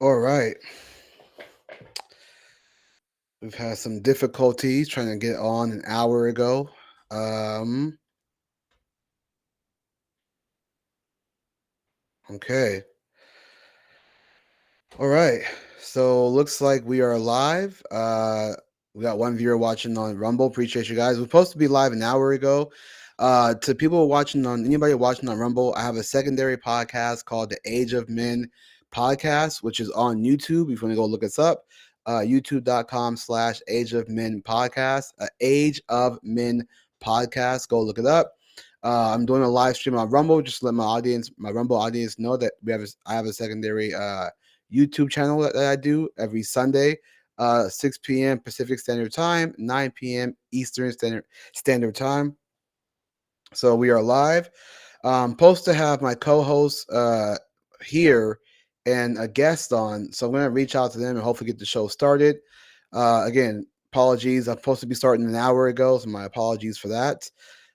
All right. We've had some difficulties trying to get on an hour ago. Um, okay. All right. So looks like we are live. We got one viewer watching on Rumble. Appreciate you guys. We're supposed to be live an hour ago. To people watching on anybody watching on Rumble, I have a secondary podcast called the Age of Men podcast, which is on YouTube. If you want to go look us up, youtube.com/Age of Men podcast, Age of Men podcast. Go look it up. I'm doing a live stream on Rumble. Just to let my Rumble audience know that I have a secondary YouTube channel that I do every Sunday, 6 p.m. Pacific Standard Time, 9 p.m. Eastern Standard Time. So we are live. Supposed to have my co-host here and a guest on. So I'm going to reach out to them and hopefully get the show started. Again, apologies. I'm supposed to be starting an hour ago, so my apologies for that.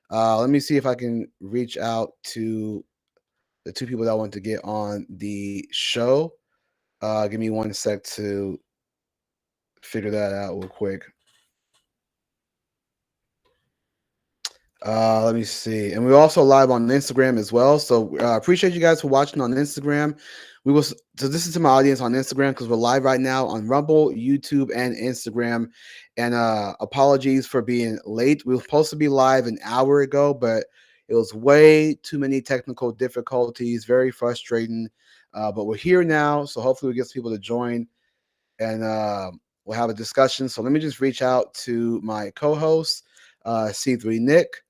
Let me see if I can reach out to the two people that want to get on the show. Give me one sec to figure that out real quick. Let me see. And we're also live on Instagram as well. So appreciate you guys for watching on Instagram. So this is to my audience on Instagram because we're live right now on Rumble, YouTube, and Instagram. And apologies for being late. We were supposed to be live an hour ago, but it was way too many technical difficulties, very frustrating. But we're here now, so hopefully we get some people to join and we'll have a discussion. So let me just reach out to my co-host, C3 Nick.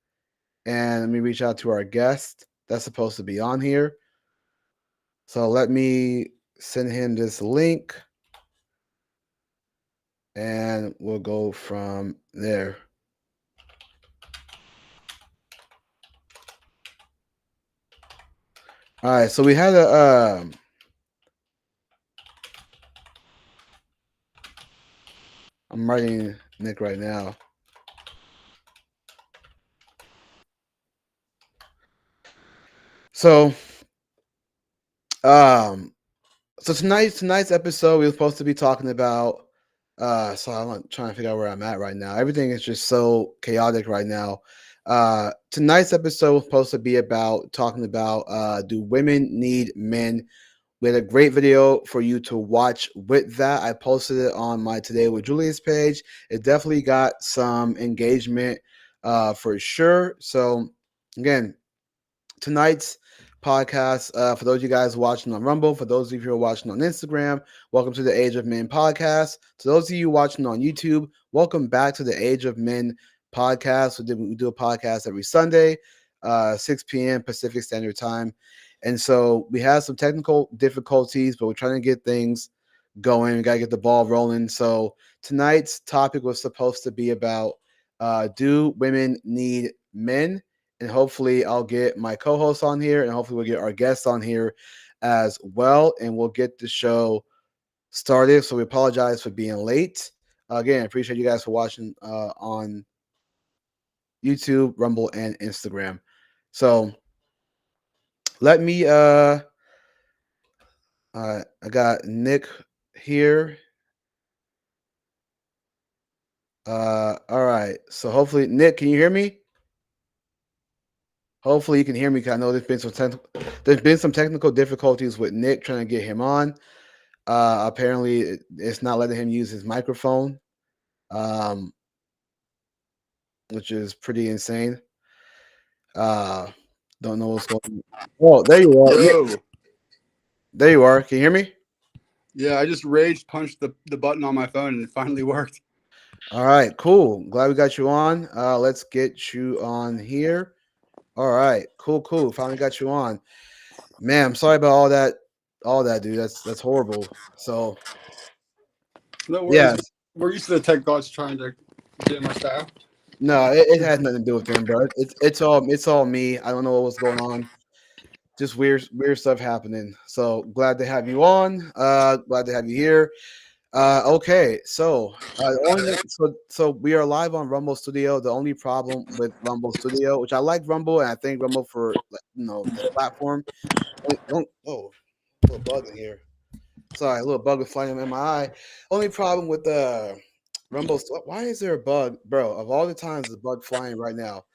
And let me reach out to our guest that's supposed to be on here. So let me send him this link and we'll go from there. All right, so we had I'm writing Nick right now. So so tonight's episode we were supposed to be talking about so I'm trying to figure out where I'm at right now. Everything is just so chaotic right now. Tonight's episode was supposed to be about talking about do women need men. We had a great video for you to watch with that. I posted it on my Today with Julius page. It definitely got some engagement for sure. So again, tonight's podcast, for those of you guys watching on Rumble, for those of you who are watching on Instagram, welcome to the Age of Men podcast. To those of you watching on YouTube, welcome back to the Age of Men podcast. We do a podcast every Sunday, 6 p.m. Pacific Standard Time. And so we have some technical difficulties, but we're trying to get things going. We got to get the ball rolling. So tonight's topic was supposed to be about do women need men? And hopefully I'll get my co-host on here and hopefully we'll get our guests on here as well. And we'll get the show started. So we apologize for being late. Again, I appreciate you guys for watching on YouTube, Rumble, and Instagram. So let me I got Nick here. All right. So hopefully, Nick, can you hear me? Hopefully you can hear me because I know there's been some technical difficulties with Nick trying to get him on. Apparently it's not letting him use his microphone, which is pretty insane. Don't know what's going on. Oh, there you are. Yo. Yeah, there you are. Can you hear me? Yeah, I just rage punched the button on my phone and it finally worked. All right, cool. Glad we got you on. Let's get you on here. All right, cool. Finally got you on. Man, I'm sorry about all that, dude. That's horrible. So No yeah, worries. We're used to the tech gods trying to get in my style. no, it has nothing to do with them, bro. It's all me. I don't know what was going on. Just weird stuff happening. So glad to have you on. Glad to have you here. Okay, so so we are live on Rumble Studio. The only problem with Rumble Studio, which I like Rumble, and I thank Rumble for the platform. Don't a bug in here. Sorry, a little bug was flying in my eye. Only problem with the Rumble. Why is there a bug, bro? Of all the times, there's a bug flying right now.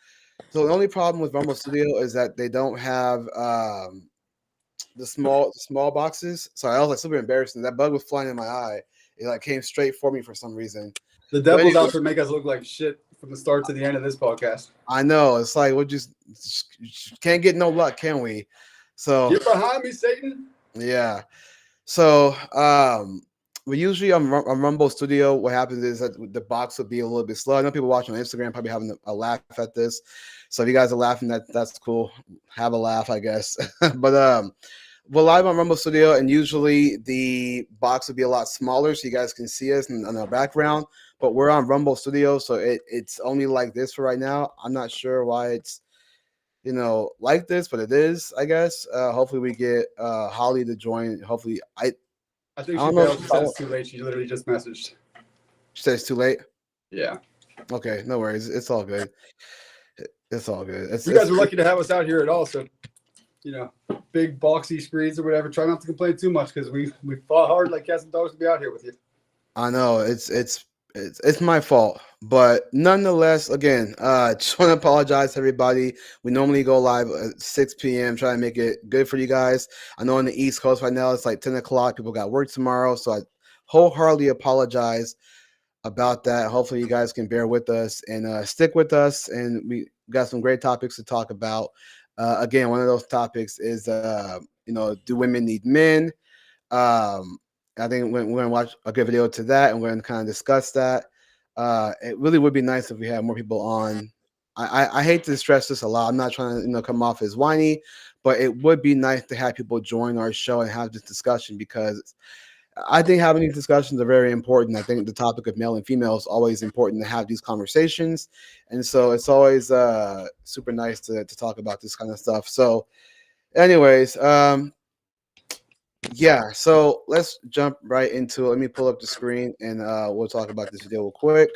So the only problem with Rumble Studio is that they don't have the small boxes. So I was like super embarrassing. That bug was flying in my eye. It like came straight for me for some reason. The But devil's anyway, out to make us look like shit from the start to the end of this podcast. I know it's like we just can't get no luck, can we? So Get behind me, Satan. yeah. So we usually on Rumble Studio, what happens is that the box will be a little bit slow. I know people watching on Instagram probably having a laugh at this. So if you guys are laughing, that's cool. Have a laugh, I guess. But we're live on Rumble Studio, and usually the box would be a lot smaller, so you guys can see us in our background. But we're on Rumble Studio, so it's only like this for right now. I'm not sure why it's like this, but it is, I guess. Hopefully we get Holly to join. Hopefully I think I she don't know failed. if She said it's too late. She literally just messaged. she said it's too late. Yeah. Okay, no worries. It's all good. It's all good. You guys were lucky to have us out here at all. So, big boxy screens or whatever. Try not to complain too much because we fought hard like cats and dogs to be out here with you. I know it's my fault, but nonetheless, again, just want to apologize to everybody. We normally go live at 6 p.m. Try to make it good for you guys. I know on the East Coast right now it's like 10 o'clock. People got work tomorrow, so I wholeheartedly apologize about that. Hopefully, you guys can bear with us and stick with us. And we got some great topics to talk about. Again, one of those topics is, do women need men? I think we're going to watch a good video to that, and we're going to kind of discuss that. It really would be nice if we had more people on. I hate to stress this a lot. I'm not trying to come off as whiny, but it would be nice to have people join our show and have this discussion because I think having these discussions are very important. I think the topic of male and female is always important to have these conversations, and so it's always super nice to talk about this kind of stuff. So, anyways, yeah, so let's jump right into it. Let me pull up the screen and we'll talk about this video real quick.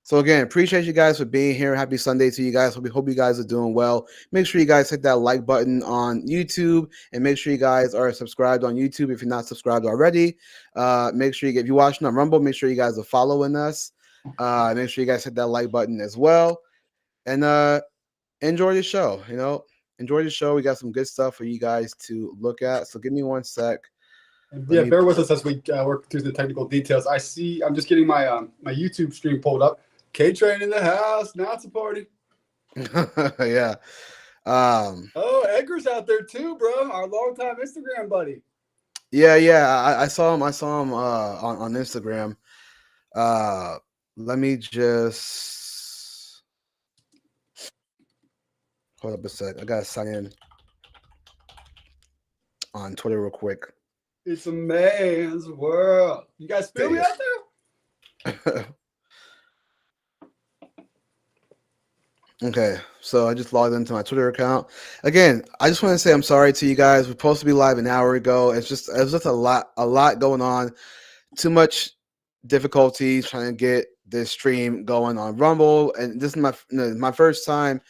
So again, appreciate you guys for being here. Happy Sunday to you guys. We hope you guys are doing well. Make sure you guys hit that like button on YouTube and make sure you guys are subscribed on YouTube if you're not subscribed already. Make sure if you're watching on Rumble, make sure you guys are following us. Make sure you guys hit that like button as well. And enjoy the show, enjoy the show. We got some good stuff for you guys to look at. So give me one sec. Yeah, bear with us as we work through the technical details. I'm just getting my my YouTube stream pulled up. K-Train in the house. Now it's a party. Yeah. Oh, Edgar's out there too, bro. Our longtime Instagram buddy. Yeah. I saw him. On Instagram. Let me just hold up a sec. I gotta sign in on Twitter real quick. It's a man's world. You guys feel me out there? Okay, so I just logged into my Twitter account. Again, I just want to say I'm sorry to you guys. We're supposed to be live an hour ago. It was just a lot going on. Too much difficulty trying to get this stream going on Rumble, and this is my first time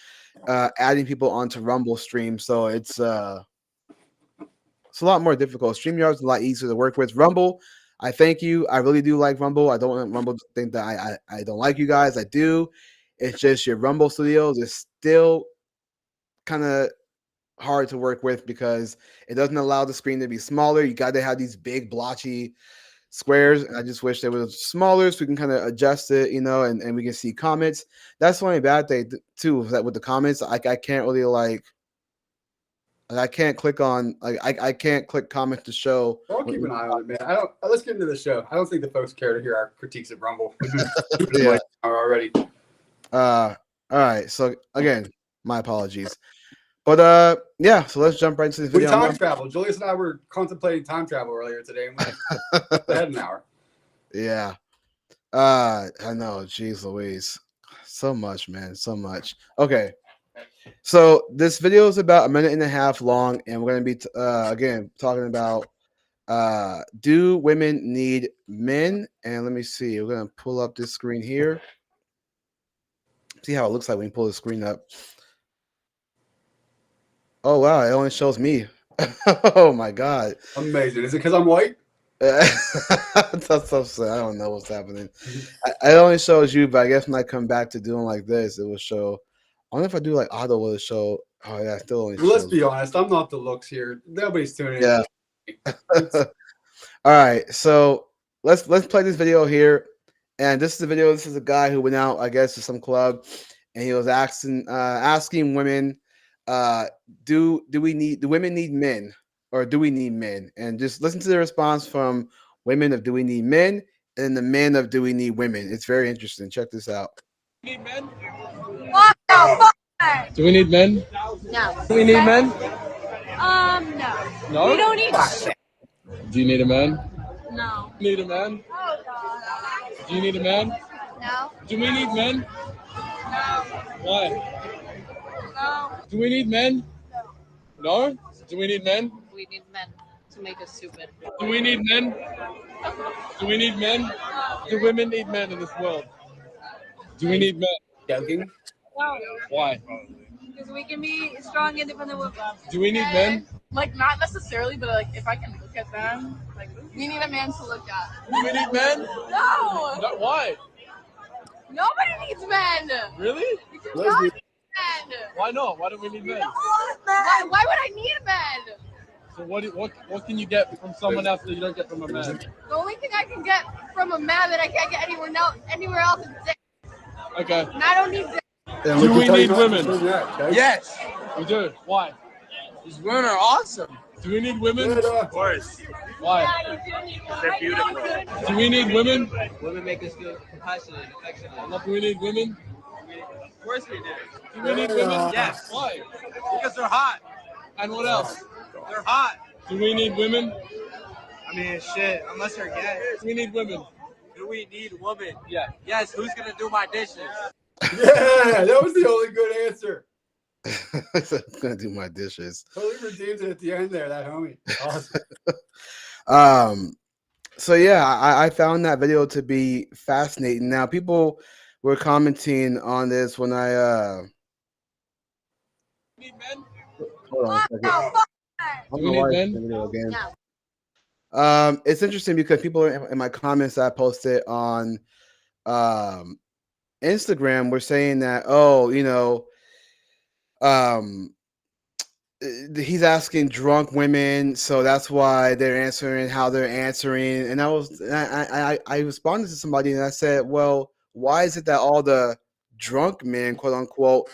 adding people onto Rumble stream, so it's a lot more difficult. StreamYard's a lot easier to work with. Rumble, I thank you. I really do like Rumble. I don't want Rumble to think that I don't like you guys. I do. It's just your Rumble Studios is still kind of hard to work with because it doesn't allow the screen to be smaller. You got to have these big blotchy squares. I just wish they were smaller so we can kind of adjust it, and we can see comments. That's the only bad thing too, is that with the comments, I can't really I can't click on I can't click comment to show. I'll keep an eye on it, man. Let's get into the show. I don't think the folks care to hear our critiques of Rumble. Yeah. Already. All right. So again, my apologies. But yeah, so let's jump right into the video. We time travel. Julius and I were contemplating time travel earlier today, and we had an hour. Yeah. I know. Jeez Louise. So much, man. So much. Okay. So this video is about a minute and a half long, and we're going to be again talking about do women need men? And let me see. We're going to pull up this screen here. See how it looks like when you pull the screen up. Oh wow, it only shows me. Oh my god. Amazing. Is it because I'm white? That's so sad. I don't know what's happening. It only shows you, but I guess when I come back to doing like this, it will show. I wonder if I do like auto, will it show? Oh yeah, it still only Well, let's shows. be honest. I'm not the looks here. Nobody's tuning in. Yeah. It's, All right, so let's play this video here, and this is the video. This is a guy who went out, I guess, to some club, and he was asking women, uh, do women need men, or do we need men? And just listen to the response from women of do we need men, and the men of do we need women. It's very interesting. Check this out. Need men? Do we need men? No. Do we need men? No. No. We don't need. Do you need a man? No. Need a man? Oh God. Do you need a man? No. Do we need men? No. Why? No. Do we need men? No. Do we need men? We need men to make us stupid. Do we need men? Do we need men? Do women need men in this world? Do we need men? joking. No. Why? Because we can be strong, independent women. Do we need men? Like not necessarily, but like if I can look at them, like we need a man to look at. Do we need men? No. No, why? Nobody needs men. Really? You do Let's not be- need men. Why not? Why don't we need men? Why would I need men? So what can you get from someone else that you don't get from a man? The only thing I can get from a man that I can't get anywhere else is dick. Okay. And I don't need dick. And Do can we tell you need not women? to do that, okay? Yes, We do. Why? these women are awesome. Do we need women? Yeah, Of course, Why? they're beautiful. Do we need women? Women make us feel compassionate and affectionate. Do we need women? Of course we do. Do we need women? Yes. Why? Because they're hot. And what else? They're hot. Do we need women? I mean, shit, unless they're gay. Do we need women? Do we need women? Yeah. Yes, who's gonna do my dishes? Yeah, that was the only good answer. I'm gonna do my dishes. Totally redeemed it at the end there, that homie. Awesome. So yeah, I found that video to be fascinating. Now people were commenting on this when I Need men? hold on a second. I don't Do we know need why it's men? the video again. No. It's interesting because people in my comments that I posted on Instagram were saying that, oh, um, he's asking drunk women, so that's why they're answering how they're answering. And I responded to somebody and I said, well, why is it that all the drunk men, quote unquote,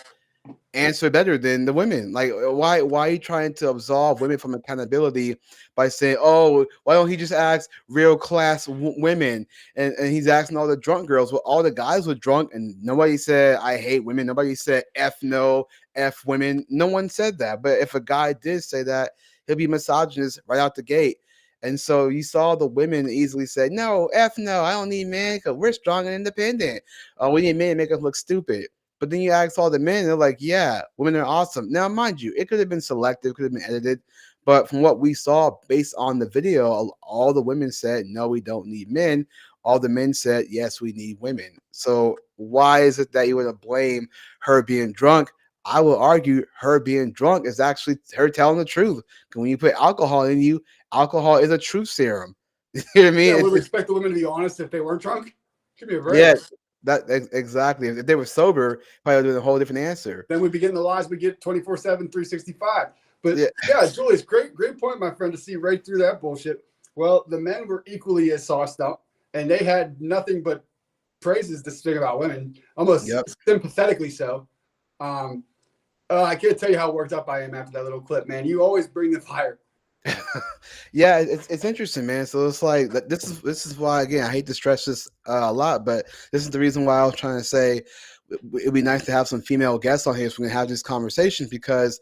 answer better than the women? Like, why are you trying to absolve women from accountability by saying, oh, why don't he just ask real class women? And he's asking all the drunk girls. Well, all the guys were drunk and nobody said I hate women. Nobody said F no, F women. No one said that. But if a guy did say that, he'll be misogynist right out the gate. And so you saw the women easily say, no, F no, I don't need men because we're strong and independent. We need men to make us look stupid. But then you ask all the men, they're like, yeah, women are awesome. Now, mind you, it could have been selective, could have been edited. But from what we saw based on the video, all the women said, no, we don't need men. All the men said, yes, we need women. So why is it that you would blame her being drunk? I will argue her being drunk is actually her telling the truth. Because when you put alcohol in you, alcohol is a truth serum. You know what I mean? Yeah, would we expect the women to be honest if they weren't drunk? Give me a break. Yeah, exactly. If they were sober, probably would have a whole different answer. Then we'd be getting the lies we get 24/7, 365. But Yeah. yeah, Julius, great point, my friend, to see right through that bullshit. Well, the men were equally as sauced up, and they had nothing but praises to sing about women, almost sympathetically so. I can't tell you how worked up I am after that little clip, man. You always bring the fire. Yeah, it's interesting, man. So it's like this is why, again, I hate to stress this a lot, but this is the reason why I was trying to say it'd be nice to have some female guests on here so we can have this conversation, because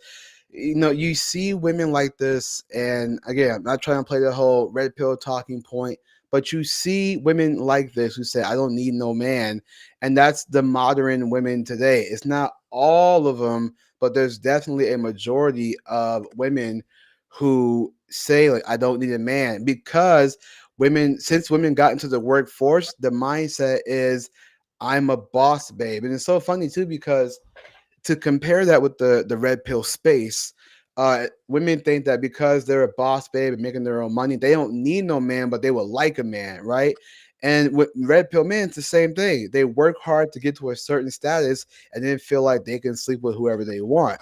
you see women like this, and again, I'm not trying to play the whole red pill talking point, but you see women like this who say, I don't need no man. And that's the modern women today. It's not all of them, but there's definitely a majority of women who say, like, I don't need a man, because since women got into the workforce, the mindset is I'm a boss babe. And it's so funny too, because to compare that with the red pill space, Women think that because they're a boss babe and making their own money, they don't need no man, but they would like a man, right? And with red pill men, it's the same thing. They work hard to get to a certain status and then feel like they can sleep with whoever they want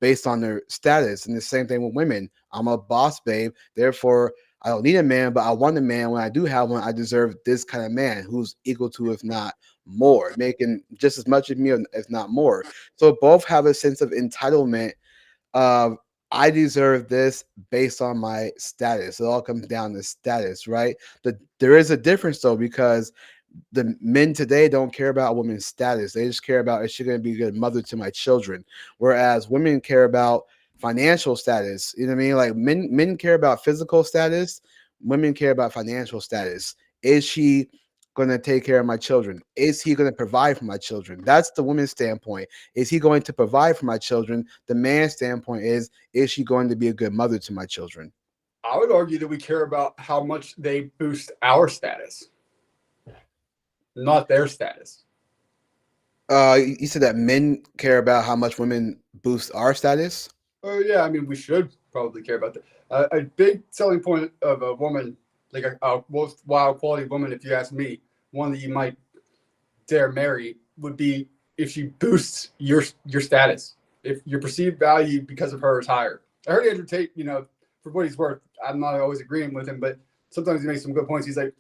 based on their status. And the same thing with women. I'm a boss babe, therefore I don't need a man, but I want a man. When I do have one, I deserve this kind of man who's equal to, if not more, making just as much as me, if not more. So both have a sense of entitlement of I deserve this based on my status. It all comes down to status, right? There is a difference though, because the men today don't care about a woman's status. They just care about, is she going to be a good mother to my children? Whereas women care about financial status. You know what I mean? Like men care about physical status. Women care about financial status. Is she going to take care of my children? Is he going to provide for my children? That's the woman's standpoint. Is he going to provide for my children? The man's standpoint is she going to be a good mother to my children? I would argue that we care about how much they boost our status, not their status. You said that men care about how much women boost our status? Oh yeah, I mean we should probably care about that. A big selling point of a woman, like a worthwhile quality woman, if you ask me, one that you might dare marry, would be if she boosts your status. If your perceived value because of her is higher. I heard Andrew Tate, for what he's worth, I'm not always agreeing with him, but sometimes he makes some good points. He's like,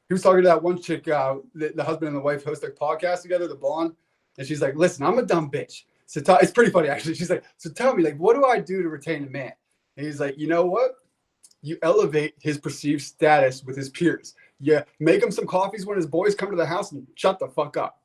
he was talking to that one chick, the husband and the wife host a podcast together, the blonde, and she's like, listen, I'm a dumb bitch. So it's pretty funny, actually. She's like, so tell me, like, what do I do to retain a man? And he's like, you know what? You elevate his perceived status with his peers. You make him some coffees when his boys come to the house and shut the fuck up.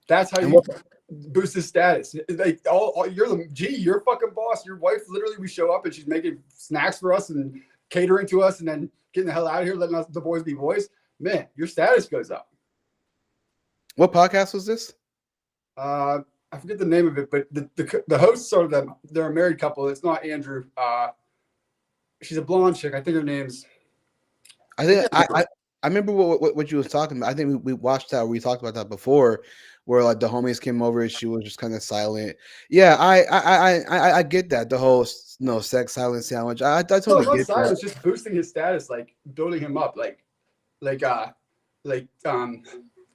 That's how you boost his status. Like, you're fucking boss. Your wife, literally, we show up and she's making snacks for us and catering to us and then getting the hell out of here, letting us the boys be boys. Man, your status goes up. What podcast was this? I forget the name of it, but the hosts are they're a married couple. It's not Andrew. She's a blonde chick. I think her name's. I remember what you was talking about. I think we watched that. We talked about that before, where like the homies came over and she was just kind of silent. Yeah, I get that, the whole sex silence sandwich. I totally get that. It's just boosting his status, like building him up, like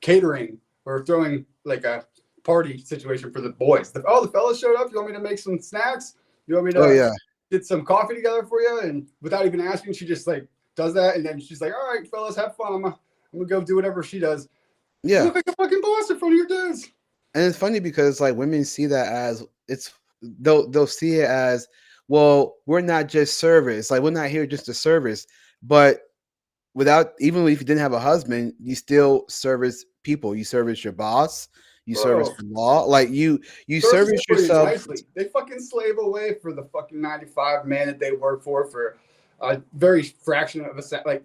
catering or throwing like a party situation for the boys. The fellas showed up. You want me to make some snacks? You want me to get some coffee together for you? And without even asking, she just like does that, and then she's like, "All right, fellas, have fun. I'm gonna go do whatever she does." Yeah, you look like a fucking boss in front of your dudes. And it's funny because like women see that as they'll see it as, well, we're not just service. Like, we're not here just to service, but even if you didn't have a husband, you still service people. You service your boss. You service the law. Like you service yourself. Nicely. They fucking slave away for the fucking 95 man that they work for a very fraction of a cent. Like,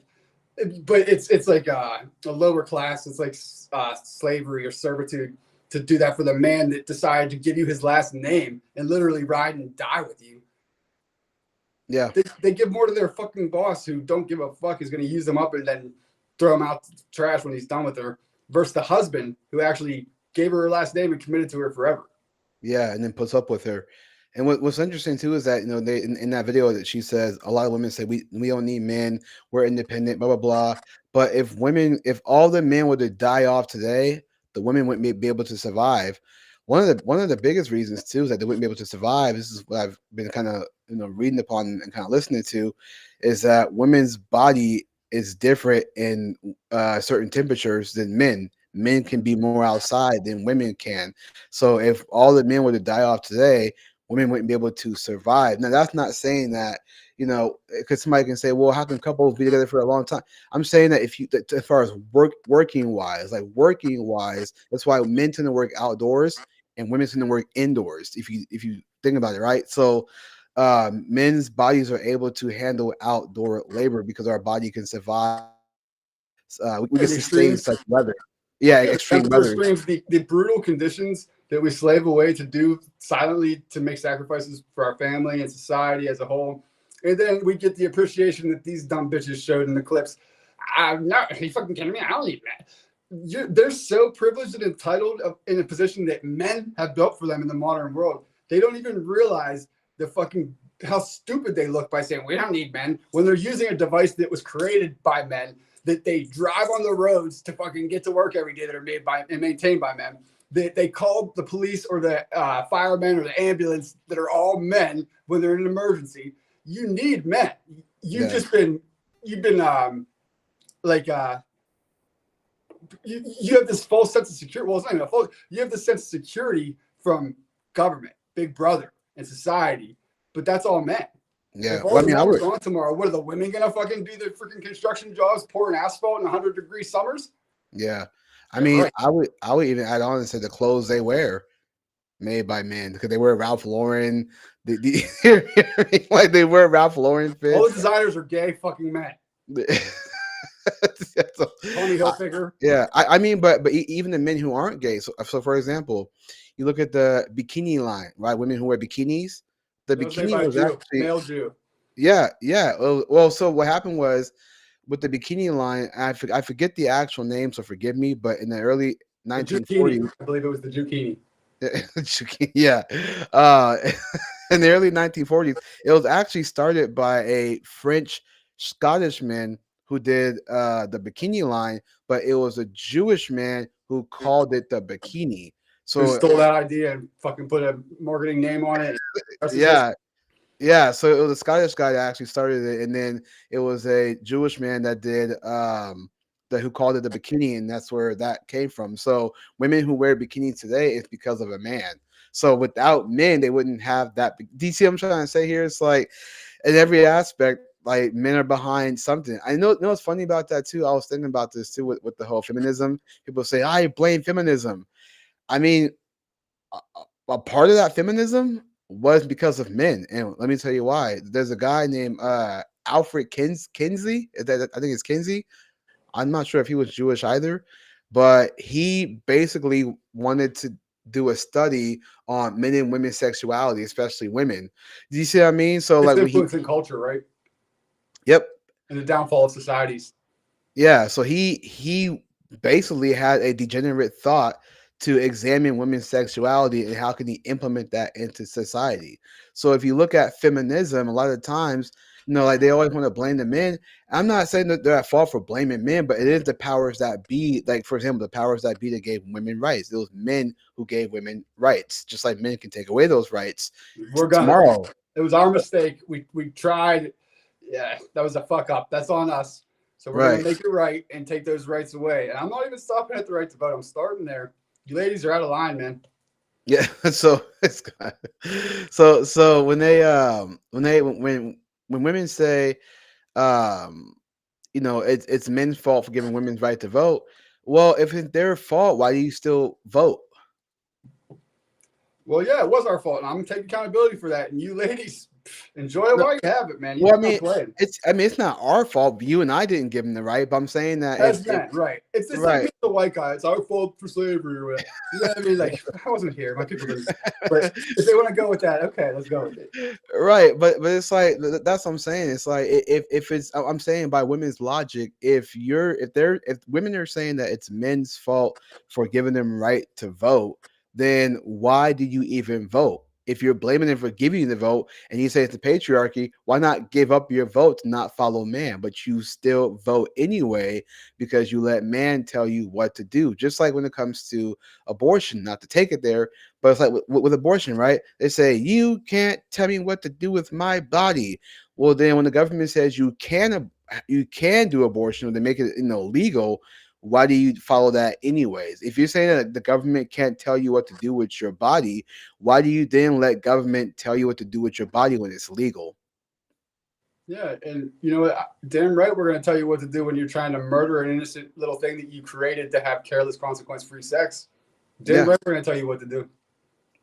but it's like a lower class. It's like slavery or servitude to do that for the man that decided to give you his last name and literally ride and die with you. Yeah, they give more to their fucking boss, who don't give a fuck, is going to use them up and then throw him out to trash when he's done with her, versus the husband who actually gave her last name and committed to her forever. Yeah, and then puts up with her. And what's interesting too is that they in that video that she says, a lot of women say we don't need men, we're independent, blah blah blah. But if all the men were to die off today, the women wouldn't be able to survive. One of the biggest reasons too is that they wouldn't be able to survive. This is what I've been kind of reading upon and kind of listening to, is that women's body is different in certain temperatures than men. Men can be more outside than women can. So if all the men were to die off today, women wouldn't be able to survive. Now, that's not saying that, because somebody can say, well, how can couples be together for a long time? I'm saying that as far as working wise, that's why men tend to work outdoors and women tend to work indoors. If you think about it, right? So men's bodies are able to handle outdoor labor because our body can survive. We can sustain such weather. Yeah, extreme weather. The brutal conditions that we slave away to do silently to make sacrifices for our family and society as a whole. And then we get the appreciation that these dumb bitches showed in the clips. No, are you fucking kidding me? I don't need that. They're so privileged and entitled in a position that men have built for them in the modern world. They don't even realize how stupid they look by saying we don't need men when they're using a device that was created by men, that they drive on the roads to fucking get to work every day, that are made by and maintained by men. They call the police or the firemen or the ambulance that are all men when they're in an emergency. You need men. You've been you have this false sense of security. Well, it's not even a false. You have this sense of security from government, Big Brother, and society. But that's all men. Yeah. If all the men are gone tomorrow, what are the women gonna fucking do? The freaking construction jobs, pouring asphalt in 100-degree summers? Yeah. I mean, I would even add on and say the clothes they wear made by men, because they wear Ralph Lauren. Like they wear Ralph Lauren fits. All the designers are gay fucking men. Tony Hilfiger. Yeah, I mean, but even the men who aren't gay. So for example, you look at the bikini line, right? Women who wear bikinis. The bikini was actually male Jew. Yeah. Well, so what happened was with the bikini line, I forget the actual name, so forgive me, but in the early 1940s, I believe it was the zucchini. Yeah. In the early 1940s, it was actually started by a French Scottish man who did the bikini line, but it was a Jewish man who called it the bikini. So who stole that idea and fucking put a marketing name on it. Yeah. So it was a Scottish guy that actually started it, and then it was a Jewish man that did who called it the bikini, and that's where that came from. So women who wear bikinis today is because of a man. So without men, they wouldn't have that. Do you see what I'm trying to say here? It's like in every aspect, like men are behind something. I know what's funny about that too. I was thinking about this too with the whole feminism. People say, I blame feminism. I mean, a part of that feminism was because of men. And let me tell you why. There's a guy named Alfred Kinsey. I think it's Kinsey. I'm not sure if he was Jewish either, but he basically wanted to do a study on men and women's sexuality, especially women. Do you see what I mean? So it's like influencing culture, right? Yep. And the downfall of societies. Yeah. So he basically had a degenerate thought to examine women's sexuality and how can he implement that into society. So if you look at feminism, a lot of times, like they always want to blame the men. I'm not saying that they're at fault for blaming men, but it is the powers that be. Like, for example, the powers that be that gave women rights. It was men who gave women rights, just like men can take away those rights tomorrow. It was our mistake. We tried. Yeah, that was a fuck up. That's on us. So we're going to make it right and take those rights away. And I'm not even stopping at the right to vote. I'm starting there. You ladies are out of line, man. Yeah. So when women say, it's men's fault for giving women's right to vote. Well, if it's their fault, why do you still vote? Well, yeah, it was our fault, and I'm gonna take accountability for that. And you ladies, enjoy it while you have it, man. It's not our fault. You and I didn't give them the right, but I'm saying that right. It's like the white guy. It's our fault for slavery or whatever. You know what I mean? Like, I wasn't here. My people didn't. But if they want to go with that, okay, let's go with it. Right, but it's like that's what I'm saying. It's like if it's I'm saying by women's logic, if women are saying that it's men's fault for giving them right to vote, then why do you even vote? If you're blaming them for giving you the vote and you say it's the patriarchy, why not give up your vote to not follow man? But you still vote anyway because you let man tell you what to do. Just like when it comes to abortion, not to take it there, but it's like with abortion, right? They say, you can't tell me what to do with my body. Well, then when the government says you can do abortion or they make it illegal, why do you follow that anyways? If you're saying that the government can't tell you what to do with your body, why do you then let government tell you what to do with your body when it's legal? Yeah, and you know what? Damn right we're going to tell you what to do when you're trying to murder an innocent little thing that you created to have careless, consequence-free sex. Damn right we're going to tell you what to do.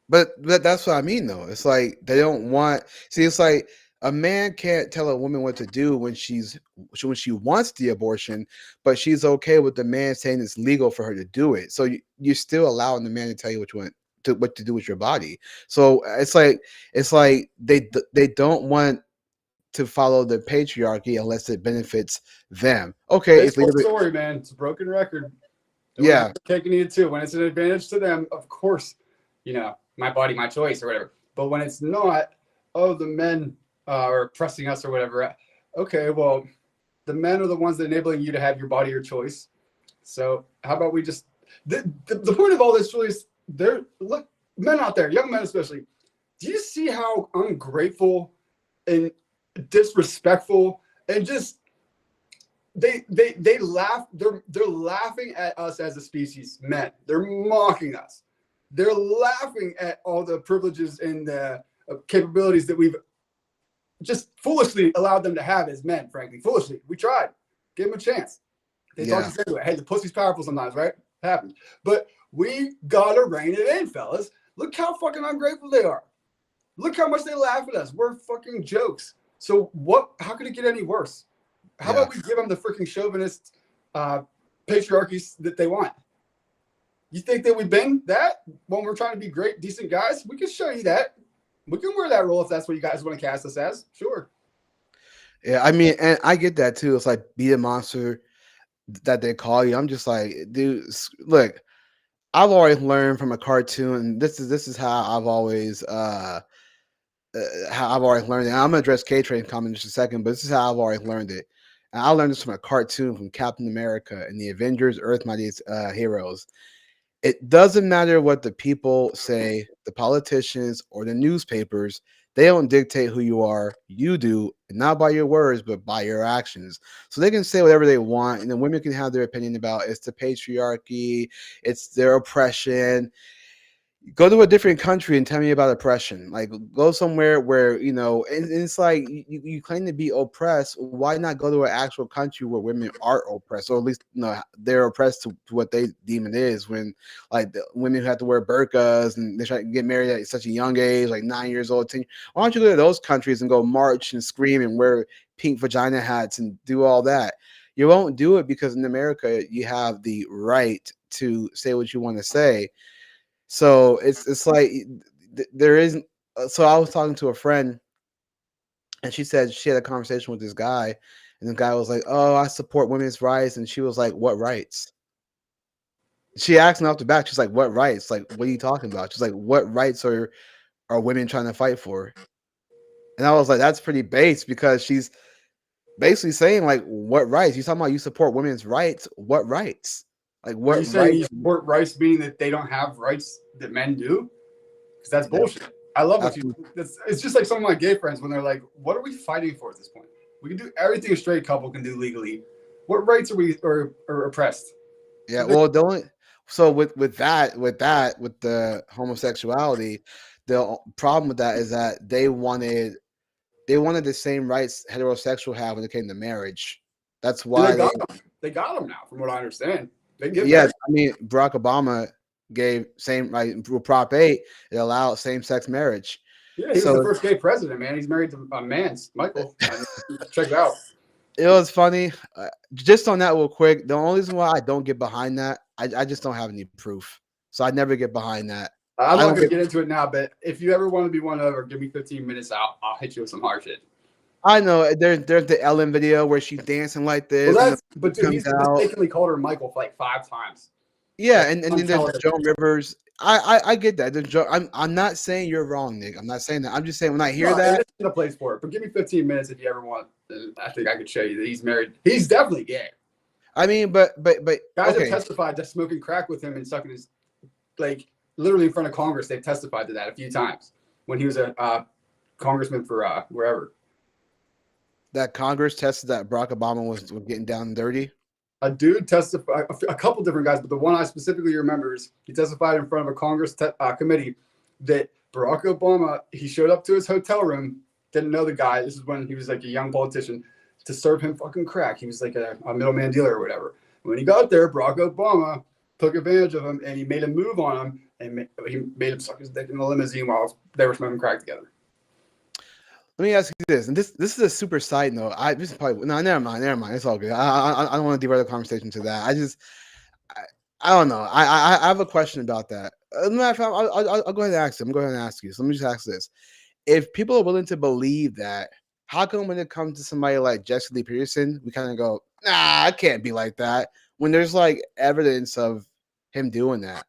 But that's what I mean, though. It's like they don't want... See, it's like a man can't tell a woman what to do when she wants the abortion, but she's okay with the man saying it's legal for her to do it. So you're still allowing the man to tell you what to do with your body. So it's like they don't want to follow the patriarchy unless it benefits them. Okay, it's a story, man. It's a broken record. Taking it too. When it's an advantage to them, of course, my body, my choice, or whatever. But when it's not, oh, the men are oppressing us or whatever. Okay, well, the men are the ones that enabling you to have your body, your choice. So how about we just the point of all this really is there. Look, men out there, young men especially. Do you see how ungrateful and disrespectful and just they laugh? They're laughing at us as a species, men. They're mocking us. They're laughing at all the privileges and the capabilities that we've just foolishly allowed them to have as men. Frankly, foolishly, we tried. Give them a chance. They thought you said, hey, the pussy's powerful sometimes, right? Happens. But we gotta rein it in, fellas. Look how fucking ungrateful they are. Look how much they laugh at us. We're fucking jokes. So what? How could it get any worse? How about we give them the freaking chauvinist patriarchy that they want? You think that we've been that when we're trying to be great, decent guys? We can show you that. We can wear that role if that's what you guys want to cast us as. Sure. Yeah, I mean, and I get that too. It's like be a monster that they call you. I'm just like, dude, look, I've always learned from a cartoon, and this is how I've always learned it. And I'm gonna address K Train comment in just a second, but this is how I've always learned it. And I learned this from a cartoon from Captain America and the Avengers: Earth Mightiest Heroes. It doesn't matter what the people say, the politicians or the newspapers. They don't dictate who you are. You do, and not by your words, but by your actions. So they can say whatever they want, and then women can have their opinion about it's the patriarchy, it's their oppression. Go to a different country and tell me about oppression. Like go somewhere where and it's like you claim to be oppressed. Why not go to an actual country where women are oppressed, or at least they're oppressed to what they deem it is? When like the women who have to wear burqas and they try to get married at such a young age, like 9 years old, 10. Why don't you go to those countries and go march and scream and wear pink vagina hats and do all that? You won't do it because in America you have the right to say what you want to say. So it's like there isn't. So I was talking to a friend, and she said she had a conversation with this guy, and the guy was like, "Oh, I support women's rights," and she was like, "What rights?" She asked him off the back. She's like, "What rights? Like, what are you talking about?" She's like, "What rights are women trying to fight for?" And I was like, "That's pretty base," because she's basically saying like, "What rights? You talking about you support women's rights? What rights? Like, what Are you saying you rights?" support rights, meaning that they don't have rights that men do? Because that's bullshit. I love what you. It's just like some of my gay friends when they're like, "What are we fighting for at this point? We can do everything a straight couple can do legally. What rights are we or oppressed?" Yeah, well, the only so with the homosexuality, the problem with that is that they wanted the same rights heterosexual have when it came to marriage. That's why they got them now, from what I understand. They get yes, I mean Barack Obama gave same right Prop 8. It allowed same sex marriage. Yeah, he was the first gay president, man. He's married to a man, Michael. Check it out. It was funny. Just on that real quick, the only reason why I don't get behind that, I just don't have any proof. So I never get behind that. I'm not going to get into it now, but if you ever want to be one of, or give me 15 minutes, I'll hit you with some hard shit. I know there's the Ellen video where she's dancing like this. Well, but dude, he's mistakenly called her Michael like 5 times. Yeah, and then there's Joan Rivers. I get that. I'm not saying you're wrong, Nick. I'm not saying that. I'm just saying when I hear that, it's a place for it. But give me 15 minutes if you ever want. I think I could show you that he's married. He's definitely gay. I mean, but guys have testified to smoking crack with him and sucking his, like literally in front of Congress. They've testified to that a few times when he was a congressman for wherever. That Congress tested that Barack Obama was getting down and dirty. A dude testified, a couple different guys, but the one I specifically remember is he testified in front of a Congress committee that Barack Obama, he showed up to his hotel room, didn't know the guy. This is when he was like a young politician, to serve him fucking crack. He was like a middleman dealer or whatever. When he got there, Barack Obama took advantage of him and he made a move on him and he made him suck his dick in the limousine while they were smoking crack together. Let me ask you this, and this is a super side note. Never mind. It's all good. I don't want to derail the conversation to that. I don't know. I have a question about that. Matter of fact, I'll go ahead and ask you. I'm going to go ahead and ask you. So let me just ask this: if people are willing to believe that, how come when it comes to somebody like Jesse Lee Peterson, we kind of go, nah, it can't be like that, when there's like evidence of him doing that?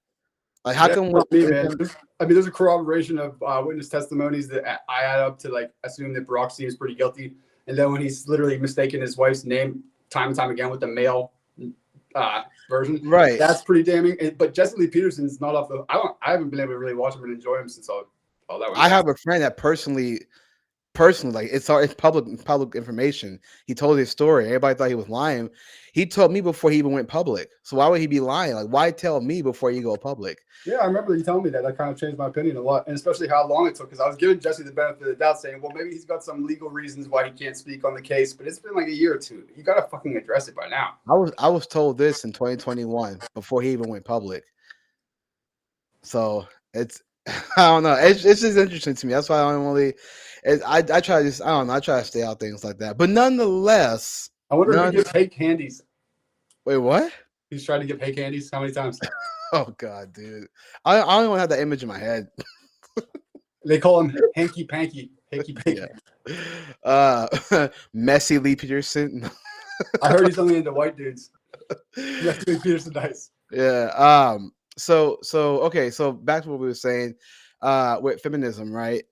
Like, how come not me, man? There's a corroboration of witness testimonies that I add up to like assume that Barack seems pretty guilty, and then when he's literally mistaken his wife's name time and time again with the male version, right? That's pretty damning. But Jesse Lee Peterson's not off the. I haven't been able to really watch him and enjoy him since all that went I have a friend that personally, like it's public information. He told his story. Everybody thought he was lying. He told me before he even went public. So why would he be lying? Like, why tell me before you go public? Yeah, I remember you telling me that. That kind of changed my opinion a lot, and especially how long it took. Because I was giving Jesse the benefit of the doubt, saying, "Well, maybe he's got some legal reasons why he can't speak on the case." But it's been like a year or two. You got to fucking address it by now. I was told this in 2021 before he even went public. So it's I don't know. It's just interesting to me. That's why I don't really. I try to just I don't know. I try to stay out things like that. But nonetheless, I wonder if he gives hake handies. Wait, what? He's trying to give hake handies. How many times? Oh God, dude! I don't even have that image in my head. They call him hanky panky, hanky panky. Yeah. Messy Lee Peterson. I heard he's only into white dudes. Messy Lee Peterson, nice. Yeah. So okay. So back to what we were saying. With feminism, right?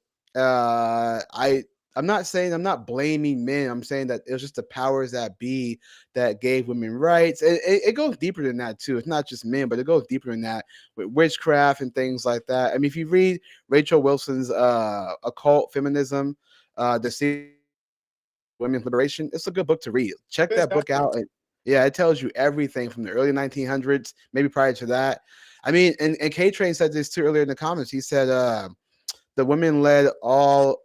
I'm not blaming men. I'm saying that it was just the powers that be that gave women rights. It goes deeper than that too. It's not just men, but it goes deeper than that with witchcraft and things like that. I mean, if you read Rachel Wilson's Occult Feminism, the Women's Liberation, it's a good book to read. Check that book out. Yeah, it tells you everything from the early 1900s, maybe prior to that. I mean, and K-Train said this too earlier in the comments. He said the women led all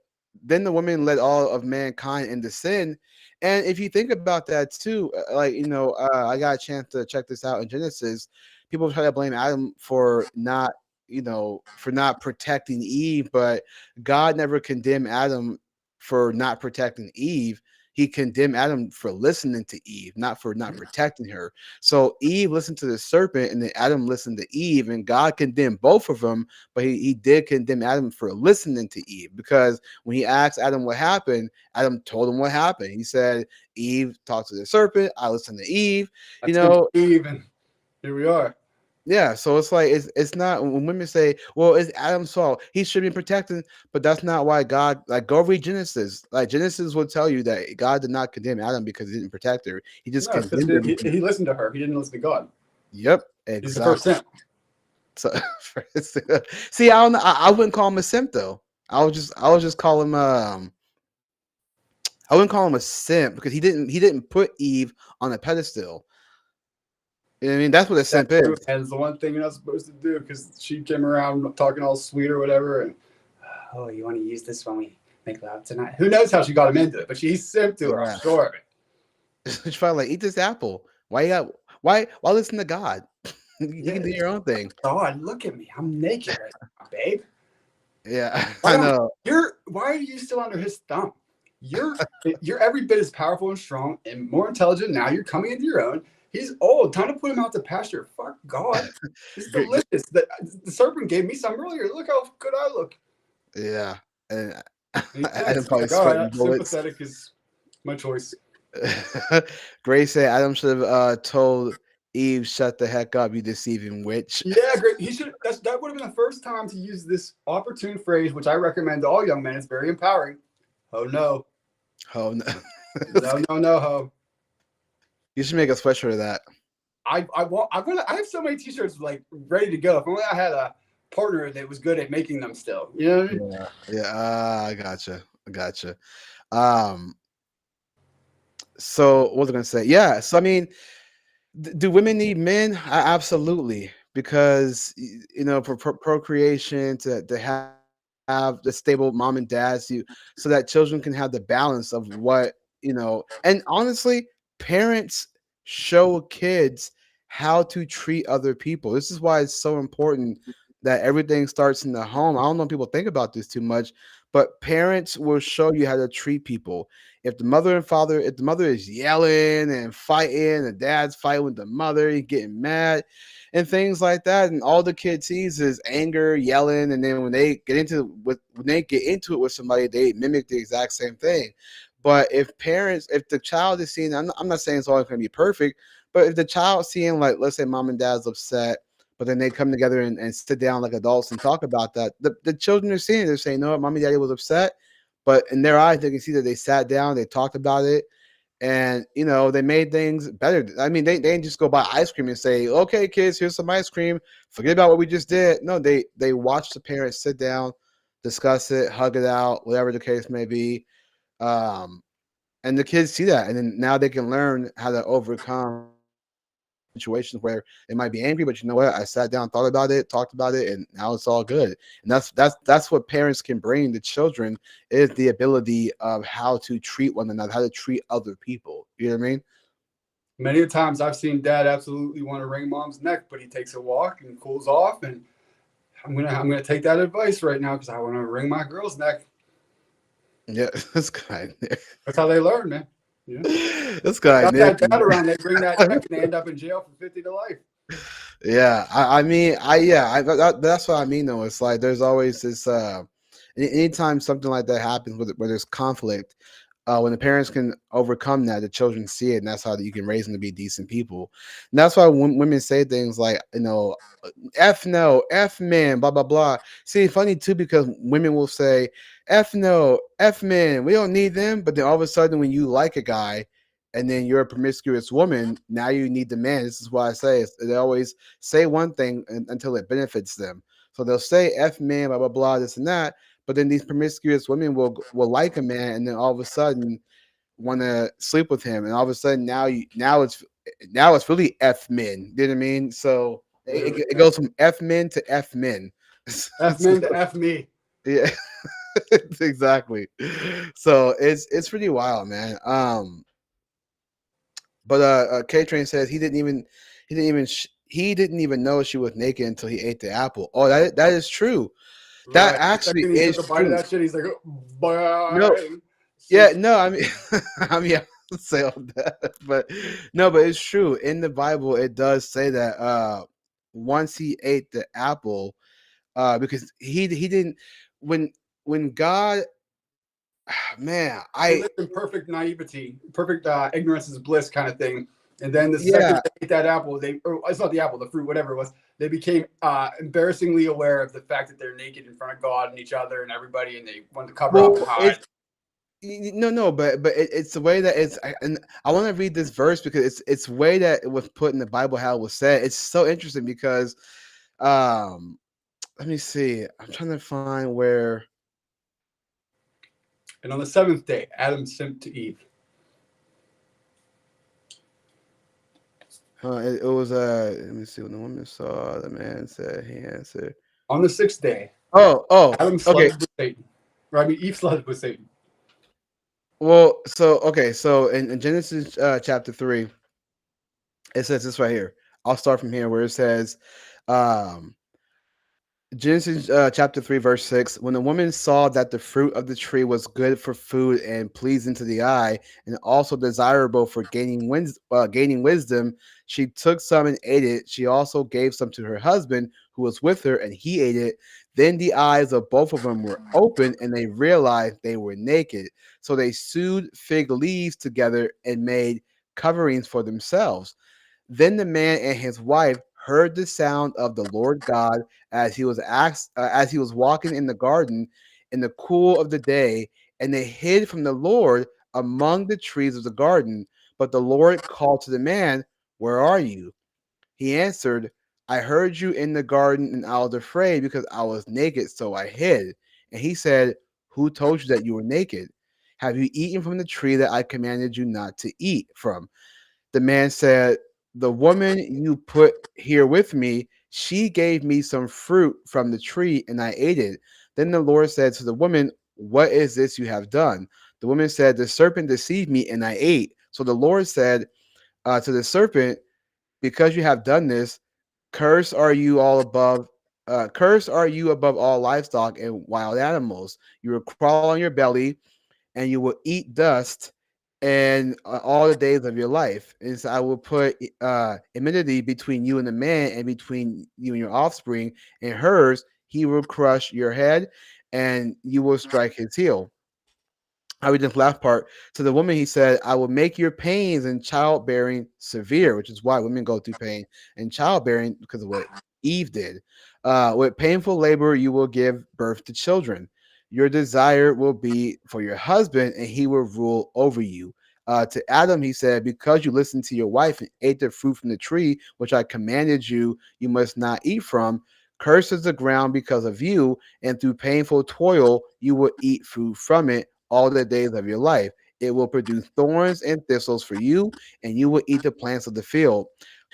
of mankind into sin. And if you think about that too, like, I got a chance to check this out in Genesis. People try to blame Adam for not protecting Eve, but God never condemned Adam for not protecting Eve. He condemned Adam for listening to Eve, not for not protecting her. So Eve listened to the serpent, and then Adam listened to Eve, and God condemned both of them, but he did condemn Adam for listening to Eve, because when he asked Adam what happened, Adam told him what happened. He said, Eve talked to the serpent, I listened to Eve. Eve, and here we are. Yeah, so it's like it's not when women say, "Well, it's Adam's fault; he should be protected," but that's not why God. Like, go read Genesis. Like, Genesis will tell you that God did not condemn Adam because he didn't protect her. He just condemned her. He listened to her. He didn't listen to God. Yep, exactly. He's the first simp. So, see, I don't know. I wouldn't call him a simp though. I would just call him I wouldn't call him a simp, because he didn't put Eve on a pedestal. I mean, that's what a simp is. And it's the one thing you're not supposed to do, because she came around talking all sweet or whatever, and you want to use this when we make love tonight? Who knows how she got him into it, but she simped to her. I'm sure of it. She's probably like, eat this apple. Why listen to God? You can do your own thing. God, look at me. I'm naked right now, babe. Yeah, I know. Why are you still under his thumb? You're every bit as powerful and strong and more intelligent now. You're coming into your own. He's old. Time to put him out to pasture. Fuck God. It's delicious. The serpent gave me some earlier. Look how good I look. Yeah. And Adam probably sympathetic is my choice. Grace said Adam should have told Eve, "Shut the heck up, you deceiving witch." Yeah, great. He should. That would have been the first time to use this opportune phrase, which I recommend to all young men. It's very empowering. Oh no. Oh no. no, ho. You should make a sweatshirt of that. I have so many t-shirts like ready to go. If only I had a partner that was good at making them still. You know what I mean? Yeah. I gotcha. So what was I gonna say? Yeah. So I mean, do women need men? Absolutely, because for procreation, to have the stable mom and dads, so that children can have the balance of what and honestly, parents show kids how to treat other people. This is why it's so important that everything starts in the home. I don't know if people think about this too much, but parents will show you how to treat people. If the mother is yelling and fighting, the dad's fighting with the mother, he's getting mad and things like that, and all the kid sees is anger, yelling, and then when they get into it with somebody, they mimic the exact same thing. But if the child is seeing, I'm not saying it's always going to be perfect, but if the child's seeing, like, let's say mom and dad's upset, but then they come together and sit down like adults and talk about that. The children are seeing it. They're saying, no, mommy, daddy was upset. But in their eyes, they can see that they sat down, they talked about it, and they made things better. I mean, they didn't just go buy ice cream and say, okay, kids, here's some ice cream. Forget about what we just did. No, they watched the parents sit down, discuss it, hug it out, whatever the case may be. Um, and the kids see that, and then now they can learn how to overcome situations where they might be angry, but you know what? I sat down, thought about it, talked about it, and now it's all good. And that's what parents can bring to children is the ability of how to treat one another, how to treat other people. You know what I mean? Many times I've seen dad absolutely want to wring mom's neck, but he takes a walk and cools off. And I'm gonna take that advice right now because I want to wring my girl's neck. Yeah, this guy. That's how they learn, man. Yeah. This guy. Got that dad around, they bring that neck and they end up in jail for 50 to life. Yeah, that's what I mean though. It's like there's always this anytime something like that happens where there's conflict, when the parents can overcome that, the children see it, and that's how you can raise them to be decent people. And that's why when women say things like, F no, F men, blah, blah, blah. See, funny too, because women will say, F no, F men, we don't need them. But then all of a sudden, when you like a guy and then you're a promiscuous woman, now you need the man. This is why I say they always say one thing until it benefits them. So they'll say F man, blah, blah, blah, this and that. But then these promiscuous women will like a man, and then all of a sudden want to sleep with him, and all of a sudden now it's really F men. You know what I mean? So it goes from F men to F men. F men to F me. Yeah, exactly. So it's pretty wild, man. But K Train says he didn't even know she was naked until he ate the apple. Oh, that is true. That actually is true. That shit, he's like, bye. No, yeah, no, I mean, I mean, I would say all that, but no, but it's true. In the Bible, it does say that once he ate the apple, because he didn't when God, man, He lived in perfect naivety, perfect ignorance is bliss kind of thing. And then the second they ate that apple, it's not the apple, the fruit, whatever it was, they became embarrassingly aware of the fact that they're naked in front of God and each other and everybody, and they wanted to cover up and hide. No, but it's the way that and I want to read this verse because it's the way that it was put in the Bible, how it was said. It's so interesting because, let me see. I'm trying to find where. And on the seventh day, Adam sent to Eve. It was let me see. When the woman saw the man said, he answered. On the sixth day. Oh, Adam slept with Satan. Or I mean, Eve slept with Satan. Well, so in Genesis chapter 3, it says this right here. I'll start from here where it says, Genesis chapter 3, verse 6, when the woman saw that the fruit of the tree was good for food and pleasing to the eye, and also desirable for gaining wisdom, she took some and ate it. She also gave some to her husband who was with her, and he ate it. Then the eyes of both of them were open, and they realized they were naked. So they sewed fig leaves together and made coverings for themselves. Then the man and his wife heard the sound of the Lord God as he was walking in the garden in the cool of the day, and they hid from the Lord among the trees of the garden. But the Lord called to the man, "Where are you?" He answered, "I heard you in the garden, and I was afraid because I was naked, so I hid." And he said, "Who told you that you were naked? Have you eaten from the tree that I commanded you not to eat from?" The man said, "The woman you put here with me, she gave me some fruit from the tree, and I ate it." Then the Lord said to the woman, "What is this you have done?" The woman said, "The serpent deceived me, and I ate." So the Lord said to the serpent, "Because you have done this, cursed are you above all livestock and wild animals. You will crawl on your belly, and you will eat dust and all the days of your life. And so I will put enmity between you and the man, and between you and your offspring and hers. He will crush your head, and you will strike his heel. I read this last part. To the woman, he said, "I will make your pains in childbearing severe," which is why women go through pain in childbearing because of what Eve did. With painful labor, you will give birth to children. Your desire will be for your husband, and he will rule over you. To Adam, he said, because you listened to your wife and ate the fruit from the tree, which I commanded you, you must not eat from. Curses the ground because of you, and through painful toil, you will eat food from it all the days of your life. It will produce thorns and thistles for you, and you will eat the plants of the field.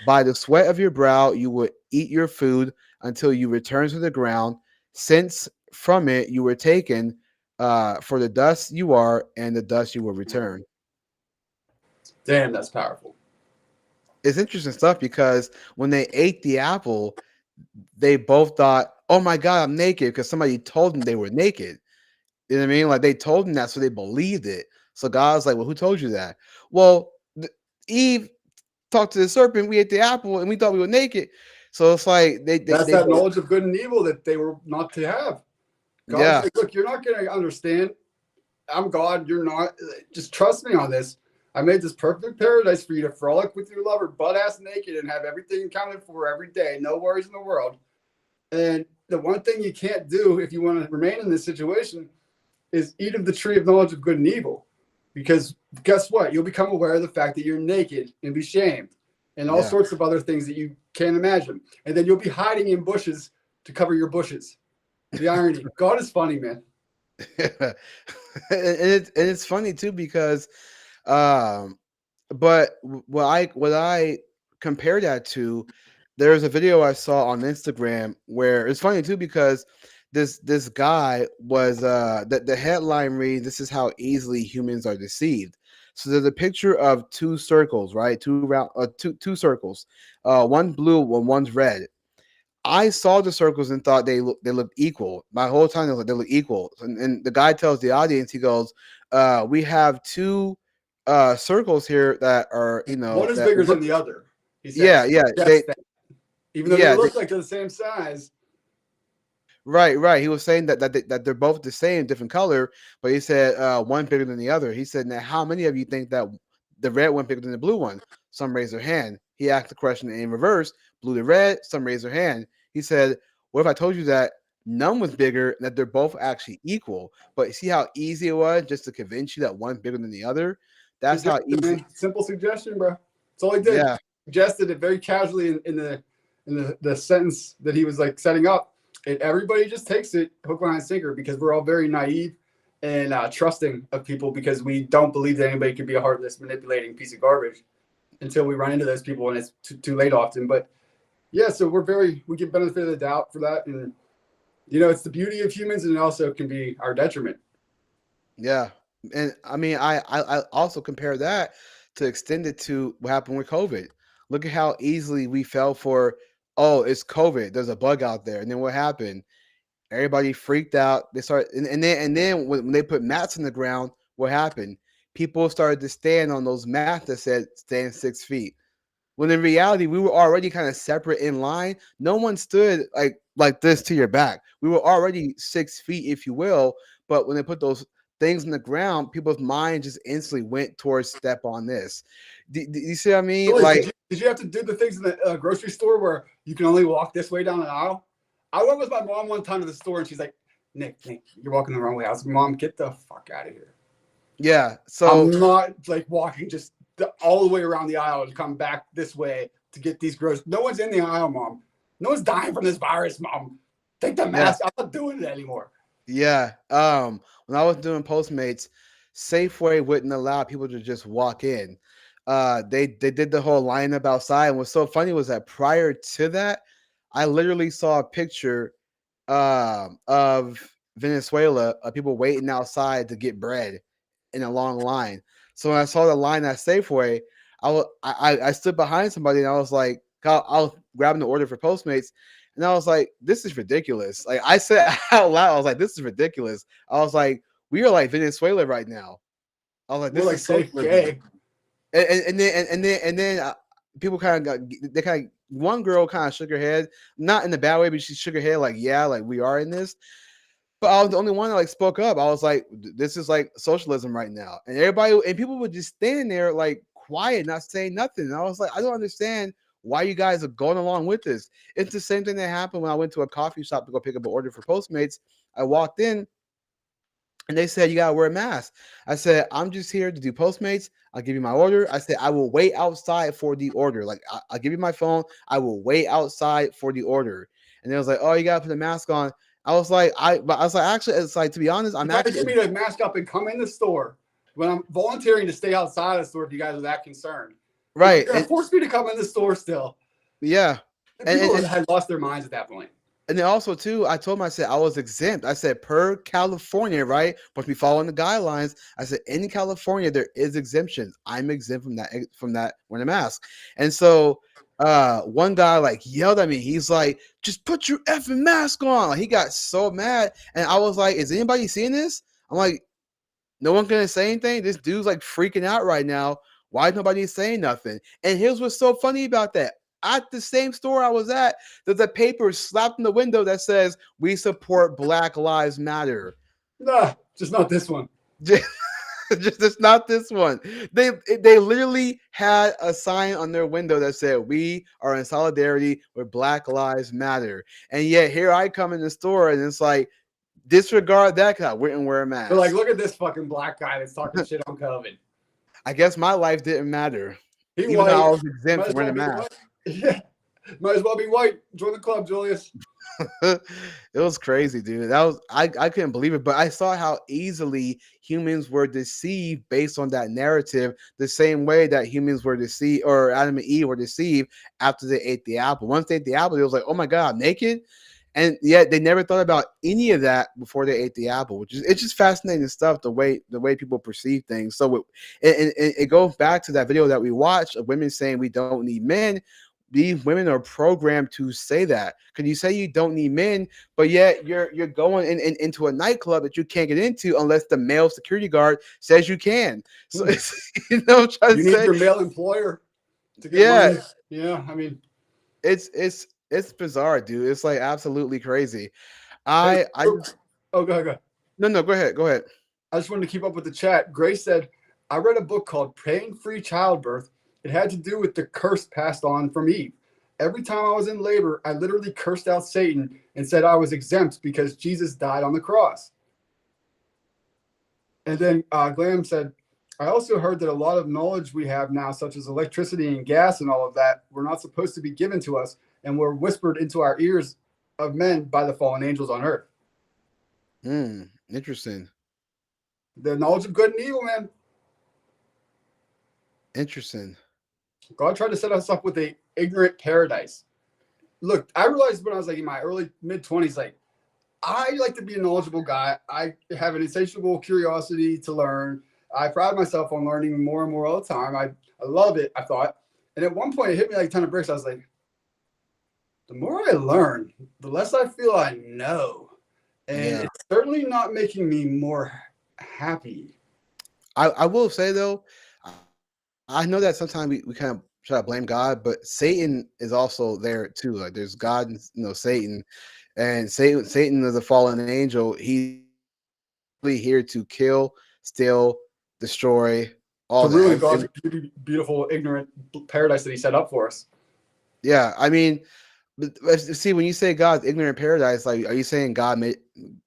By the sweat of your brow, you will eat your food until you return to the ground, since from it you were taken. For the dust you are, and the dust you will return. Damn, that's powerful. It's interesting stuff because when they ate the apple, they both thought, "Oh my God, I'm naked," because somebody told them they were naked. You know what I mean? Like they told them that, so they believed it. So God's like, "Well, who told you that?" Well, Eve talked to the serpent. We ate the apple, and we thought we were naked. So it's like That's that knowledge of good and evil that they were not to have. God's yeah, like, look, you're not going to understand. I'm God. You're not. Just trust me on this. I made this perfect paradise for you to frolic with your lover, butt ass naked, and have everything accounted for every day. No worries in the world. And the one thing you can't do if you want to remain in this situation is eat of the tree of knowledge of good and evil. Because guess what? You'll become aware of the fact that you're naked and be shamed and all sorts of other things that you can't imagine. And then you'll be hiding in bushes to cover your bushes. The irony. God is funny, man. and it's funny too because but what I compare that to, there's a video I saw on Instagram where it's funny too because this guy was the headline reads, "This is how easily humans are deceived." So there's a picture of two circles, right? Two circles, one blue and one's red. I saw the circles and thought they looked equal. My whole time they look equal. And the guy tells the audience, he goes, "We have two circles here that are, one is that bigger look, than the other." He said, yeah, even though they look like they're the same size. Right. He was saying that they're both the same, different color, but he said one bigger than the other. He said, "Now, how many of you think that the red one bigger than the blue one?" Some raised their hand. He asked the question in reverse: blue to red. Some raised their hand. He said, "What if I told you that none was bigger, and that they're both actually equal? But see how easy it was just to convince you that one's bigger than the other? That's how easy." Man. Simple suggestion, bro. That's all he did. Yeah. Suggested it very casually in the sentence that he was like setting up. And everybody just takes it hook, line, and sinker because we're all very naive and trusting of people because we don't believe that anybody could be a heartless, manipulating piece of garbage until we run into those people and it's too late often. But yeah, so we give benefit of the doubt for that. And, it's the beauty of humans and it also can be our detriment. Yeah. And I mean, I also compare that to extend it to what happened with COVID. Look at how easily we fell for, oh, it's COVID. There's a bug out there. And then what happened? Everybody freaked out. They started, and then when they put mats in the ground, what happened? People started to stand on those mats that said stand 6 feet. When in reality, we were already kind of separate in line. No one stood like this to your back. We were already 6 feet, if you will. But when they put those things in the ground, people's mind just instantly went towards step on this. Do you see what I mean? Really, like, did you have to do the things in the grocery store where you can only walk this way down an aisle? I went with my mom one time to the store and she's like, Nick, you're walking the wrong way. I was like, Mom, get the fuck out of here. Yeah. So I'm not like walking just all the way around the aisle to come back this way to get these groceries. No one's in the aisle, Mom. No one's dying from this virus, Mom. Take the mask. I'm not doing it anymore. Yeah. When I was doing Postmates, Safeway wouldn't allow people to just walk in. They did the whole lineup outside. And what's so funny was that prior to that, I literally saw a picture of Venezuela of people waiting outside to get bread in a long line. So when I saw the line at Safeway, I stood behind somebody and I was like, I was grabbing the order for Postmates. And I was like, this is ridiculous. Like I said out loud, I was like, this is ridiculous. I was like, we are like Venezuela right now. I was like, this is so gay. And then people kind of one girl kind of shook her head, not in the bad way, but she shook her head like, yeah, like we are in this. But I was the only one that like spoke up. I was like, this is like socialism right now. And people would just stand there like quiet, not saying nothing. And I was like, I don't understand Why you guys are going along with this? It's the same thing that happened when I went to a coffee shop to go pick up an order for Postmates. I walked in and they said, you got to wear a mask. I said, I'm just here to do Postmates. I'll give you my order. I said, I will wait outside for the order. Like, I'll give you my phone. I will wait outside for the order. And they was like, oh, you got to put a mask on. I was like, actually, it's like, to be honest, I'm you guys actually. give me the mask up and come in the store when I'm volunteering to stay outside of the store if you guys are that concerned. Right. You're going to force me to come in the store still. Yeah. People had lost their minds at that point. And then also too, I told him, I said I was exempt. I said per California, right? But we following the guidelines. I said in California there is exemptions. I'm exempt from that wearing a mask. And so one guy like yelled at me. He's like, just put your effing mask on. Like, he got so mad. And I was like, is anybody seeing this? I'm like, no one gonna say anything. This dude's like freaking out right now. Why is nobody saying nothing? And here's what's so funny about that. At the same store I was at, there's a paper slapped in the window that says, we support Black Lives Matter. Nah, just not this one. Just not this one. They literally had a sign on their window that said, we are in solidarity with Black Lives Matter. And yet here I come in the store and it's like, disregard that because I wouldn't wear a mask. They're like, look at this fucking black guy that's talking shit on COVID. I guess my life didn't matter. Even though I was exempt from wearing a mask. Yeah, might as well be white. Join the club, Julius. It was crazy, dude. That was I couldn't believe it, but I saw how easily humans were deceived based on that narrative, the same way that humans were deceived, or Adam and Eve were deceived after they ate the apple. Once they ate the apple, it was like, oh my God, I'm naked. And yet they never thought about any of that before they ate the apple, which is it's just fascinating stuff, the way people perceive things. So it goes back to that video that we watched of women saying we don't need men. These women are programmed to say that. Because you say you don't need men, but yet you're going into a nightclub that you can't get into unless the male security guard says you can. So it's, you know, you need your male employer to get money. Yeah, I mean, it's bizarre, dude. It's like absolutely crazy. go ahead. No, go ahead. I just wanted to keep up with the chat. Grace said, I read a book called Pain-Free Childbirth. It had to do with the curse passed on from Eve. Every time I was in labor, I literally cursed out Satan and said I was exempt because Jesus died on the cross. And then Glam said, I also heard that a lot of knowledge we have now, such as electricity and gas and all of that, were not supposed to be given to us and were whispered into our ears of men by the fallen angels on earth. Interesting. The knowledge of good and evil, man. Interesting. God tried to set us up with a ignorant paradise. Look, I realized when I was like in my early mid-20s, like I like to be a knowledgeable guy. I have an insatiable curiosity to learn. I pride myself on learning more and more all the time. I love it, I thought. And at one point it hit me like a ton of bricks. I was like, the more I learn, the less I feel I know. And it's certainly not making me more happy. I will say though, I know that sometimes we kind of try to blame God, but Satan is also there too. Like there's God and Satan, and Satan is a fallen angel. He's really here to kill, steal, destroy, all to ruin God's beautiful, ignorant paradise that he set up for us. Yeah, I mean, see, when you say God's ignorant paradise, like, are you saying God made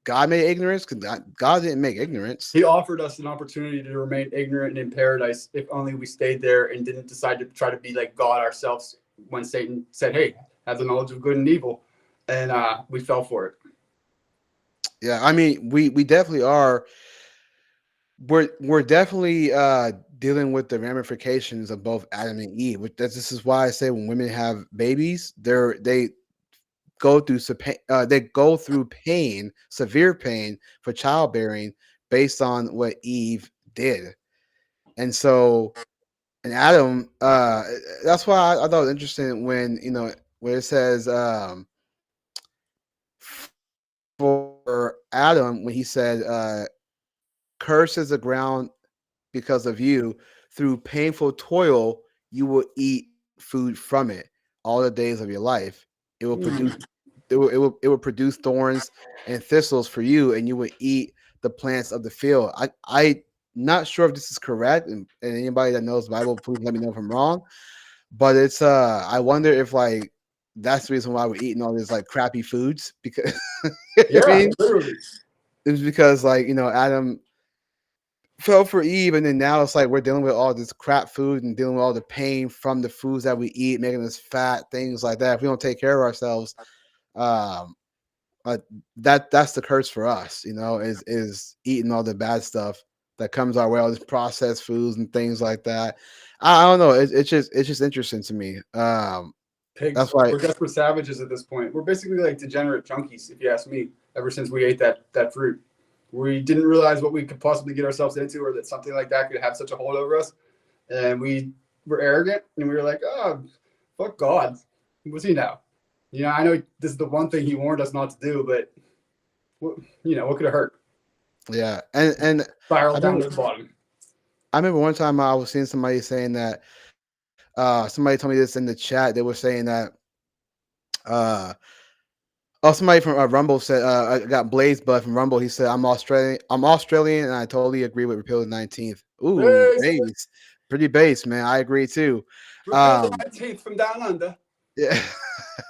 ignorance? Because God didn't make ignorance. He offered us an opportunity to remain ignorant in paradise if only we stayed there and didn't decide to try to be like God ourselves. When Satan said, "Hey, have the knowledge of good and evil," and we fell for it. Yeah, I mean, we definitely are. We're definitely dealing with the ramifications of both Adam and Eve. This is why I say when women have babies, they go through pain, severe pain for childbearing based on what Eve did. And so, and Adam, that's why I thought it was interesting when, where it says for Adam, when he said, curses the ground because of you, through painful toil, you will eat food from it all the days of your life. It will produce it will produce thorns and thistles for you, and you will eat the plants of the field. I'm not sure if this is correct, and anybody that knows the Bible, please let me know if I'm wrong. but it's I wonder if like that's the reason why we're eating all these like crappy foods because I Yeah, mean literally. it's because like Adam fell for Eve, and then now it's like we're dealing with all this crap food and dealing with all the pain from the foods that we eat, making us fat, things like that. If we don't take care of ourselves, um, uh, that's the curse for us, is eating all the bad stuff that comes our way, all these processed foods and things like that. I don't know. It's just interesting to me. That's Pigs. why. We're desperate savages at this point. We're basically like degenerate junkies, if you ask me. Ever since we ate that fruit, we didn't realize what we could possibly get ourselves into, or that something like that could have such a hold over us. And we were arrogant, and we were like, "Oh, fuck God, what's he now?" I know this is the one thing he warned us not to do, but what could have hurt? Yeah, and Spiral I down remember to the bottom. I remember one time I was seeing somebody saying that. Somebody told me this in the chat. They were saying that. Uh, somebody from Rumble said, I got Blaze Bud from Rumble. He said, I'm Australian. I'm Australian, and I totally agree with repeal the 19th. Ooh, Base, base. Pretty base, man. I agree too. repeal the Um, 19th from down under. yeah.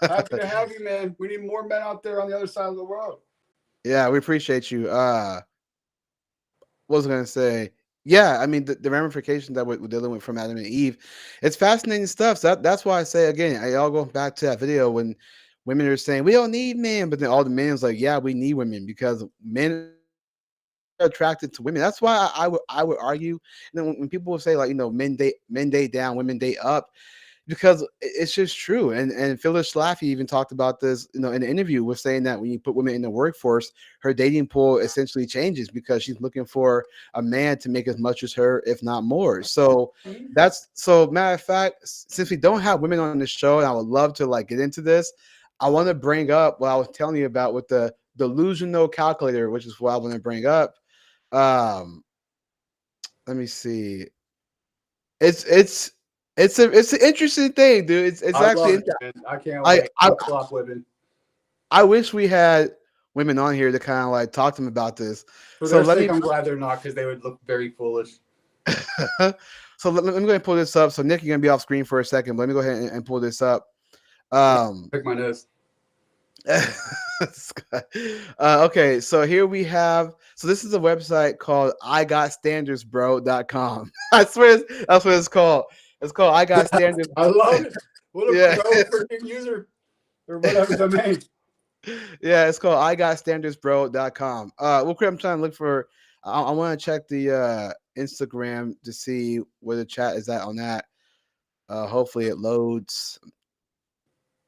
Happy to have you, man. We need more men out there on the other side of the world. Yeah, we appreciate you. What was I going to say? Yeah, I mean, the ramifications that we're dealing with from Adam and Eve, it's fascinating stuff. So that's why I say, again, I all go back to that video when women are saying, we don't need men. But then all the men's like, yeah, we need women because men attracted to women. That's why I would argue. When people will say like men date down, women date up, because it's just true. And Phyllis Schlafly even talked about this, in the interview, was saying that when you put women in the workforce, her dating pool essentially changes because she's looking for a man to make as much as her, if not more. So matter of fact, since we don't have women on the show, and I would love to like get into this, I want to bring up what I was telling you about with the delusional calculator, which is what I want to bring up. Um, let me see. It's an interesting thing, dude. It's I love actually it, man. I can't I wait. I I'll flop living. I wish we had women on here to kind of like talk to them about this. For So their let sake, me I'm glad they're not, because they would look very foolish. let me go ahead and pull this up. So Nick, you're gonna be off screen for a second, but let me go ahead and pull this up. Pick my nose. Okay, so here we have. So this is a website called igotstandardsbro.com. I swear that's what it's called. It's called I Got Standards. I love it. What a Yeah. pro freaking user, or whatever domain. Yeah, it's called igotstandardsbro.com. Well, I'm trying to look for. I want to check the Instagram to see where the chat is at on that. Hopefully it loads.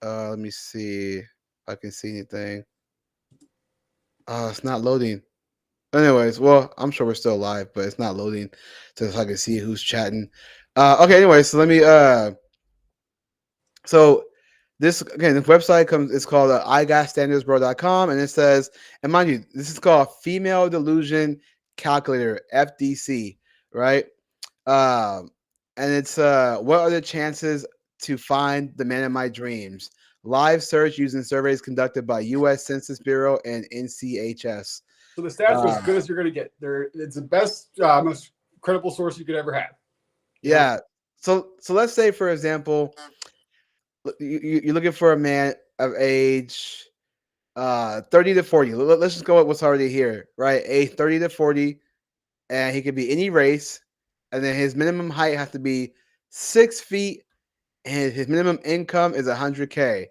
Let me see if I can see anything. It's not loading. Anyways, well, I'm sure we're still live, but it's not loading so I can see who's chatting. Okay, anyway, so let me so this again, the website it's called igotstandardsbro.com, and it says, and mind you, this is called Female Delusion Calculator, FDC, right? And it's what are the chances to find the man of my dreams? Live search using surveys conducted by U.S. Census Bureau and NCHS. So the stats are as good as you're going to get. It's the best, most credible source you could ever have. Yeah. So let's say, for example, you're looking for a man of age 30 to 40. Let's just go with what's already here, right? Age 30 to 40, and he could be any race, and then his minimum height has to be 6 feet, and his minimum income is 100K.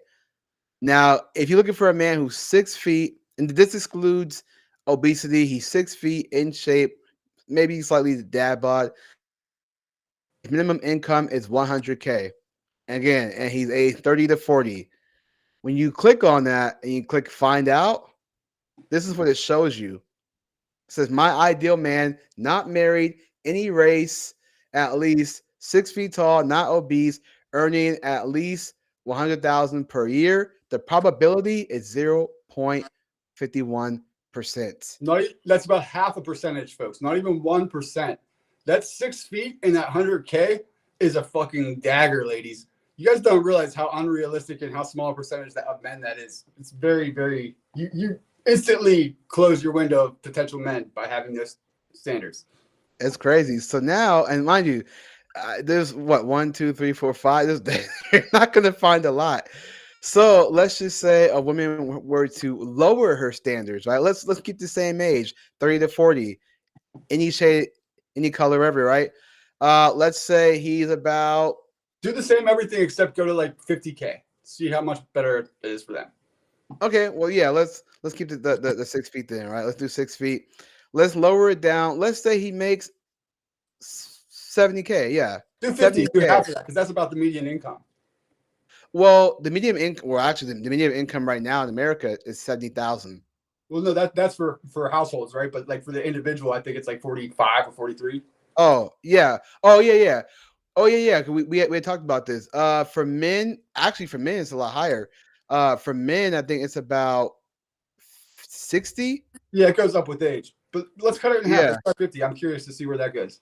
Now, if you're looking for a man who's 6 feet, and this excludes obesity, he's 6 feet in shape, maybe slightly dad bod. His minimum income is 100K. Again, and he's age 30 to 40. When you click on that and you click find out, this is what it shows you. It says, my ideal man, not married, any race, at least 6 feet tall, not obese, earning at least 100,000 per year. The probability is 0.51%. That's about half a percentage, folks. Not even 1%. That's 6 feet, and that 100K is a fucking dagger, ladies. You guys don't realize how unrealistic and how small a percentage of men that is. It's very, very. You instantly close your window of potential men by having those standards. It's crazy. So now, and mind you, There's what 1, 2, 3, 4, 5. You're not gonna find a lot. So let's just say a woman were to lower her standards, right? Let's keep the same age, 30 to 40, any shade, any color, ever, right? Let's say he's about Do the same everything except go to like 50K. See how much better it is for them. okay. Well, yeah. Let's keep the 6 feet then, right? Let's do 6 feet. Let's lower it down. Let's say he makes 70K. Yeah, Do 50, do 70K. half of that because that's about the median income. Well, the median income, well, actually, the median income right now in America is 70,000. Well, no, that's for households, right? But like for the individual, I think it's like 45 or 43. Oh yeah. Oh yeah, yeah. Oh yeah, yeah. We had talked about this. For men, actually, for men, it's a lot higher. For men, I think it's about 60. Yeah, it goes up with age. But let's cut it in half. Yeah. Let's start 50. I'm curious to see where that goes.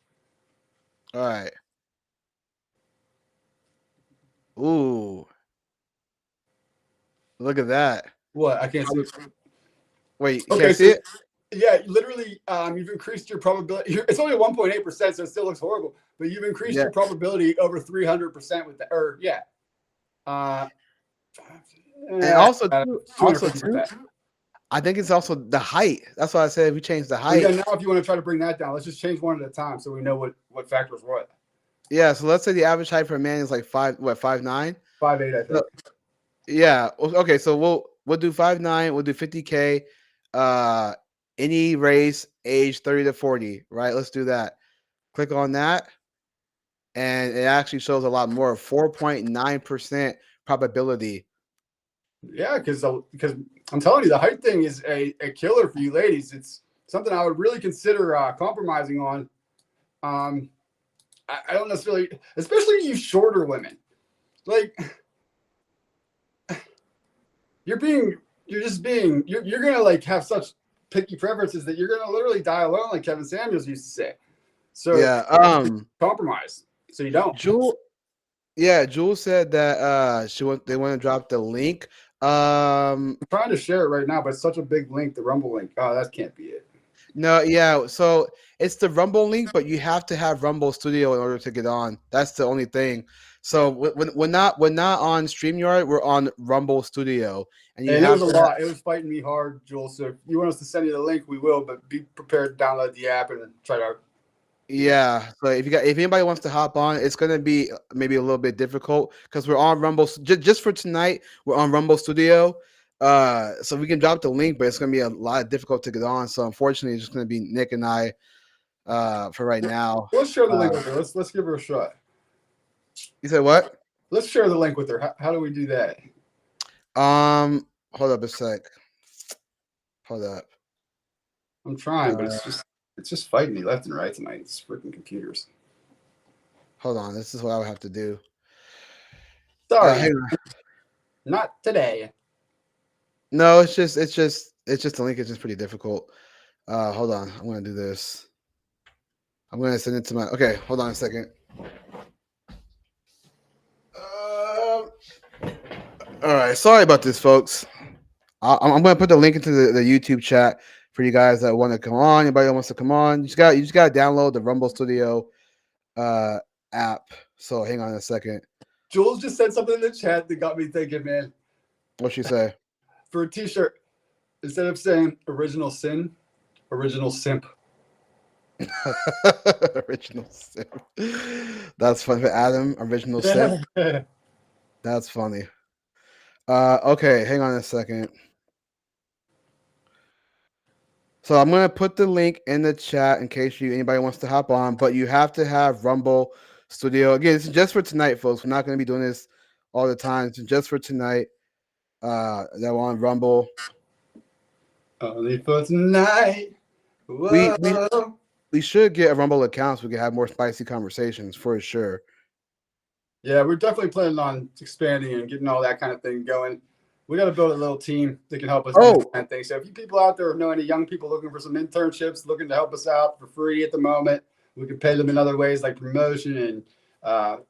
All right. Ooh, look at that. What? I can't see it. Wait, Okay, can't see it? Yeah, literally, you've increased your probability. It's only 1.8%, so it still looks horrible. But you've increased your probability over 300% with that. Or yeah. And also, also I think it's also the height. That's why I said we changed the height. Yeah, now if you want to try to bring that down, let's just change one at a time so we know what factors what. Yeah, so let's say the average height for a man is like 5'9"? 5'8", I think. So, yeah. Okay, so we'll do 5'9", we'll do 50K, any race, age 30 to 40, right? Let's do that. Click on that, and it actually shows a lot more, 4.9% probability. Yeah, because I'm telling you, the height thing is a killer for you ladies. It's something I would really consider compromising on. I don't necessarily, especially you shorter women. Like, you're gonna like have such picky preferences that you're gonna literally die alone, like Kevin Samuels used to say. So yeah, compromise so you don't. Jewel said that they want to drop the link. I'm trying to share it right now, but it's such a big link, the Rumble link. Oh, that can't be it. No, yeah. So it's the Rumble link, but you have to have Rumble Studio in order to get on. That's the only thing. So we're not on StreamYard. We're on Rumble Studio, and it was a lot. It was fighting me hard, Jules. So if you want us to send you the link, we will. But be prepared to download the app and try to. Yeah. So if anybody wants to hop on, it's gonna be maybe a little bit difficult because we're on Rumble. Just for tonight, we're on Rumble Studio. So we can drop the link, but it's gonna be a lot difficult to get on. So unfortunately, it's just gonna be Nick and I for right now. Let's share the link with her. Let's give her a shot. You said what? Let's share the link with her. How do we do that? Hold up a sec. Hold up. I'm trying, but it's just fighting me left and right tonight. It's freaking computers. Hold on. This is what I would have to do. Sorry, not today. No, it's just the link is just pretty difficult. Hold on. I'm gonna do this. I'm gonna send it to my. Okay, hold on a second. All right. Sorry about this, folks. I'm gonna put the link into the YouTube chat for you guys that want to come on. Anybody that wants to come on, you just got to download the Rumble Studio app. So hang on a second. Jules just said something in the chat that got me thinking, man. What'd she say? For a t-shirt, instead of saying original sin, original simp. Original simp. That's funny for Adam. Original simp. That's funny. Okay, hang on a second. So I'm gonna put the link in the chat in case anybody wants to hop on, but you have to have Rumble Studio. Again, this is just for tonight, folks. We're not gonna be doing this all the time. It's just for tonight. That we're on Rumble. Only for tonight. We should get a Rumble account so we can have more spicy conversations for sure. Yeah, we're definitely planning on expanding and getting all that kind of thing going. We got to build a little team that can help us do that thing. So if you people out there know any young people looking for some internships, looking to help us out for free at the moment, we can pay them in other ways like promotion and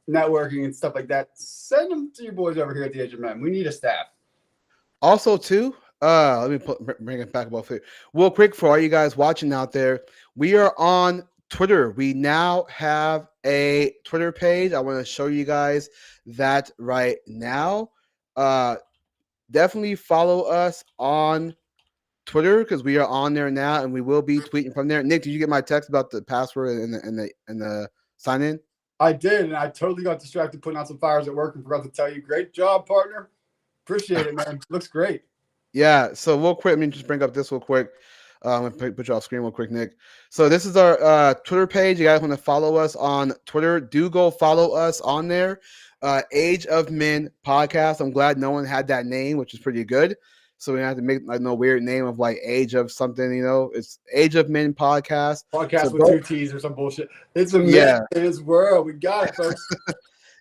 networking and stuff like that. Send them to you boys over here at the Age of Men. We need a staff. Also, too, let me bring it back about real quick for all you guys watching out there. We are on Twitter. We now have a Twitter page. I want to show you guys that right now. Definitely follow us on Twitter because we are on there now, and we will be tweeting from there. Nick, did you get my text about the password and the sign in? I did, and I totally got distracted putting out some fires at work and forgot to tell you. Great job, partner. Appreciate it, man. Looks great. Yeah. So real quick, let me just bring up this real quick. I'm gonna put you off screen real quick, Nick. So this is our Twitter page. You guys want to follow us on Twitter? Do go follow us on there. Age of Men Podcast. I'm glad no one had that name, which is pretty good. So we don't have to make like no weird name of like Age of something. It's Age of Men Podcast. Podcast so with 2 T's or some bullshit. It's a man's world. We got it, folks.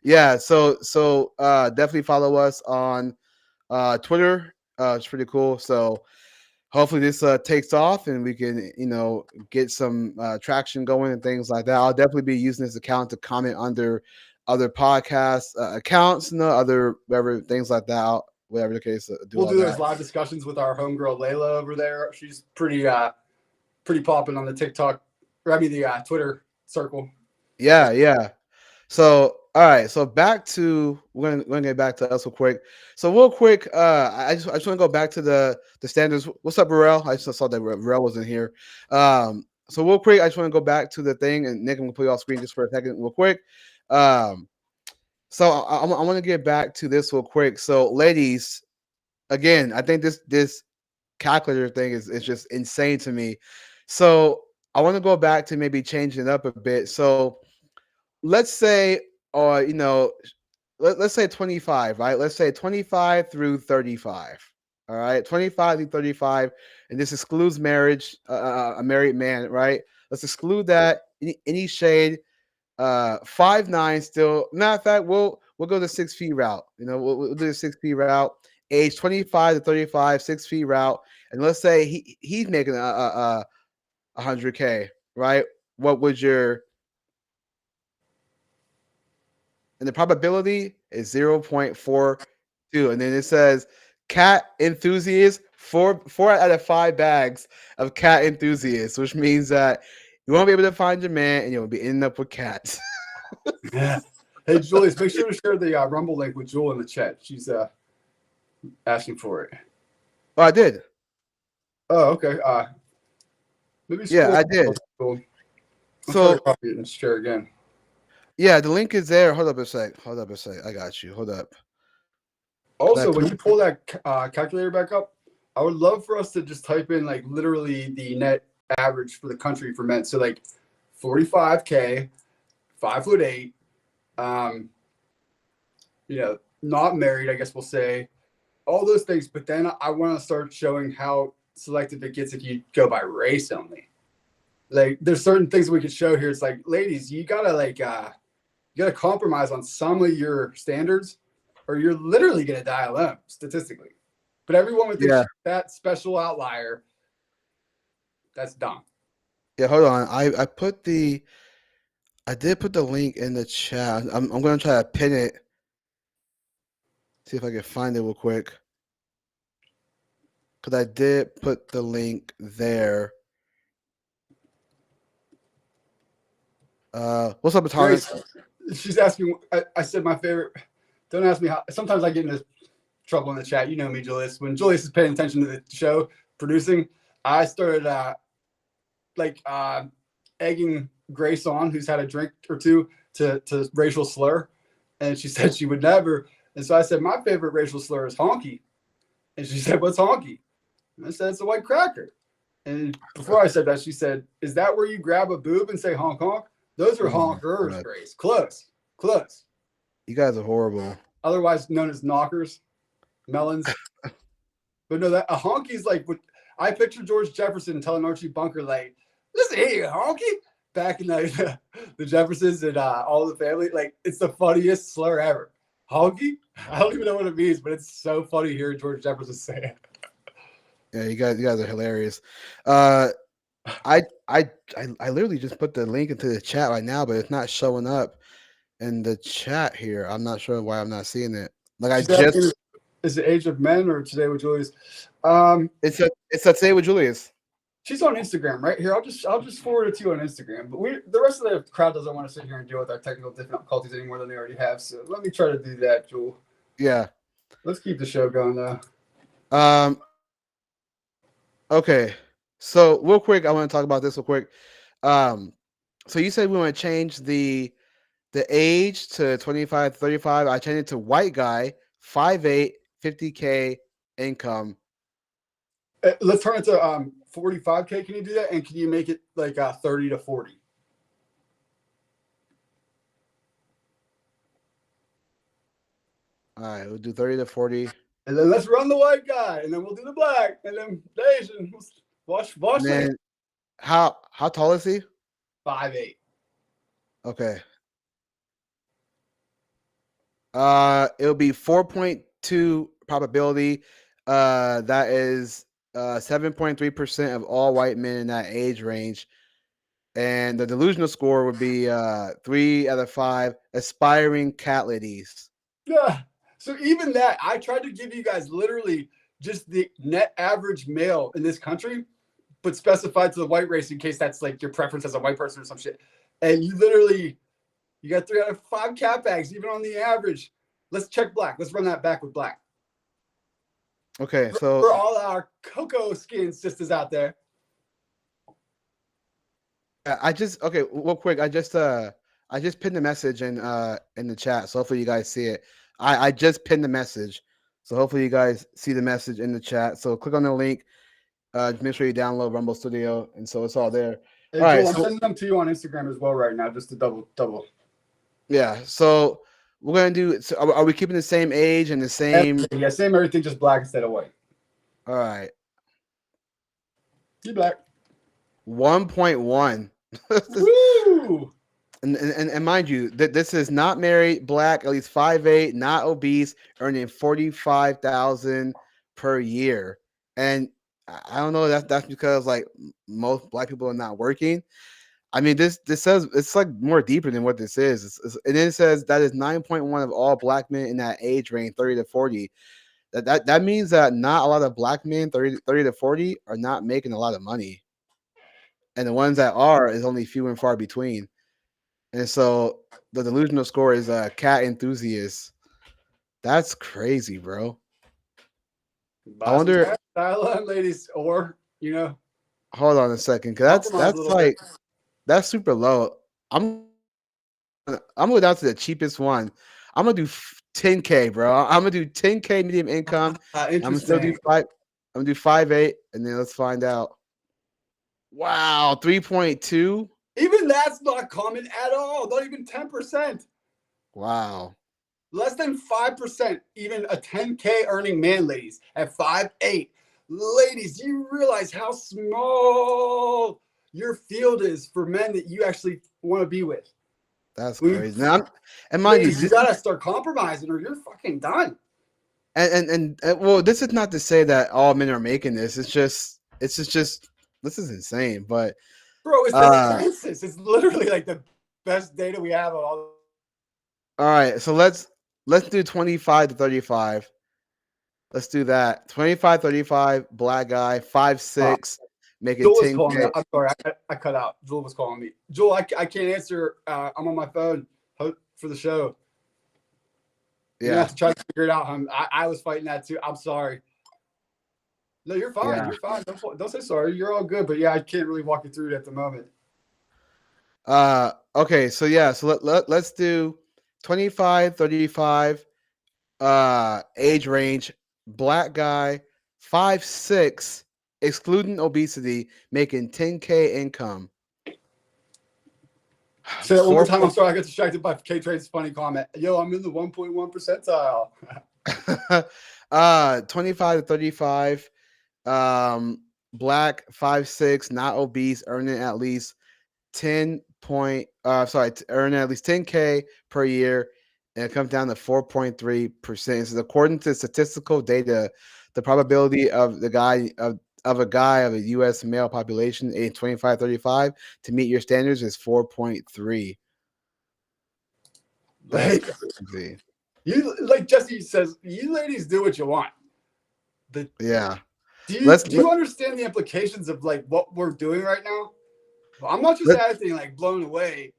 Yeah. So definitely follow us on Twitter. It's pretty cool. So hopefully this takes off and we can, get some traction going and things like that. I'll definitely be using this account to comment under other podcast accounts, other whatever things like that. Whatever the case, we'll do those live discussions with our homegirl Layla over there. She's pretty popping on the TikTok, the Twitter circle. Yeah. So all right, so back to we're gonna get back to us real quick. So real quick, I just want to go back to the standards. What's up, Burrell? I just saw that Burrell was in here. So real quick, I just want to go back to the thing, and Nick, I'm gonna put you off screen just for a second, real quick. So I want to get back to this real quick. So ladies, again, I think this calculator thing is just insane to me. So I want to go back to maybe changing it up a bit. So let's say, let's say 25, right? Let's say 25 through 35. All right, 25 through 35, and this excludes marriage, a married man, right? Let's exclude that. Any shade. 5'9" still. Matter of fact, we'll go the 6 feet route. We'll do the 6 feet route. Age 25 to 35, 6 feet route, and let's say he's making a 100K, right? What would your and the probability is 0.42, and then it says cat enthusiast. 4 out of 5 bags of cat enthusiasts, which means that you won't be able to find your man, and you'll be ending up with cats. Yeah. Hey, Julius, make sure to share the Rumble link with Jewel in the chat. She's asking for it. Oh, I did. Oh, okay. Maybe I did. So copy it and share again. Yeah, the link is there. Hold up a sec. I got you. Hold up. Also, when you pull that calculator back up, I would love for us to just type in like literally the net average for the country for men. So like 45K, 5'8", not married, I guess we'll say, all those things. But then I want to start showing how selective it gets if you go by race only. Like there's certain things we could show here. It's like, ladies, you gotta compromise on some of your standards, or you're literally gonna die alone statistically. But everyone would think that special outlier. That's dumb. Yeah, hold on. I did put the link in the chat. I'm gonna try to pin it. See if I can find it real quick. Because I did put the link there. What's up, Thomas? She's asking. I said my favorite. Don't ask me how. Sometimes I get into trouble in the chat. You know me, Julius. When Julius is paying attention to the show, producing, I started egging Grace on, who's had a drink or two, to racial slur, and she said she would never. And so I said my favorite racial slur is honky, and she said, "What's honky?" And I said, "It's a white cracker." And before I said that, she said, "Is that where you grab a boob and say honk honk?" Those are honkers, Grace. Close. You guys are horrible. Otherwise known as knockers, melons. But no, that a honky is like what I picture George Jefferson telling Archie Bunker, like, "Listen here, honky." Back in the Jeffersons and all the family, like it's the funniest slur ever. Honky? I don't even know what it means, but it's so funny hearing George Jefferson say it. Yeah, you guys are hilarious. I literally just put the link into the chat right now, but it's not showing up in the chat here. I'm not sure why I'm not seeing it. Like is it Age of Men or Today with Julius? It's a Today with Julius. She's on Instagram, right here. I'll just forward it to you on Instagram. But the rest of the crowd doesn't want to sit here and deal with our technical difficulties any more than they already have. So let me try to do that, Jewel. Yeah. Let's keep the show going though. Okay. So real quick, I want to talk about this real quick. So you said we want to change the age to 25 to 35. I changed it to white guy, 5'8", 50K income. Let's turn it to 45K. Can you do that? And can you make it like 30 to 40? All right, we'll do 30 to 40. And then let's run the white guy, and then we'll do the black, and then the Asian. Wash. And then how tall is he? 5'8". Okay. It'll be 4.2 probability. That is 7.3% of all white men in that age range. And the delusional score would be 3 out of 5 aspiring cat ladies. Yeah. So even that, I tried to give you guys literally just the net average male in this country, but specified to the white race in case that's like your preference as a white person or some shit. And you got 3 out of 5 cat bags, even on the average. Let's check black. Let's run that back with black. Okay, so for all our cocoa skin sisters out there. real quick, I just pinned the message in the chat, so hopefully you guys see it. I just pinned the message, so hopefully you guys see the message in the chat. So click on the link. Make sure you download Rumble Studio, and so it's all there. Hey, all right, I'm sending them to you on Instagram as well right now, just to double. Yeah, so we're gonna do. So are we keeping the same age and the same? Everything, yeah, same everything, just black instead of white. All right. You black. 1.1. Woo! And mind you, that this is not married, black, at least 5'8", not obese, earning $45,000 per year. And I don't know, that's because like most black people are not working. I mean, this says it's like more deeper than what this is. And then it says that is 9.1 of all black men in that age range, 30 to 40. That means that not a lot of black men 30 to 40 are not making a lot of money. And the ones that are is only few and far between. And so the delusional score is a cat enthusiast. That's crazy, bro. I wonder, style ladies, or hold on a second, because that's super low. I'm gonna go down to the cheapest one. I'm gonna do 10K, bro. I'm gonna do 10K medium income. I'm gonna still do 5. I'm gonna do 5'8", and then let's find out. Wow, 3.2. Even that's not common at all. Not even 10%. Wow. Less than 5%. Even a 10K earning man, ladies, at 5'8". Ladies, you realize how small your field is for men that you actually want to be with. That's crazy. Now, and mind you gotta start compromising, or you're fucking done. And well, this is not to say that all men are making this. It's just this is insane. But bro, it's the census. It's literally like the best data we have on all. All right, so let's do 25 to 35. Let's do that. 25, 35, black guy, 5'6", making 10K. I'm sorry, I cut out. Jewel was calling me. Jewel, I can't answer. I'm on my phone for the show. Yeah. You have to try to figure it out. I was fighting that too. I'm sorry. No, you're fine. Yeah. You're fine. Don't say sorry. You're all good. But yeah, I can't really walk you through it at the moment. Okay. So yeah. So let's do 25, 35, age range, black guy, 5'6", excluding obesity, making 10K income. Say that one more time. I'm sorry, I got distracted by K-Trade's funny comment. Yo, I'm in the 1.1 percentile. 25 to 35, black, 5'6", not obese, earning at least 10K per year, and it comes down to 4.3%. So according to statistical data, the probability of a guy of a U.S. male population age 25-35 to meet your standards is 4.3. That's crazy. You, like Jesse says, you ladies do what you want. Yeah. Do let's you understand the implications of like what we're doing right now? Well, I'm not just acting like blown away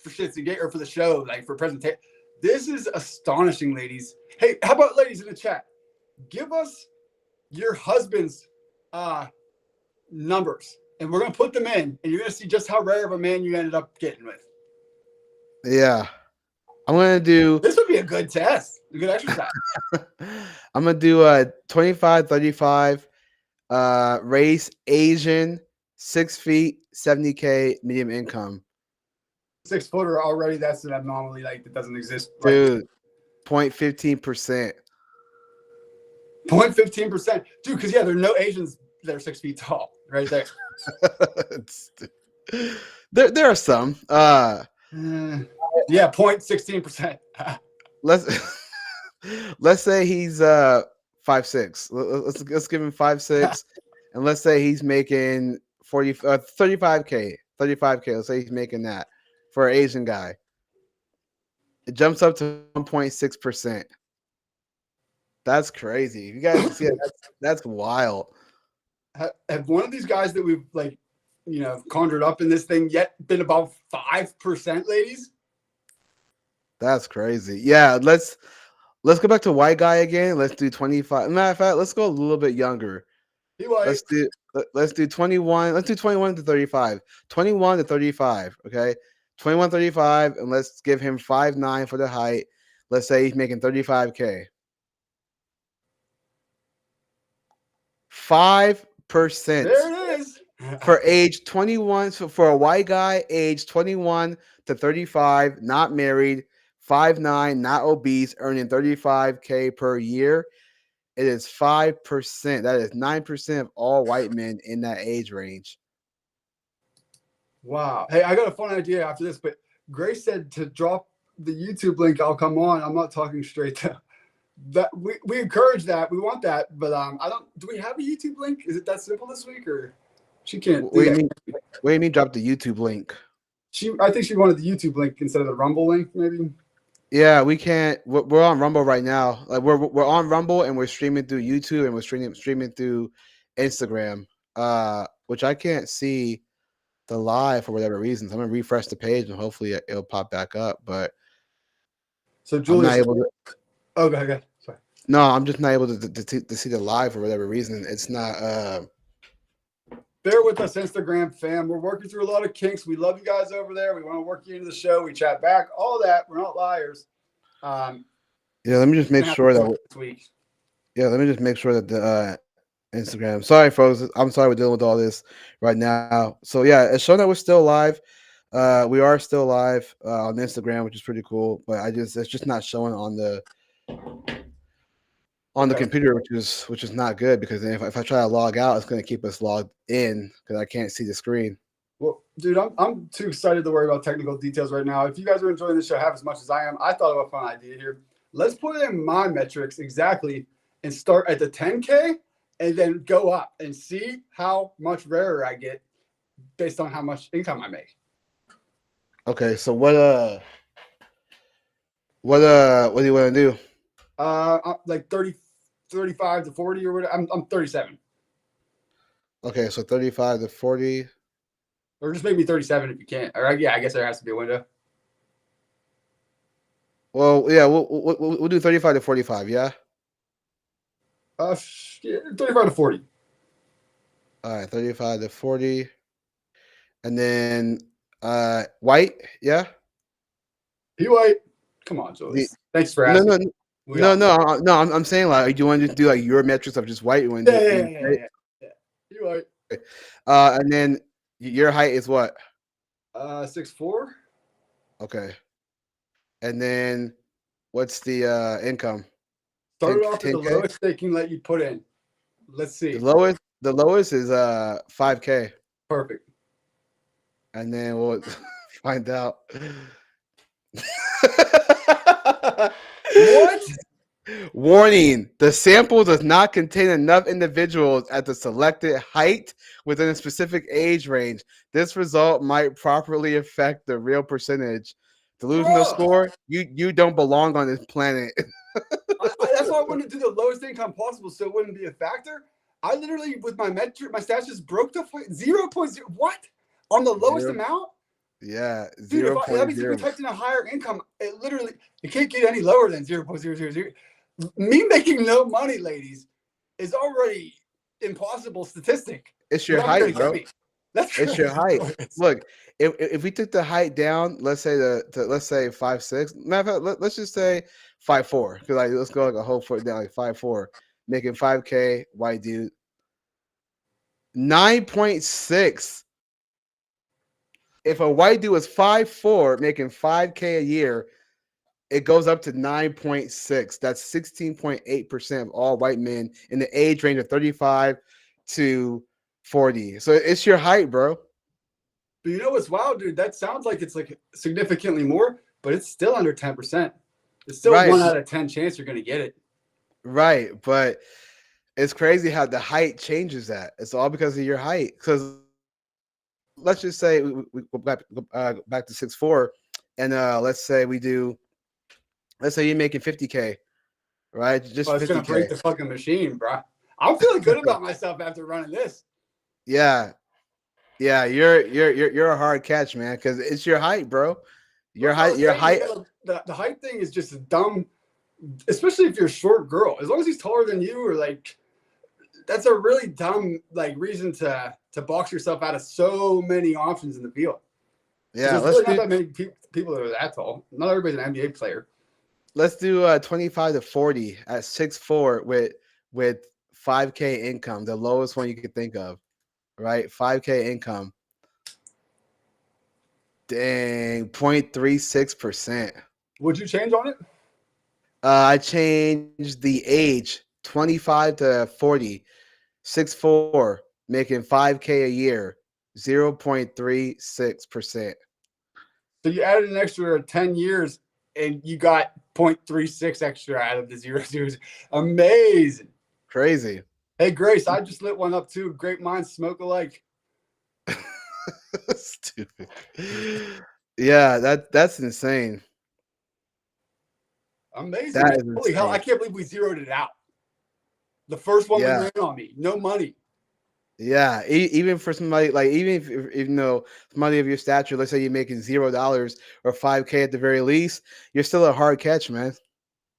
for shits and get or for the show, like for presentation. This is astonishing, ladies. Hey, how about ladies in the chat? Give us your husband's numbers, and we're gonna put them in, and you're gonna see just how rare of a man you ended up getting with. Yeah, I'm gonna do. This would be a good test, a good exercise. I'm gonna do 25, 35. Race Asian, 6 feet, 70K, medium income. 6 footer already. That's an anomaly like that doesn't exist. Dude, 0.15%. 0.15%, dude. Because there are no Asians that are 6 feet tall, right there. there are some. Yeah, 0.16%. Let's say he's 5'6". Let's give him 5'6", and let's say he's making 35K. 35K. Let's say he's making that for an Asian guy. It jumps up to 1.6%. That's crazy. You guys see it, that's wild. Have one of these guys that we've conjured up in this thing yet been about 5%, ladies? That's crazy. Yeah, let's go back to white guy again. Let's do 25. Matter of fact, let's go a little bit younger. Let's do 21. Let's do 21 to 35. 21 to 35. Okay, 21, 35, and let's give him 5'9" for the height. Let's say he's making 35K. 5%. There it is. For age 21, so for a white guy, age 21 to 35, not married, 5'9", not obese, earning 35K per year. It is 5%. That is 9% of all white men in that age range. Wow. Hey, I got a fun idea after this, but Grace said to drop the YouTube link. I'll come on. I'm not talking straight to that. We encourage that. We want that, but I don't. Do we have a YouTube link? Is it that simple this week, or she can't? What do you mean? Drop the YouTube link? I think she wanted the YouTube link instead of the Rumble link, maybe. Yeah, we can't. We're on Rumble right now. Like we're on Rumble and we're streaming through YouTube and we're streaming through Instagram. Which I can't see the live for whatever reasons. I'm gonna refresh the page and hopefully it'll pop back up. But so Julius, I'm not able to. Oh, go ahead. Sorry. No, I'm just not able to see the live for whatever reason. It's not. Bear with us, Instagram fam. We're working through a lot of kinks. We love you guys over there. We want to work you into the show. We chat back. All that. We're not liars. Yeah, let me just make sure that. This week. Yeah, let me just make sure that the Instagram. Sorry, folks. I'm sorry we're dealing with all this right now. So yeah, it's showing that we're still live. We are still live on Instagram, which is pretty cool. But it's just not showing on the computer, which is not good because if I try to log out, it's going to keep us logged in because I can't see the screen. Well, dude, I'm too excited to worry about technical details right now. If you guys are enjoying the show half as much as I am, I thought of a fun idea here. Let's put in my metrics exactly and start at the 10K and then go up and see how much rarer I get based on how much income I make. Okay, so what do you want to do? Like 35 to 40 or whatever. I'm 37. Okay, so 35 to 40. Or just make me 37 if you can't. Or yeah, I guess there has to be a window. Well, yeah, we'll do 35 to 45, yeah? Yeah, 35 to 40. All right, 35 to 40. And then white, yeah? He white. Come on, Julius. Thanks for asking. No. I'm saying like, do you want to just do like your metrics of just white? You want yeah. You white. And then your height is what? 6'4". Okay. And then what's the income? Start off with the lowest they can let you put in. Let's see. The lowest is 5K. Perfect. And then we'll find out. What? Warning, the sample does not contain enough individuals at the selected height within a specific age range. This result might properly affect the real percentage. Delusional score, you don't belong on this planet. That's why I wanted to do the lowest income possible so it wouldn't be a factor. I literally with my stats just broke the 0.0. What on the lowest amount? Yeah, Dude, that means if 0.0. we typed in a higher income, it can't get any lower than 0.000. Me making no money, ladies, is already impossible statistic. It's your height, bro. That's It's your height. Look, if we took the height down, let's say let's say 5'6". Matter of fact, let's just say 5'4", because like let's go like a whole foot down, like 5'4", making 5K, white dude. 9.6. If a white dude was 5'4", making 5K a year, it goes up to 9.6. That's 16.8% of all white men in the age range of 35 to 40. So it's your height, bro. But you know what's wild, dude? That sounds like it's like significantly more, but it's still under 10%. It's still 1 out of 10 chance you're going to get it. Right, but it's crazy how the height changes that. It's all because of your height. Because let's just say we go back to 6'4", and let's say you're making 50K, right? Just it's 50K. Gonna break the fucking machine, bro. I'm feeling good about myself after running this. Yeah, you're a hard catch, man, because it's your height, bro. Your height. The height thing is just dumb, especially if you're a short girl. As long as he's taller than you, or like, that's a really dumb like reason to box yourself out of so many options in the field. Yeah, there's really not that many people that are that tall. Not everybody's an NBA player. Let's do 25 to 40 at 6'4" with 5K income, the lowest one you could think of, right? 5K income. Dang, 0.36%. Would you change on it? I changed the age, 25 to 40, 6'4", making 5K a year, 0.36%. So you added an extra 10 years and you got 0.36 extra out of the 0.00. Amazing. Crazy. Hey, Grace, I just lit one up too. Great minds smoke alike. Stupid. Yeah, that's insane. Amazing. Holy hell, I can't believe we zeroed it out. The first one we ran on me. No money. Yeah, even for somebody like even though somebody of your stature, let's say you're making $0 or 5K at the very least, you're still a hard catch, man.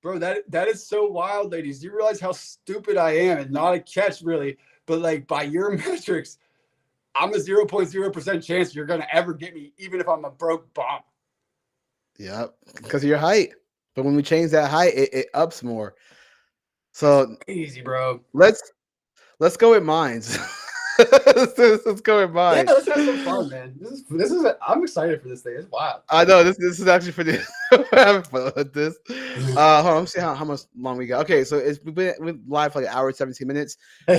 Bro, that is so wild, ladies. Do you realize how stupid I am? And not a catch, really, but like by your metrics, I'm a 0.0% chance you're gonna ever get me, even if I'm a broke bum. Yep, because of your height. But when we change that height, it ups more. So easy, bro. Let's go with mines. let's go with mine. Yeah, let's have some fun, man. This is. I'm excited for this thing. It's wild. I know this is actually pretty. We're having fun with this. Hold on, let me see how much long we got. Okay, so we've been live for like an hour and 17 minutes. And